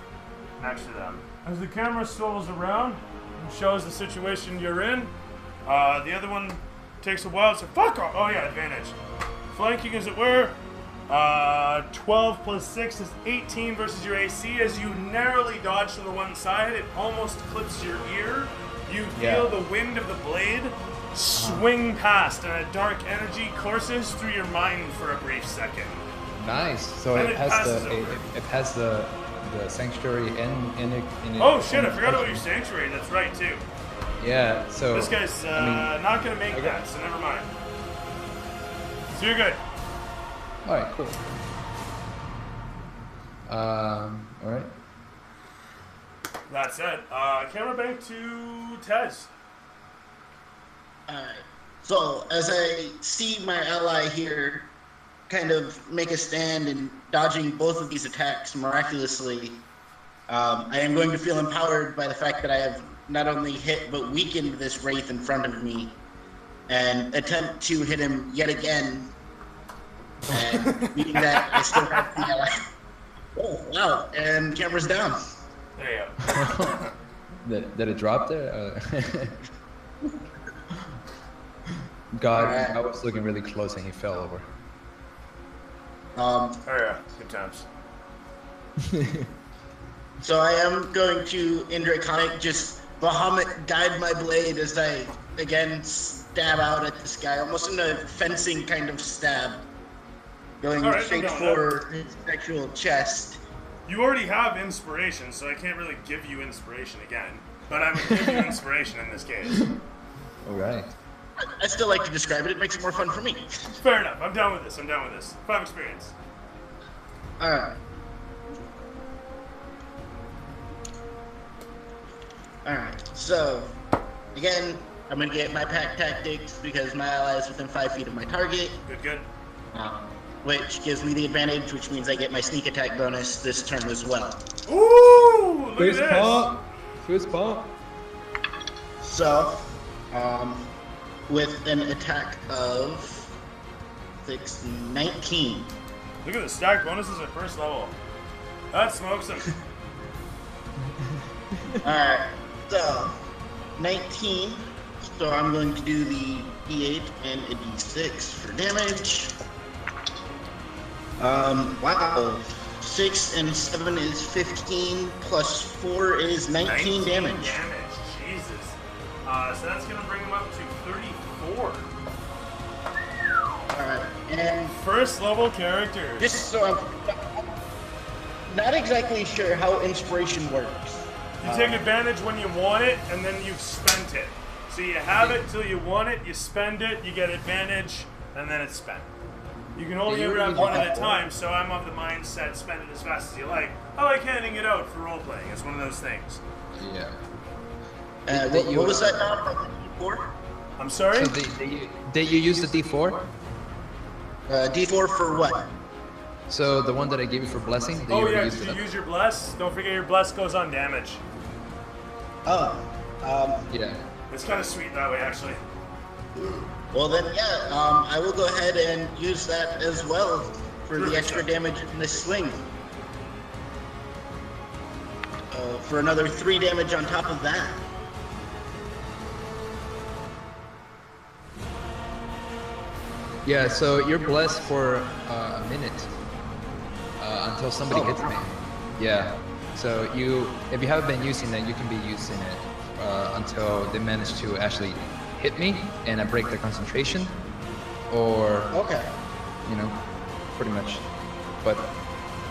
next to them. As the camera swivels around and shows the situation you're in, the other one takes a while, so fuck off! Oh yeah, advantage. Flanking as it were. 12 plus 6 is 18 versus your AC. As you narrowly dodge to the one side, it almost clips your ear. You feel the wind of the blade swing past, and a dark energy courses through your mind for a brief second. Nice. So And it it has passes the over. it has the sanctuary in it. Oh shit! I forgot about your sanctuary. That's right too. Yeah. So This guy's not gonna make that, so never mind. So you're good. All right. Cool. All right. That said, camera bank to Tez. Alright. So, as I see my ally here kind of make a stand and dodging both of these attacks miraculously, I am going to feel empowered by the fact that I have not only hit but weakened this wraith in front of me and attempt to hit him yet again. And meaning that I still have the ally. Oh, wow. And camera's down. There you go. Did it drop there? God, Alright. I was looking really close and he fell over. Oh yeah, good times. So I am going to, in Draconic, just Bahamut guide my blade as I, again, stab out at this guy, almost in a fencing kind of stab. Going Alright, straight I'm down with for his actual chest. You already have inspiration, so I can't really give you inspiration again. But I would give you inspiration in this case. All right. I still like to describe it, it makes it more fun for me. Fair enough. I'm down with this. 5 experience. Alright. Alright, so, again, I'm going to get my pack tactics because my ally is within 5 feet of my target, Good. which gives me the advantage, which means I get my sneak attack bonus this turn as well. Ooh, look Fist at this. bump. Fist bump. So, with an attack of 6, 19. Look at the stack bonuses at first level. That smokes him. Alright, so 19. So I'm going to do the D8 and a D6 for damage. Wow. 6 and 7 is 15, plus 4 is 19 damage. Jesus. So that's gonna bring him up to 34. Alright, and First level characters. just so I'm not exactly sure how inspiration works. You take advantage when you want it, and then you've spent it. So you have it till you want it, you spend it, you get advantage, and then it's spent. You can only Yeah, you ever have really one do at a that. time, so I'm of the mindset, spend it as fast as you like. I like handing it out for role-playing. It's one of those things. Yeah. What was that now? D4? I'm sorry? So did you use the D4? D4 for what? So the one that I gave you for blessing? Did you Oh already yeah, use did it? you use your bless? Don't forget your bless goes on damage. Oh, Yeah. It's kind of sweet that way, actually. well then, yeah, I will go ahead and use that as well for the extra damage in this swing. For another 3 damage on top of that. Yeah, so you're blessed for a minute until somebody hits me. Yeah. So if you haven't been using it, you can be using it until they manage to actually hit me and I break their concentration, or Okay. pretty much. But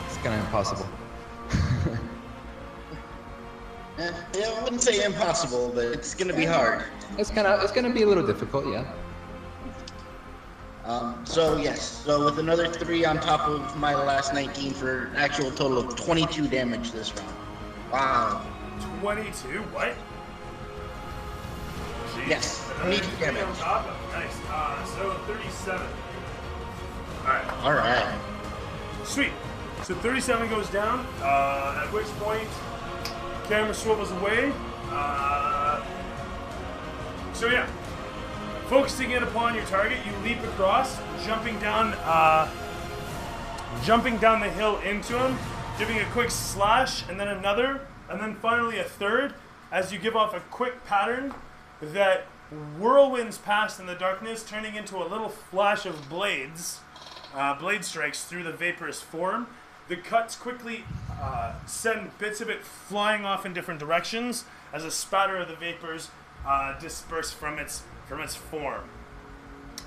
it's kind of impossible. Yeah, I wouldn't say impossible, but it's gonna be hard. It's gonna be a little difficult, yeah. So yes, so with another 3 on top of my last 19 for an actual total of 22 damage this round. Wow. 22. What? Jeez. Yes, Another 22 three on damage. top of it. Nice. So 37. Alright. All right. Sweet. So 37 goes down, at which point camera swivels away. So yeah, focusing in upon your target, you leap across, jumping down the hill into him, giving a quick slash, and then another, and then finally a third, as you give off a quick pattern that whirlwinds past in the darkness, turning into a little flash of blades. Blade strikes through the vaporous form. The cuts quickly send bits of it flying off in different directions as a spatter of the vapors disperse from its form.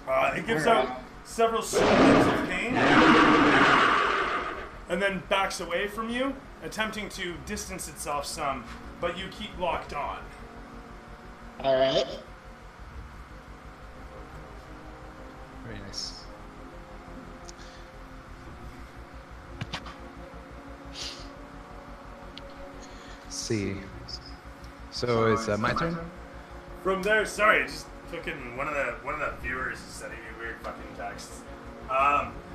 It gives out several screams of pain and then backs away from you, attempting to distance itself some, but you keep locked on. All right. Very nice. See. So it's my turn. From there, sorry, just fucking one of the viewers is sending me weird fucking texts.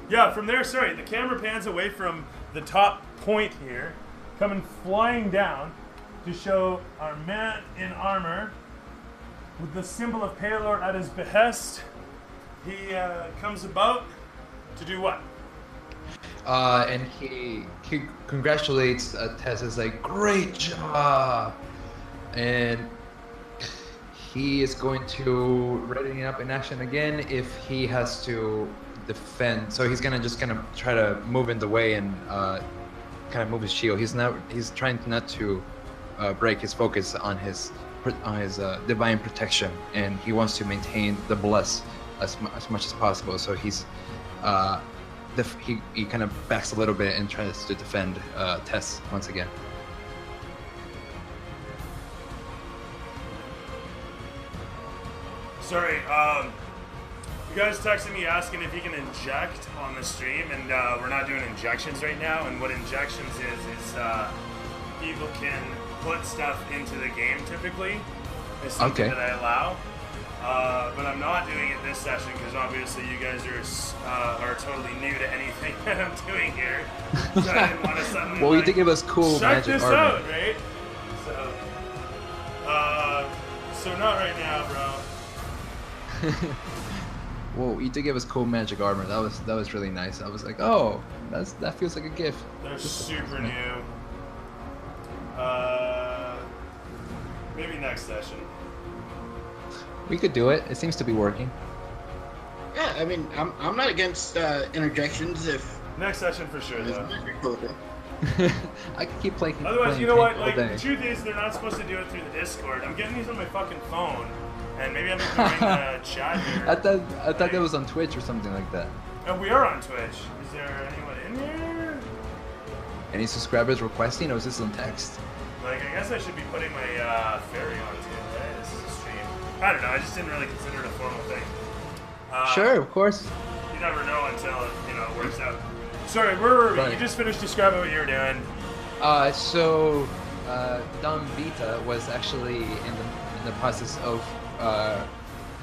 Yeah, from there, sorry, the camera pans away from the top point here, coming flying down to show our man in armor with the symbol of Palor at his behest. He comes about to do what? And he congratulates Tess. Is like, great job, and he is going to ready up in action again if he has to defend. So he's gonna try to move in the way and kind of move his shield. He's trying not to break his focus on his divine protection, and he wants to maintain the bless as much as possible. So he's he kind of backs a little bit and tries to defend Tess once again. Sorry, you guys texted me asking if you can inject on the stream, and we're not doing injections right now. And what injections is people can put stuff into the game typically. It's something that I allow. But I'm not doing it this session because obviously you guys are totally new to anything that I'm doing here. So I didn't want to suddenly. Well, you did give us cool check magic this armor. out, right? So not right now, bro. Whoa, you did give us cool magic armor. That was really nice. I was like, oh, that feels like a gift. They're super new. Maybe next session. We could do it. It seems to be working. Yeah, I mean, I'm not against interjections if. Next session for sure, though. I could keep playing. Otherwise, playing you know what? all Like, day. the truth is, they're not supposed to do it through the Discord. I'm getting these on my fucking phone, and maybe I'm ignoring the chat here. I thought that was on Twitch or something like that. And we are on Twitch. Is there anyone in here? Any subscribers requesting, or is this on text? Like, I guess I should be putting my fairy on too, right? This is a stream. I don't know. I just didn't really consider it a formal thing. Sure, of course. You never know until it works out. Sorry, where were we? Right. You just finished describing what you were doing. So Dom Vita was actually in the process of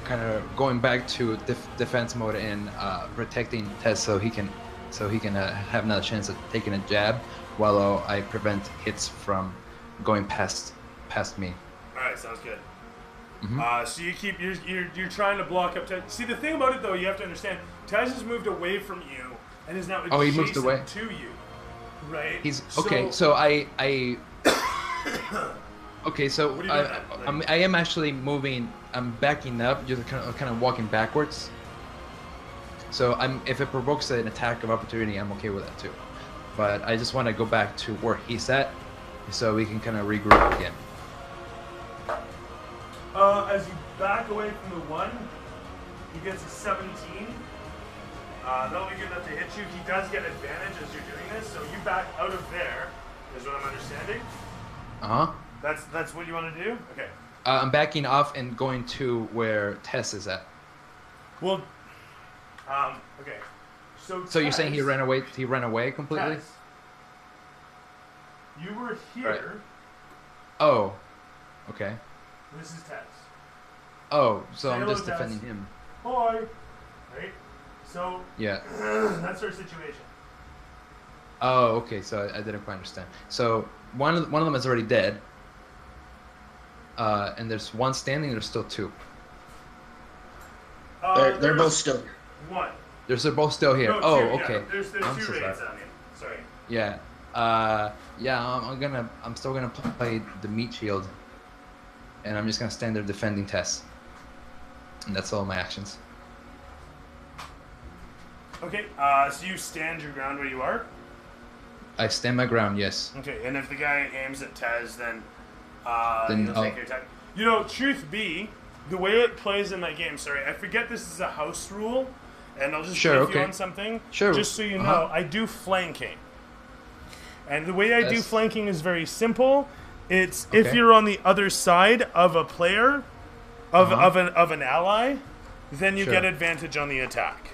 kind of going back to defense mode and protecting Tess, so he can have another chance at taking a jab, while I prevent hits from going past me. All right, sounds good. Mm-hmm. So you're trying to block up Tez. See, the thing about it though, you have to understand, Tez has moved away from you and is now adjacent Oh, he moved away to you, right? He's okay. So I okay. So What are you doing? I am actually moving. I'm backing up. Just kind of walking backwards. So if it provokes an attack of opportunity, I'm okay with that too. But I just want to go back to where he's at, so we can kind of regroup again. As you back away from the one, he gets a 17. That'll be good enough to hit you. He does get advantage as you're doing this, so you back out of there, is what I'm understanding. Uh-huh. That's what you want to do? Okay. I'm backing off and going to where Tess is at. Well, Okay. So So you're saying he Tez- ran away? He ran away completely? Tez, you were here. Oh. Okay. This is Tez. Oh, so Say I'm hello, just Tez. defending him. Boy. Right? So, Yeah. that's our situation. Oh, okay. So I didn't quite understand. So one of them is already dead. And there's one standing. There's still two. They're There's both still here. one. They're both still here. No, Oh, two, okay. Yeah. There's I'm two so raids sorry. on you. Sorry. Yeah. I'm still gonna play the meat shield, and I'm just gonna stand there defending Tess. And that's all my actions. Okay, so you stand your ground where you are? I stand my ground. Yes. Okay, and if the guy aims at Tez, then Then you'll take your attack. You know, truth be, the way it plays in my game, sorry, I forget this is a house rule, and I'll just Sure, brief you okay. on something. Sure, Just so you know, I do flanking. And the way I do Yes. flanking is very simple. It's if Okay. you're on the other side of a player, of an ally, then you Sure. get advantage on the attack.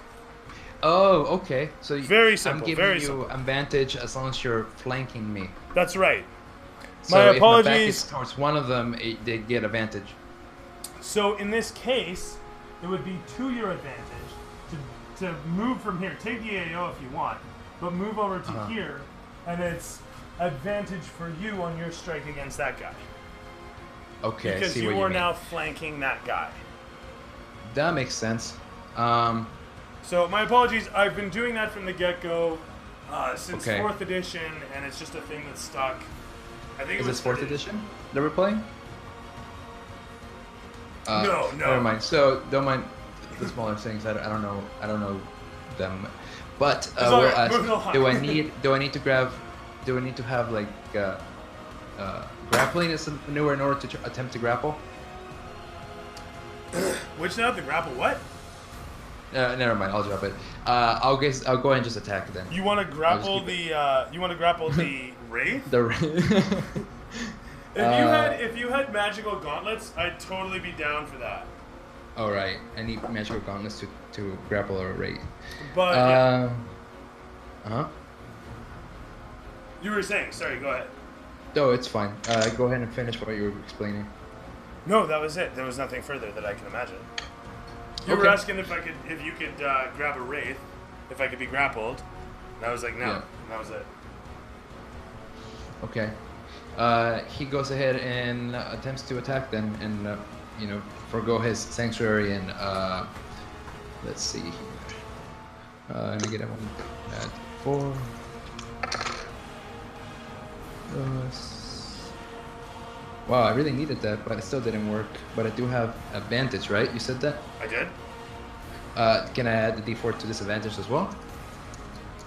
Oh, okay. So Very simple, I'm giving very you simple. advantage as long as you're flanking me. That's right. So My if my back apologies. is towards one of them, they get advantage. So in this case, it would be to your advantage to move from here. Take the AO if you want, but move over to here, and it's advantage for you on your strike against that guy. Okay, I Because see you what you are mean. now flanking that guy. That makes sense. So my apologies, I've been doing that from the get-go since Okay. 4th edition, and it's just a thing that's stuck. I think Is it was this 4th edition that we're playing? No. Never mind. So don't mind the smaller things. I don't know. I don't know them. But all we'll right, ask, moving along. do I need to grab? Do I need to have like grappling as a maneuver in order to attempt to grapple? Which now? The grapple what? Never mind. I'll drop it. I'll go ahead and just attack then. You want to grapple keep the, you want to grapple the Wraith? The If you had magical gauntlets, I'd totally be down for that. all right. I need magical gauntlets to grapple or raid. But yeah, Uh-huh. you were saying. Sorry, go ahead. No, it's fine. Go ahead and finish what you were explaining. No, that was it. There was nothing further that I can imagine. You were Okay. asking if you could grab a wraith, if I could be grappled. And I was like, no. Yeah. And that was it. Okay. He goes ahead and attempts to attack them and, forgo his sanctuary and, let's see here. Let me get a one at 4. Wow, I really needed that, but it still didn't work. But I do have advantage, right? You said that? I did? Can I add the D4 to disadvantage as well?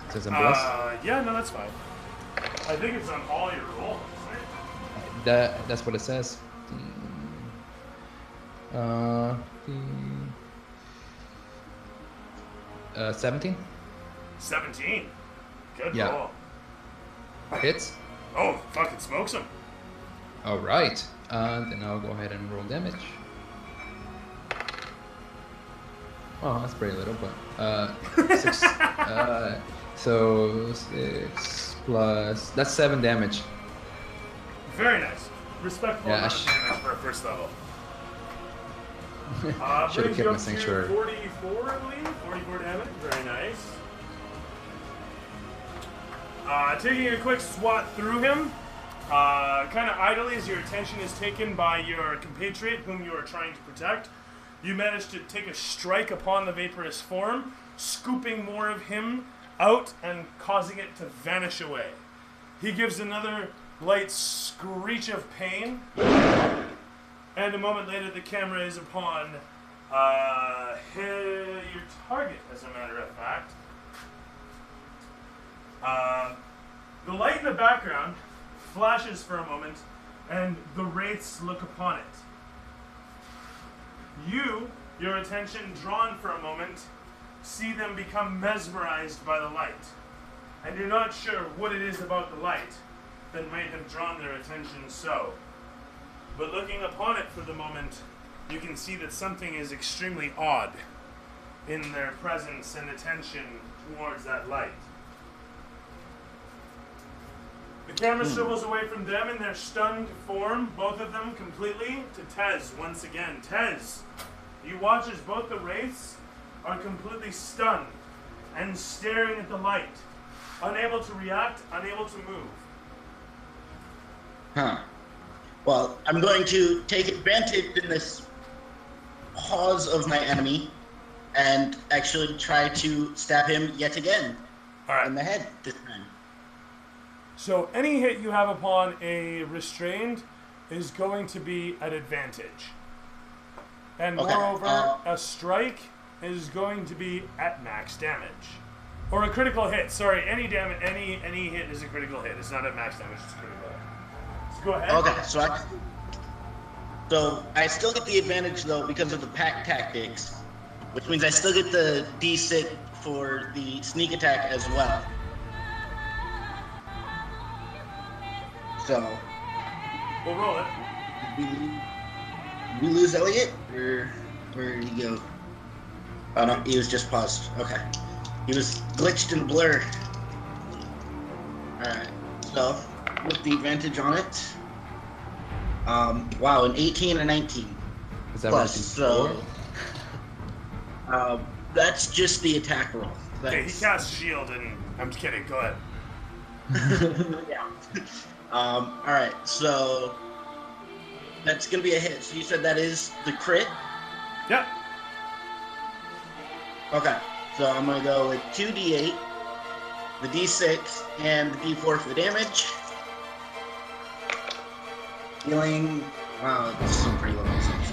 Since I'm blessed? Yeah, no, that's fine. I think it's on all your rolls, right? That's what it says. 17 17. Good Yeah. roll. hits. Oh, fucking smokes him. All right. Then I'll go ahead and roll damage. Oh, that's pretty little, but 6. So 6 plus that's 7 damage. Very nice. Respectful Yeah, amount of damage for a first level. Should have Brings kept you my up to sanctuary. 44, I believe. 44 damage. Very nice. Taking a quick swat through him, kind of idly as your attention is taken by your compatriot whom you are trying to protect, you manage to take a strike upon the vaporous form, scooping more of him out and causing it to vanish away. He gives another light screech of pain, and a moment later the camera is upon your target, as a matter of fact. The light in the background flashes for a moment, and the wraiths look upon it. Your attention drawn for a moment, see them become mesmerized by the light. And you're not sure what it is about the light that might have drawn their attention so. But looking upon it for the moment, you can see that something is extremely odd. in their presence and attention towards that light. The camera swivels away from them in their stunned form, both of them completely, to Tez once again. Tez, you watch as both the wraiths are completely stunned and staring at the light, unable to react, unable to move. Huh. Well, I'm going to take advantage in this pause of my enemy and actually try to stab him yet again in the head this time. So any hit you have upon a restrained is going to be at advantage. And moreover, a strike is going to be at max damage. Or a critical hit. Sorry, any hit is a critical hit. It's not at max damage, it's a critical hit. So go ahead. Okay, so I still get the advantage though because of the pack tactics, which means I still get the D6 for the sneak attack as well. So we'll roll it. Did we lose Elliot? Or where did he go? Oh no, he was just paused. Okay. He was glitched and blurred. Alright, so with the advantage on it. Wow, an 18 and 19. Is that plus, so that's just the attack roll. Okay, he casts shield and I'm just kidding, go ahead. Yeah. Alright, so that's gonna be a hit. So you said that is the crit? Yep. Okay, so I'm gonna go with 2d8, the d6, and the d4 for the damage. Healing. Wow, this is some pretty low numbers.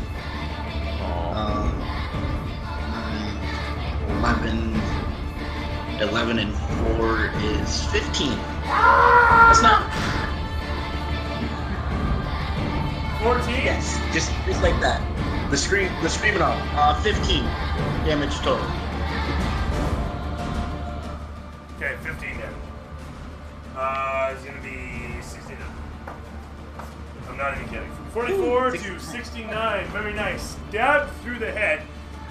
11 and 4 is 15. That's not. 14? Yes, just like that. The scream and all. 15 damage total. Okay, 15 damage. It's gonna be 69. I'm not even kidding. From 44 to 69. Very nice. Stab through the head.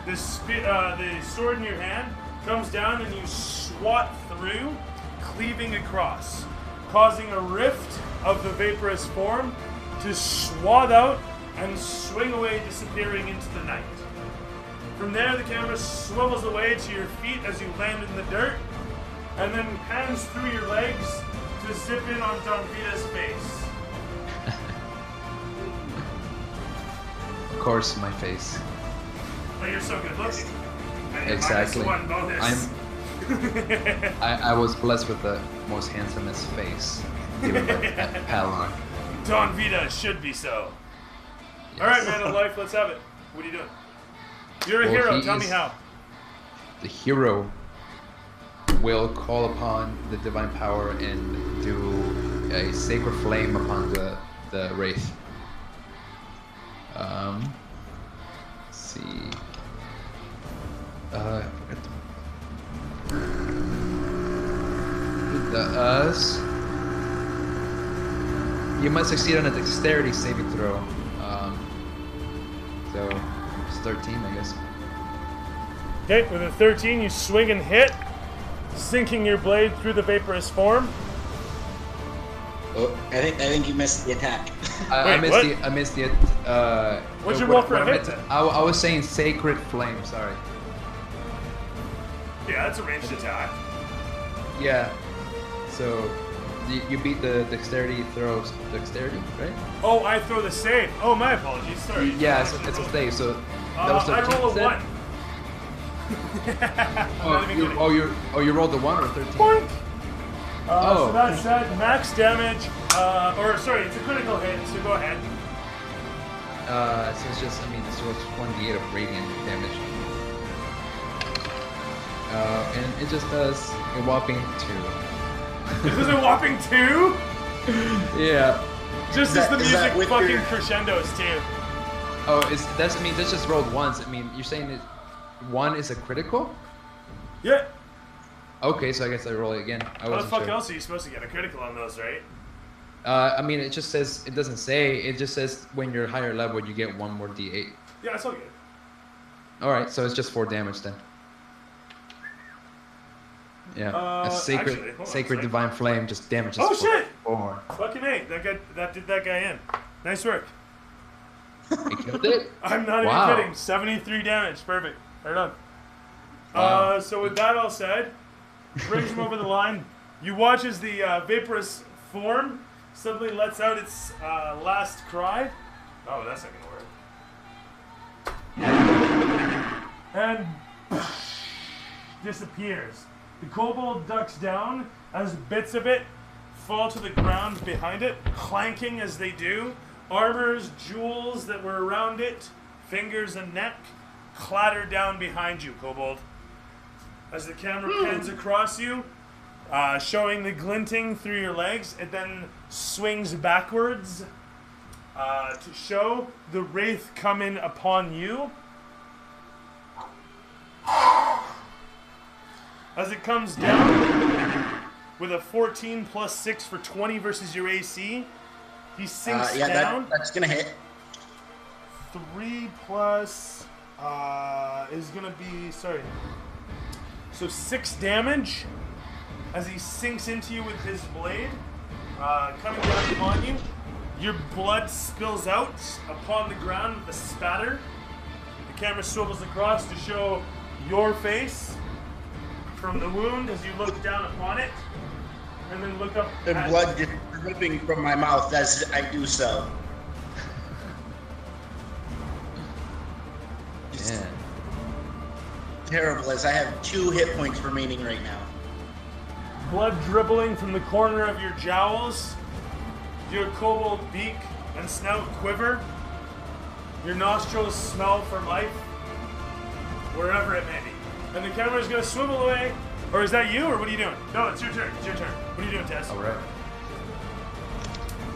The sword in your hand comes down and you swat through, cleaving across, causing a rift of the vaporous form to swathe out and swing away, disappearing into the night. From there, the camera swivels away to your feet as you land in the dirt, and then pans through your legs to zip in on Don Vita's face. Of course, my face. But you're so good looking. And you're Exactly. -1 bonus. I was blessed with the most handsomest face given by Palon. Don Vita should be so. Yes. Alright, man of life, let's have it. What are you doing? You're a hero, tell me how. The hero will call upon the divine power and do a sacred flame upon the wraith. Let's see. I forgot you must succeed on a dexterity saving throw. So it's 13, I guess. Okay, with a 13, you swing and hit, sinking your blade through the vaporous form. Oh, I think you missed the attack. I Wait, missed the. What'd you roll for a hit? I was saying sacred flame. Sorry. Yeah, that's a ranged attack. Yeah. So you beat the dexterity throws. Dexterity, right? Oh, I throw the save. Oh, my apologies. Sorry. Yeah, it's a save. So that was I 13. roll a instead? 1. I'm not even kidding. You rolled the 1 or 13? Boink! So that said, max damage, sorry, it's a critical hit, so go ahead. So it's just, so it's 1d8 of radiant damage. And it just does a whopping 2. This is a whopping 2? Yeah. Just as the music fucking crescendos too. Oh, that's just rolled once. You're saying that 1 is a critical? Yeah. Okay, so I guess I roll it again. How the fuck else are you supposed to get a critical on those, right? It just says, it doesn't say, it just says when you're higher level, you get 1 more d8. Yeah, it's all good. Alright, so it's just 4 damage then. Yeah. A sacred, actually, hold on a sacred sec. divine flame just damages. Oh, shit! 4. Fucking A. That did that guy in. Nice work. You killed it? I'm not Wow. even kidding. 73 damage. Perfect. Right on. Wow. So with that all said, brings him over the line. You watch as the vaporous form suddenly lets out its last cry. Oh, that's not gonna work. And disappears. The kobold ducks down as bits of it fall to the ground behind it, clanking as they do. Armors, jewels that were around it, fingers and neck, clatter down behind you, kobold. As the camera pans across you, showing the glinting through your legs, it then swings backwards to show the wraith coming upon you. As it comes down with a 14 plus 6 for 20 versus your AC, he sinks down. That's gonna hit. 3 plus is gonna be, so 6 damage as he sinks into you with his blade, coming down upon you. Your blood spills out upon the ground with a spatter. The camera swivels across to show your face from the wound as you look down upon it, and then look up. The blood just dripping from my mouth as I do so. Yeah. Terrible, as I have 2 hit points remaining right now. Blood dribbling from the corner of your jowls. Your kobold beak and snout quiver. Your nostrils smell for life, wherever it may be. And the camera is going to swivel away. Or is that you, or what are you doing? No, it's your turn. It's your turn. What are you doing, Tess? All right.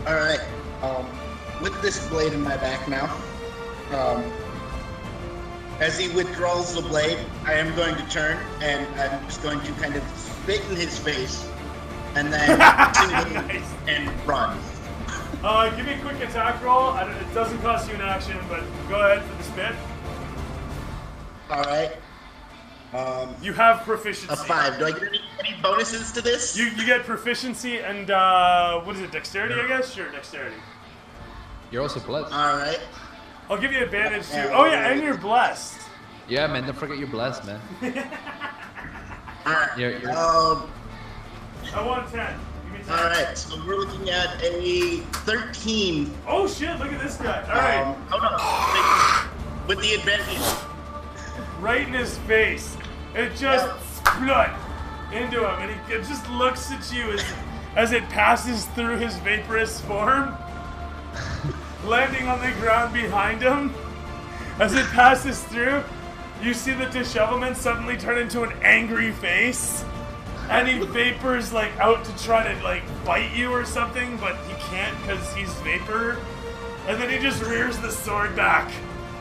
Alright, with this blade in my back now, as he withdraws the blade, I am going to turn and I'm just going to kind of spit in his face and then Nice. and run. Give me a quick attack roll. It doesn't cost you an action, but go ahead for the spit. Alright. You have proficiency. A 5. Do I get any bonuses to this? You get proficiency and, what is it, dexterity, I guess? Sure, dexterity. You're also blessed. Alright. I'll give you advantage too. Oh yeah, and you're blessed. Yeah, man. Don't forget you're blessed, man. Alright. You're- I want 10. Give me 10. Alright, so we're looking at a 13. Oh shit, look at this guy. Alright. With the advantage. Right in his face. It just splut into him, and he just looks at you as it passes through his vaporous form, landing on the ground behind him. As it passes through, you see the dishevelment suddenly turn into an angry face, and he vapors like out to try to like bite you or something, but he can't because he's vapor. And then he just rears the sword back.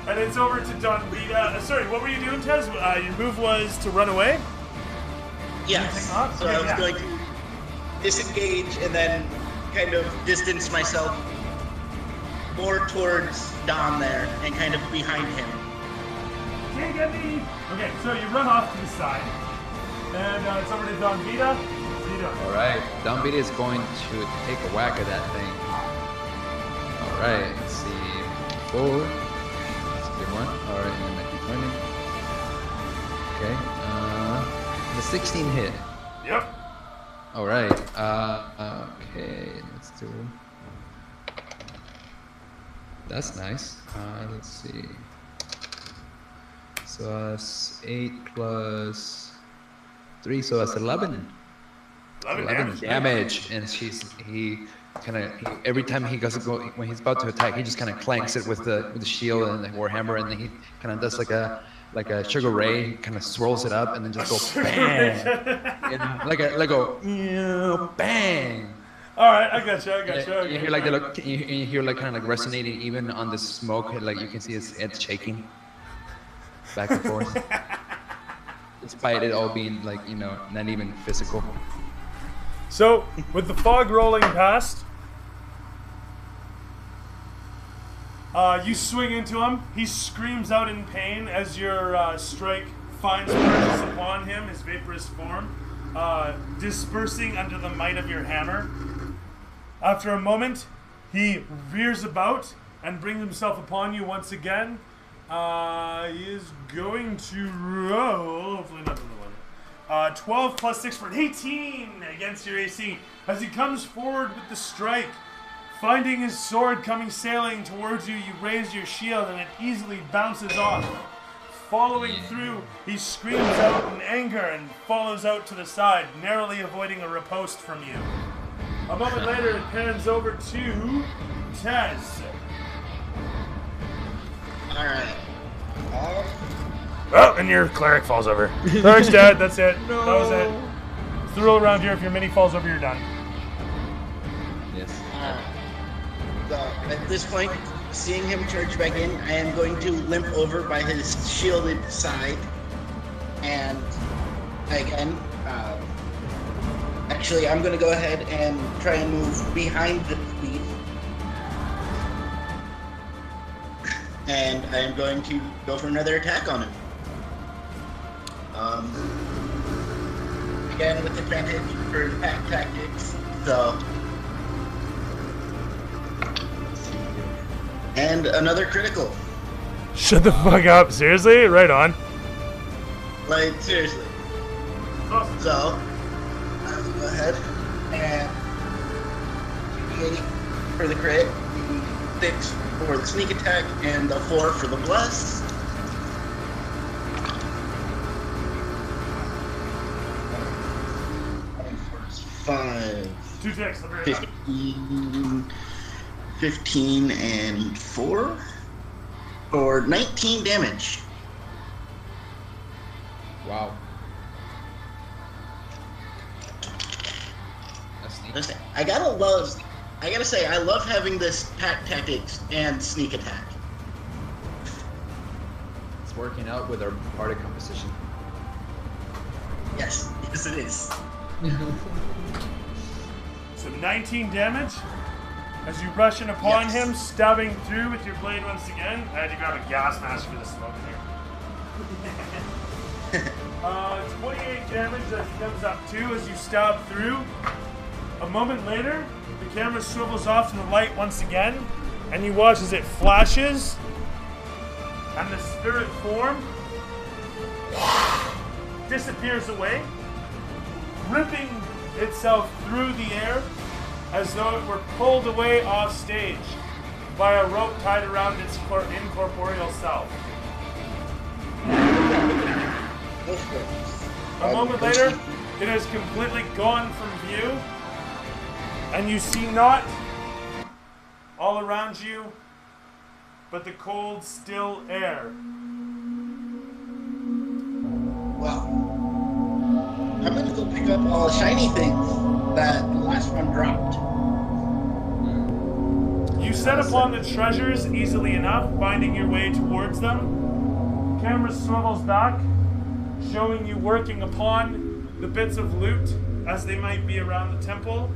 And it's over to Don Vita. Sorry, what were you doing, Tez? Your move was to run away? Yes. Anything off? So Okay, I was yeah. going to disengage and then kind of distance myself more towards Dom there and kind of behind him. Can't get me. Okay, so you run off to the side. And it's over to Don Vita. What are you doing? All right. Downbeat is going to take a whack at that thing. All right. Let's see. 4. That's a good one. All right. And then my d20. Okay. The 16 hit. Yep. All right. Okay. Let's do. That's nice. Let's see. So that's 8 plus 3, so that's 11. 11 damage. And every time he goes to go, when he's about to attack, he just kind of clanks it with the shield and the warhammer, and then he kind of does like a sugar ray, kind of swirls it up, and then just go bang, and like a bang. All right, I got you. Okay. You hear like you hear like kind of like resonating even on the smoke, like you can see his head shaking back and forth, despite it all being like not even physical. So, with the fog rolling past, you swing into him. He screams out in pain as your strike finds purchase upon him, his vaporous form. dispersing under the might of your hammer. After a moment, he veers about and brings himself upon you once again. He is going to roll, hopefully not another one. 12 plus 6 for an 18 against your AC. As he comes forward with the strike, finding his sword coming sailing towards you, you raise your shield and it easily bounces off. Following through, he screams out in anger and follows out to the side, narrowly avoiding a riposte from you. A moment later, it pans over to Tez. Alright. Oh, and your cleric falls over. Cleric's dead, that's it. No. That was it. It's the rule around here, if your mini falls over, you're done. Yes. So, at this point, seeing him charge back in, I am going to limp over by his shielded side. And, again, actually, I'm going to go ahead and try and move behind the thief. And I am going to go for another attack on him. Again, with advantage for pack tactics. So. And another critical. Shut the fuck up. Seriously? Right on. Like, seriously. So, I will go ahead and 8 for the crit, 6 for the sneak attack, and the 4 for the bless. And for 5, 2 ticks. 15 and 4 for 19 damage. Wow. That's neat. Listen, I gotta say, I love having this pack tactics and sneak attack. It's working out with our party composition. Yes, yes it is. So 19 damage. As you rush in upon Yes. him, stabbing through with your blade once again. I had to grab a gas mask for the smoke here. 28 damage as he comes up too as you stab through. A moment later, the camera swivels off to the light once again, and you watch as it flashes, and the spirit form disappears away, ripping itself through the air as though it were pulled away off stage by a rope tied around its incorporeal self. A moment later, it has completely gone from view, and you see not all around you but the cold, still air. Well, I'm gonna go pick up all the shiny things that the last one dropped. You set upon the treasures easily enough, finding your way towards them. Camera swivels back, showing you working upon the bits of loot as they might be around the temple.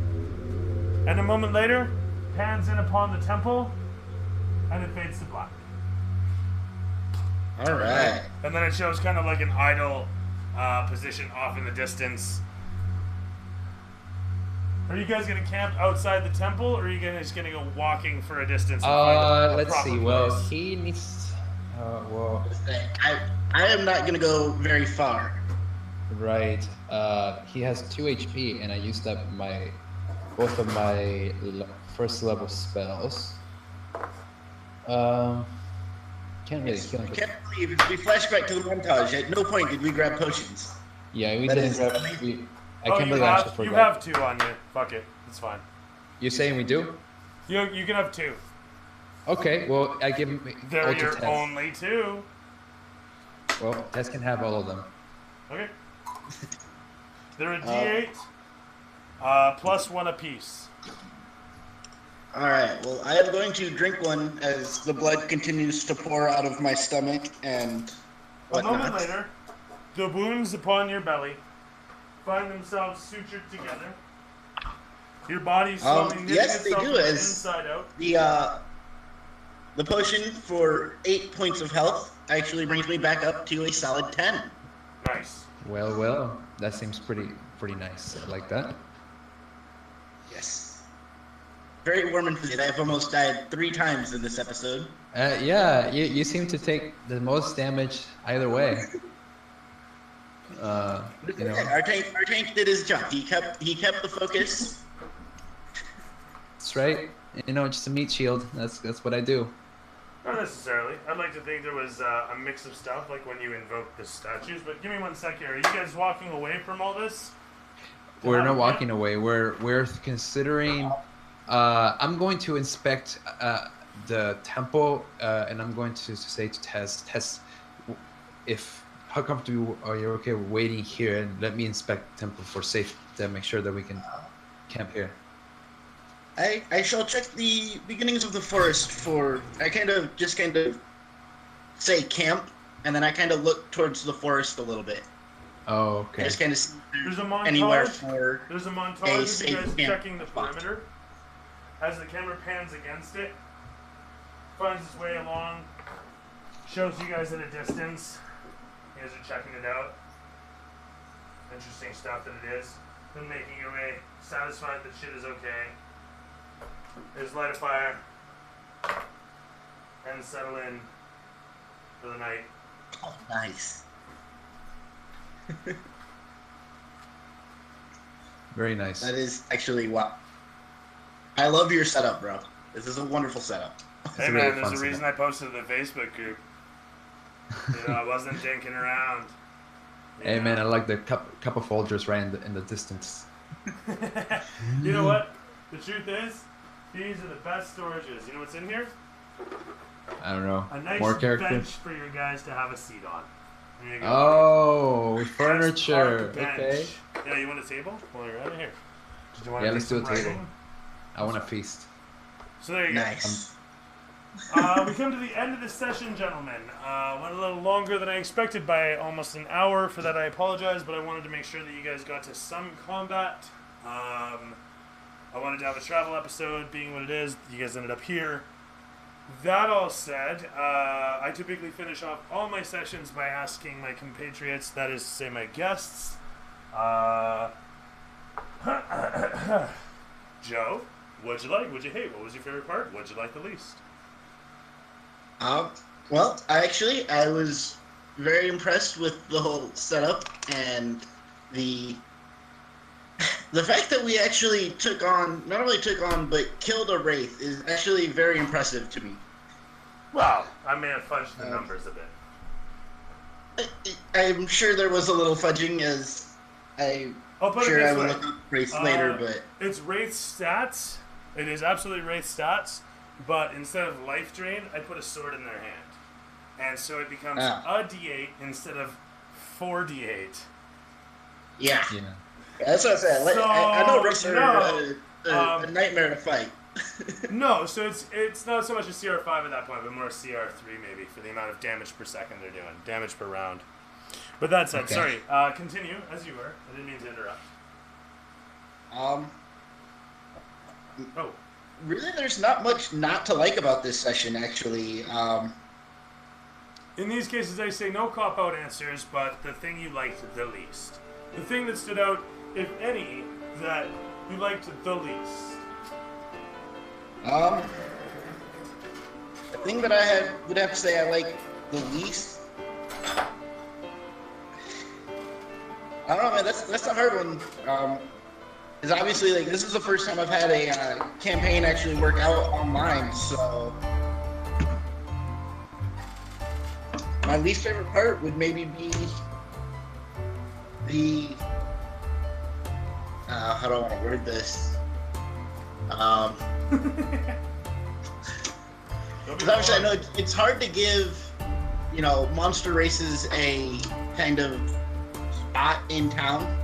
And a moment later, pans in upon the temple, and it fades to black. Alright. And then it shows kind of like an idle position off in the distance. Are you guys gonna camp outside the temple, or are you just gonna go walking for a distance? And find a Let's proper see. Well, place? he needs. Well, I am not gonna go very far. right. He has 2 HP, and I used up both of my first level spells. Can't really kill him. I can't believe if we flash back to the montage, at no point did we grab potions. Yeah, we That didn't is grab. amazing. I can't believe I actually you forgot. have 2 on you. Fuck it. It's fine. You're saying we do? You can have 2. Okay, well, I give him They're all to your Tess. only 2. Well, Tess can have all of them. Okay. They're a D8, plus 1 apiece. Alright, well, I am going to drink one as the blood continues to pour out of my stomach and A moment whatnot. later, the wounds upon your belly find themselves sutured together. Your body slowly knitting yes, they itself do, from the as- inside out. The potion for 8 points of health actually brings me back up to a solid 10. Nice. Well, that seems pretty nice. I like that. Yes. Very warm and fuzzy. I've almost died 3 times in this episode. Yeah, you seem to take the most damage either way. You know, Our tank did his job. He kept the focus. that's right. You know, just a meat shield. That's what I do. Not necessarily. I'd like to think there was a mix of stuff, like when you invoke the statues. But give me one sec here. Are you guys walking away from all this? We're not walking away. We're considering. I'm going to inspect the temple, and I'm going to say to test if how comfortable are you okay with waiting here, and let me inspect the temple for safe to make sure that we can camp here. I shall check the beginnings of the forest for. I kind of say camp, and then I kind of look towards the forest a little bit. Oh, I okay. just kind of see There's a montage. anywhere for. There's a a montage of you safe guys camp checking the spot. perimeter. As the camera pans against it, finds its way along, shows you guys at a distance. You guys are checking it out. Interesting stuff that it is. Then making your way, satisfied that shit is okay. Is light a fire and settle in for the night. Oh, nice. Very nice. That is actually what. I love your setup, bro. This is a wonderful setup. Hey a man, really there's fun a reason I posted the Facebook group. You know, I wasn't dinking around. Hey man, I like the cup of Folgers right in the distance. You know what? The truth is, these are the best storages. You know what's in here? I don't know. A nice More bench characters. for your guys to have a seat on. There you go. Oh, Nice furniture. park bench. Okay. Yeah, you want a table? Well, you're right here. Did you want Yeah, to let's do a some table. writing? I want a feast. So there you Nice. go. We come to the end of this session, gentlemen. Went a little longer than I expected by almost an hour. For that, I apologize, but I wanted to make sure that you guys got to some combat. I wanted to have a travel episode, being what it is. You guys ended up here. That all said, I typically finish off all my sessions by asking my compatriots, that is to say my guests, Joe, what'd you like? What'd you hate? What was your favorite part? What'd you like the least? Well, I was very impressed with the whole setup and the fact that we actually not only took on, but killed a wraith is actually very impressive to me. Well, I may have fudged the numbers a bit. I'm sure there was a little fudging, as I'll put sure it I this will way. look up wraiths later, but It's Wraith stats. It is absolutely Wraith stats, but instead of life drain, I put a sword in their hand. And so it becomes a d8 instead of 4d8. yeah. Yeah. That's what I said. So, I know wraiths are no, a nightmare to fight. No, so it's not so much a CR5 at that point, but more a CR3 maybe for the amount of damage per second they're doing, damage per round. But that said, Okay. sorry, continue as you were. I didn't mean to interrupt. Oh, Really, there's not much not to like about this session, actually. in these cases, I say no cop-out answers, but the thing you liked the least. The thing that stood out, if any, that you liked the least. The thing that I would have to say I like the least. I don't know, man. That's a hard one. Because obviously, like, this is the first time I've had a campaign actually work out online. So my least favorite part would maybe be the how do I want to word this? Because obviously, I know it's hard to give, monster races a kind of spot in town.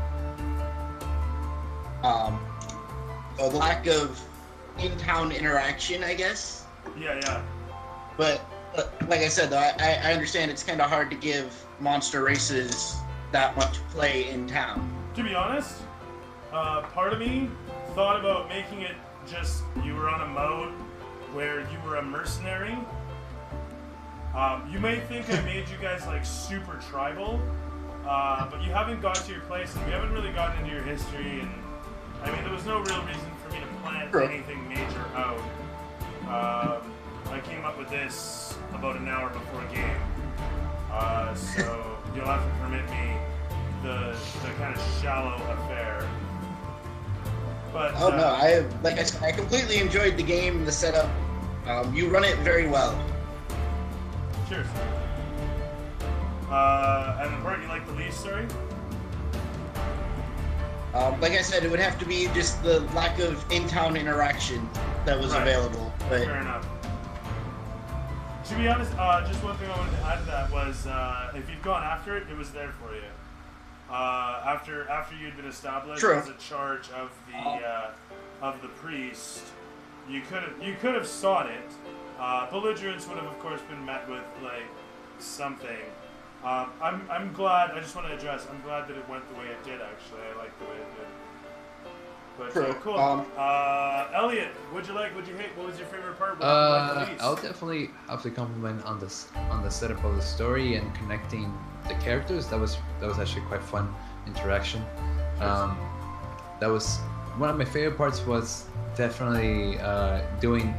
So the lack of in-town interaction, I guess. Yeah. But like I said, though, I understand it's kind of hard to give monster races that much play in town. To be honest, part of me thought about making it just you were on a mode where you were a mercenary. You may think I made you guys like super tribal, But you haven't got to your place, and we haven't really gotten into your history, and I mean, there was no real reason for me to plan anything major out. I came up with this about an hour before a game, so you'll have to permit me the kind of shallow affair. But no, like I said, I completely enjoyed the game, the setup. You run it very well. Cheers. And the part you like the least, sorry? Like I said, it would have to be just the lack of in-town interaction that was available. But fair enough. To be honest, just one thing I wanted to add to that was if you'd gone after it, it was there for you. After you'd been established as a charge of the priest, you could have sought it. Belligerence would have, of course, been met with like something. I'm glad. I just want to address. I'm glad that it went the way it did. Actually, I like the way it did. But cool. Elliot, what'd you hate? What was your favorite part? I'll definitely have to compliment on the setup of the story and connecting the characters. That was actually quite fun interaction. That was one of my favorite parts. Was definitely doing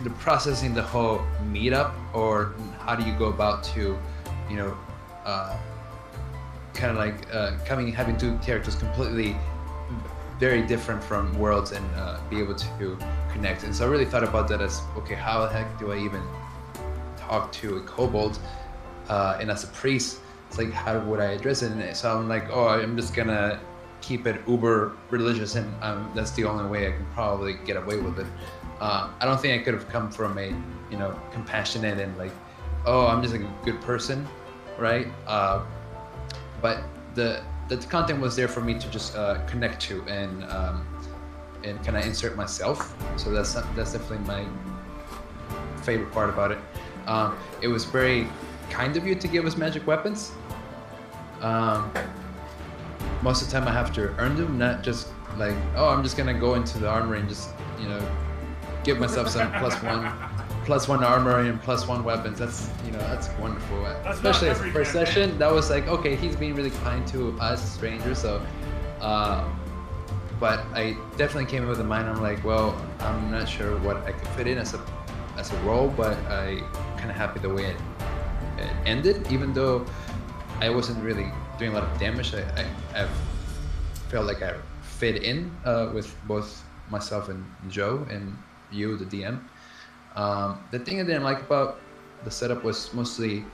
the processing the whole meetup, or how do you go about to, kind of like having two characters completely very different from worlds and be able to connect. And so I really thought about that as, okay, how the heck do I even talk to a kobold? And as a priest, it's like, how would I address it? And so I'm like, I'm just gonna keep it uber religious, and that's the only way I can probably get away with it. I don't think I could have come from a, compassionate and like, I'm just a good person, right? But the content was there for me to just connect to and kind of insert myself. So that's definitely my favorite part about it. It was very kind of you to give us magic weapons. Most of the time I have to earn them, not just like, I'm just gonna go into the armory and just give myself some +1 armor and +1 weapons. That's wonderful. That's especially as the first session. That was like, okay, he's being really kind to us strangers. So, but I definitely came in with a mind. I'm like, well, I'm not sure what I could fit in as a role, but I kind of happy the way it ended. Even though I wasn't really doing a lot of damage, I felt like I fit in with both myself and Joe and you, the DM. The thing I didn't like about the setup was mostly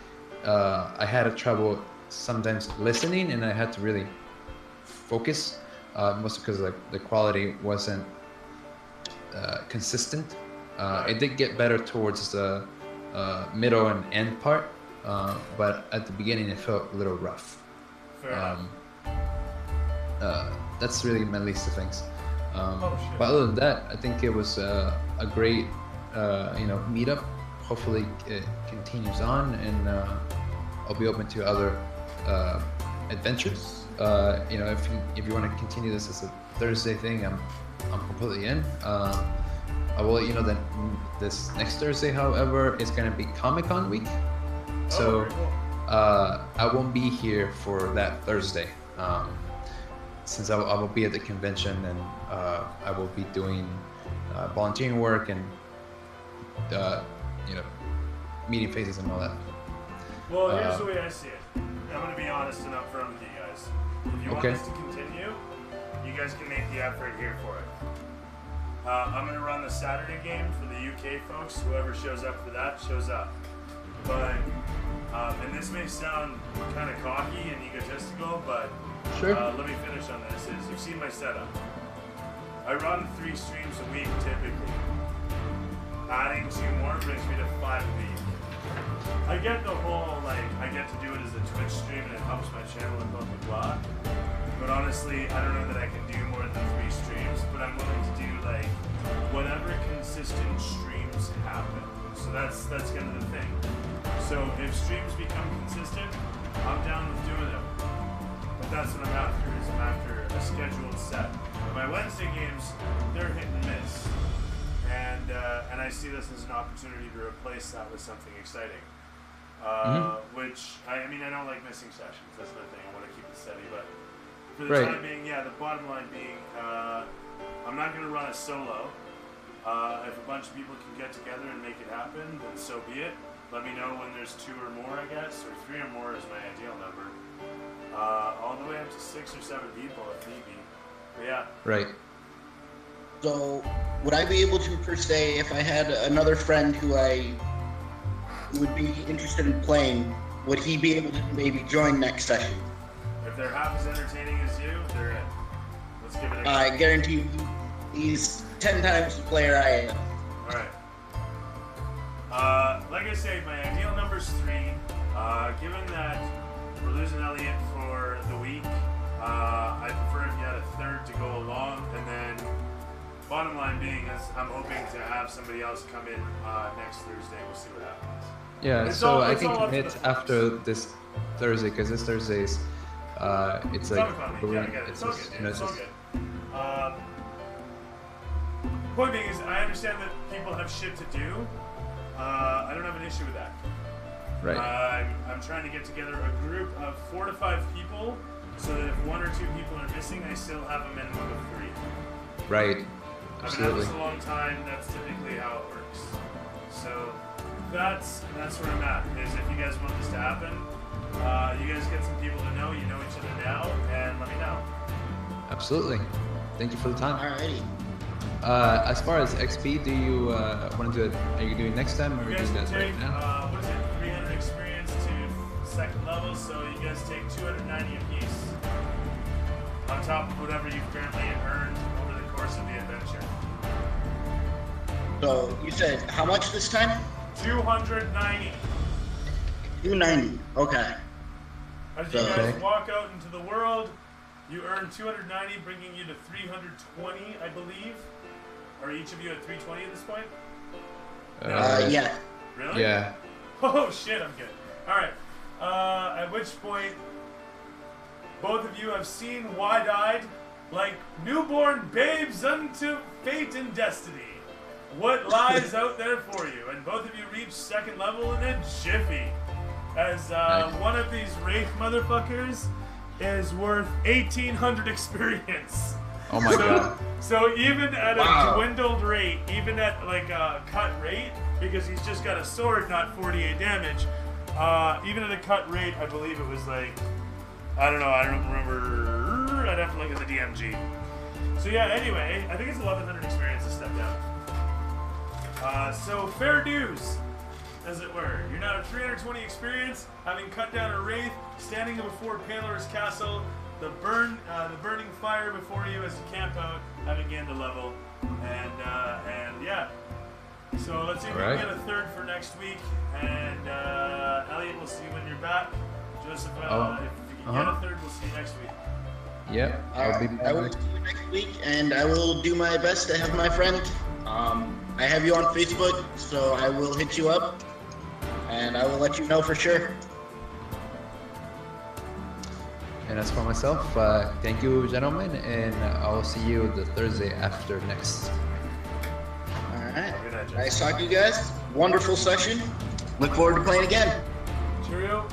I had trouble sometimes listening, and I had to really focus, mostly because like the quality wasn't consistent. It did get better towards the middle and end part, but at the beginning it felt a little rough. That's really my least of things. But other than that, I think it was a great meetup. Hopefully it continues on, and I'll be open to other adventures. If you want to continue this as a Thursday thing, I'm completely in. I will let you know that this next Thursday, however, is going to be Comic-Con week. So I won't be here for that Thursday, since I will be at the convention, and I will be doing volunteering work and meeting faces and all that. Well, here's the way I see it. I'm going to be honest and upfront with you guys. If you want this to continue, you guys can make the effort here for it. I'm going to run the Saturday game for the UK folks. Whoever shows up for that shows up. But, and this may sound kind of cocky and egotistical, but let me finish on this. You've seen my setup. I run 3 streams a week typically. Adding 2 more brings me to 5 a week. I get the whole, I get to do it as a Twitch stream and it helps my channel and blah, blah, blah. But honestly, I don't know that I can do more than 3 streams, but I'm willing to do, whatever consistent streams happen. So that's kind of the thing. So if streams become consistent, I'm down with doing them. But that's what I'm after, I'm after a scheduled set. My Wednesday games, they're hit and miss. And I see this as an opportunity to replace that with something exciting. Which I mean I don't like missing sessions. That's the thing. I want to keep it steady, but for the Right. time being, yeah. The bottom line being, I'm not going to run a solo. If a bunch of people can get together and make it happen, then so be it. Let me know when there's 2 or more, I guess, or 3 or more is my ideal number. All the way up to 6 or 7 people if need be. But yeah. Right. So, would I be able to, per se, if I had another friend who I would be interested in playing, would he be able to maybe join next session? If they're half as entertaining as you, they're in. Let's give it a go. I guarantee you, he's 10 times the player I am. Alright. Like I say, my ideal number's 3. Given that we're losing Elliot for the week, I prefer if you had a third to go along, and then bottom line being is I'm hoping to have somebody else come in next Thursday. We'll see what happens. Yeah, It's so all- I it's can all up to commit the- after this Thursday, because this Thursday's, it's like, Comic-Con week. Yeah, I get it. It's all just, good. you know, It's it's all just, good. Point being is, I understand that people have shit to do. I don't have an issue with that. right. I'm trying to get together a group of 4 to 5 people, so that if 1 or 2 people are missing, I still have a minimum of 3. Right. I've been at Absolutely. this a long time. That's typically how it works. So that's where I'm at. Is if you guys want this to happen, you guys get some people to know. You know each other now, and let me know. Absolutely. Thank you for the time. Alrighty. As far as XP, do you want to do it? Are you doing next time, or are You you guys doing can that take right now? what is it? 300 experience to 2nd level. So you guys take 290 apiece on top of whatever you've currently earned over the course of the adventure. So, you said how much this time? 290. 290. Okay. As you guys Okay. walk out into the world, you earn 290, bringing you to 320, I believe. Are each of you at 320 at this point? Yeah. Really? Yeah. Oh shit, I'm good. Alright. At which point, both of you have seen wide-eyed, like newborn babes unto fate and destiny, what lies out there for you. And both of you reach 2nd level in a jiffy. As Nice. one of these Wraith motherfuckers is worth 1,800 experience. Oh my god. So even at Wow. a dwindled rate, even at like a cut rate, because he's just got a sword, not 48 damage, even at a cut rate, I believe it was like, I don't know, I don't remember, I'd have to look at the DMG. So yeah, anyway, I think it's 1,100 experience to step down. So fair dues, as it were. You're now at 320 experience, having cut down a wraith, standing before Palor's castle, the burning fire before you as you camp out, having gained a level, and yeah. So let's see if we Alright. can get a third for next week, and Elliot, we'll see you when you're back. Joseph, if you can get a third, we'll see you next week. Yep. I'll be I will see you next week, and I will do my best to have my friend. I have you on Facebook, so I will hit you up, and I will let you know for sure. And as for myself, thank you, gentlemen, and I'll see you the Thursday after next. All right. Good night, Joseph. Nice talking to you guys. Wonderful session. Look forward to playing again. Cheerio.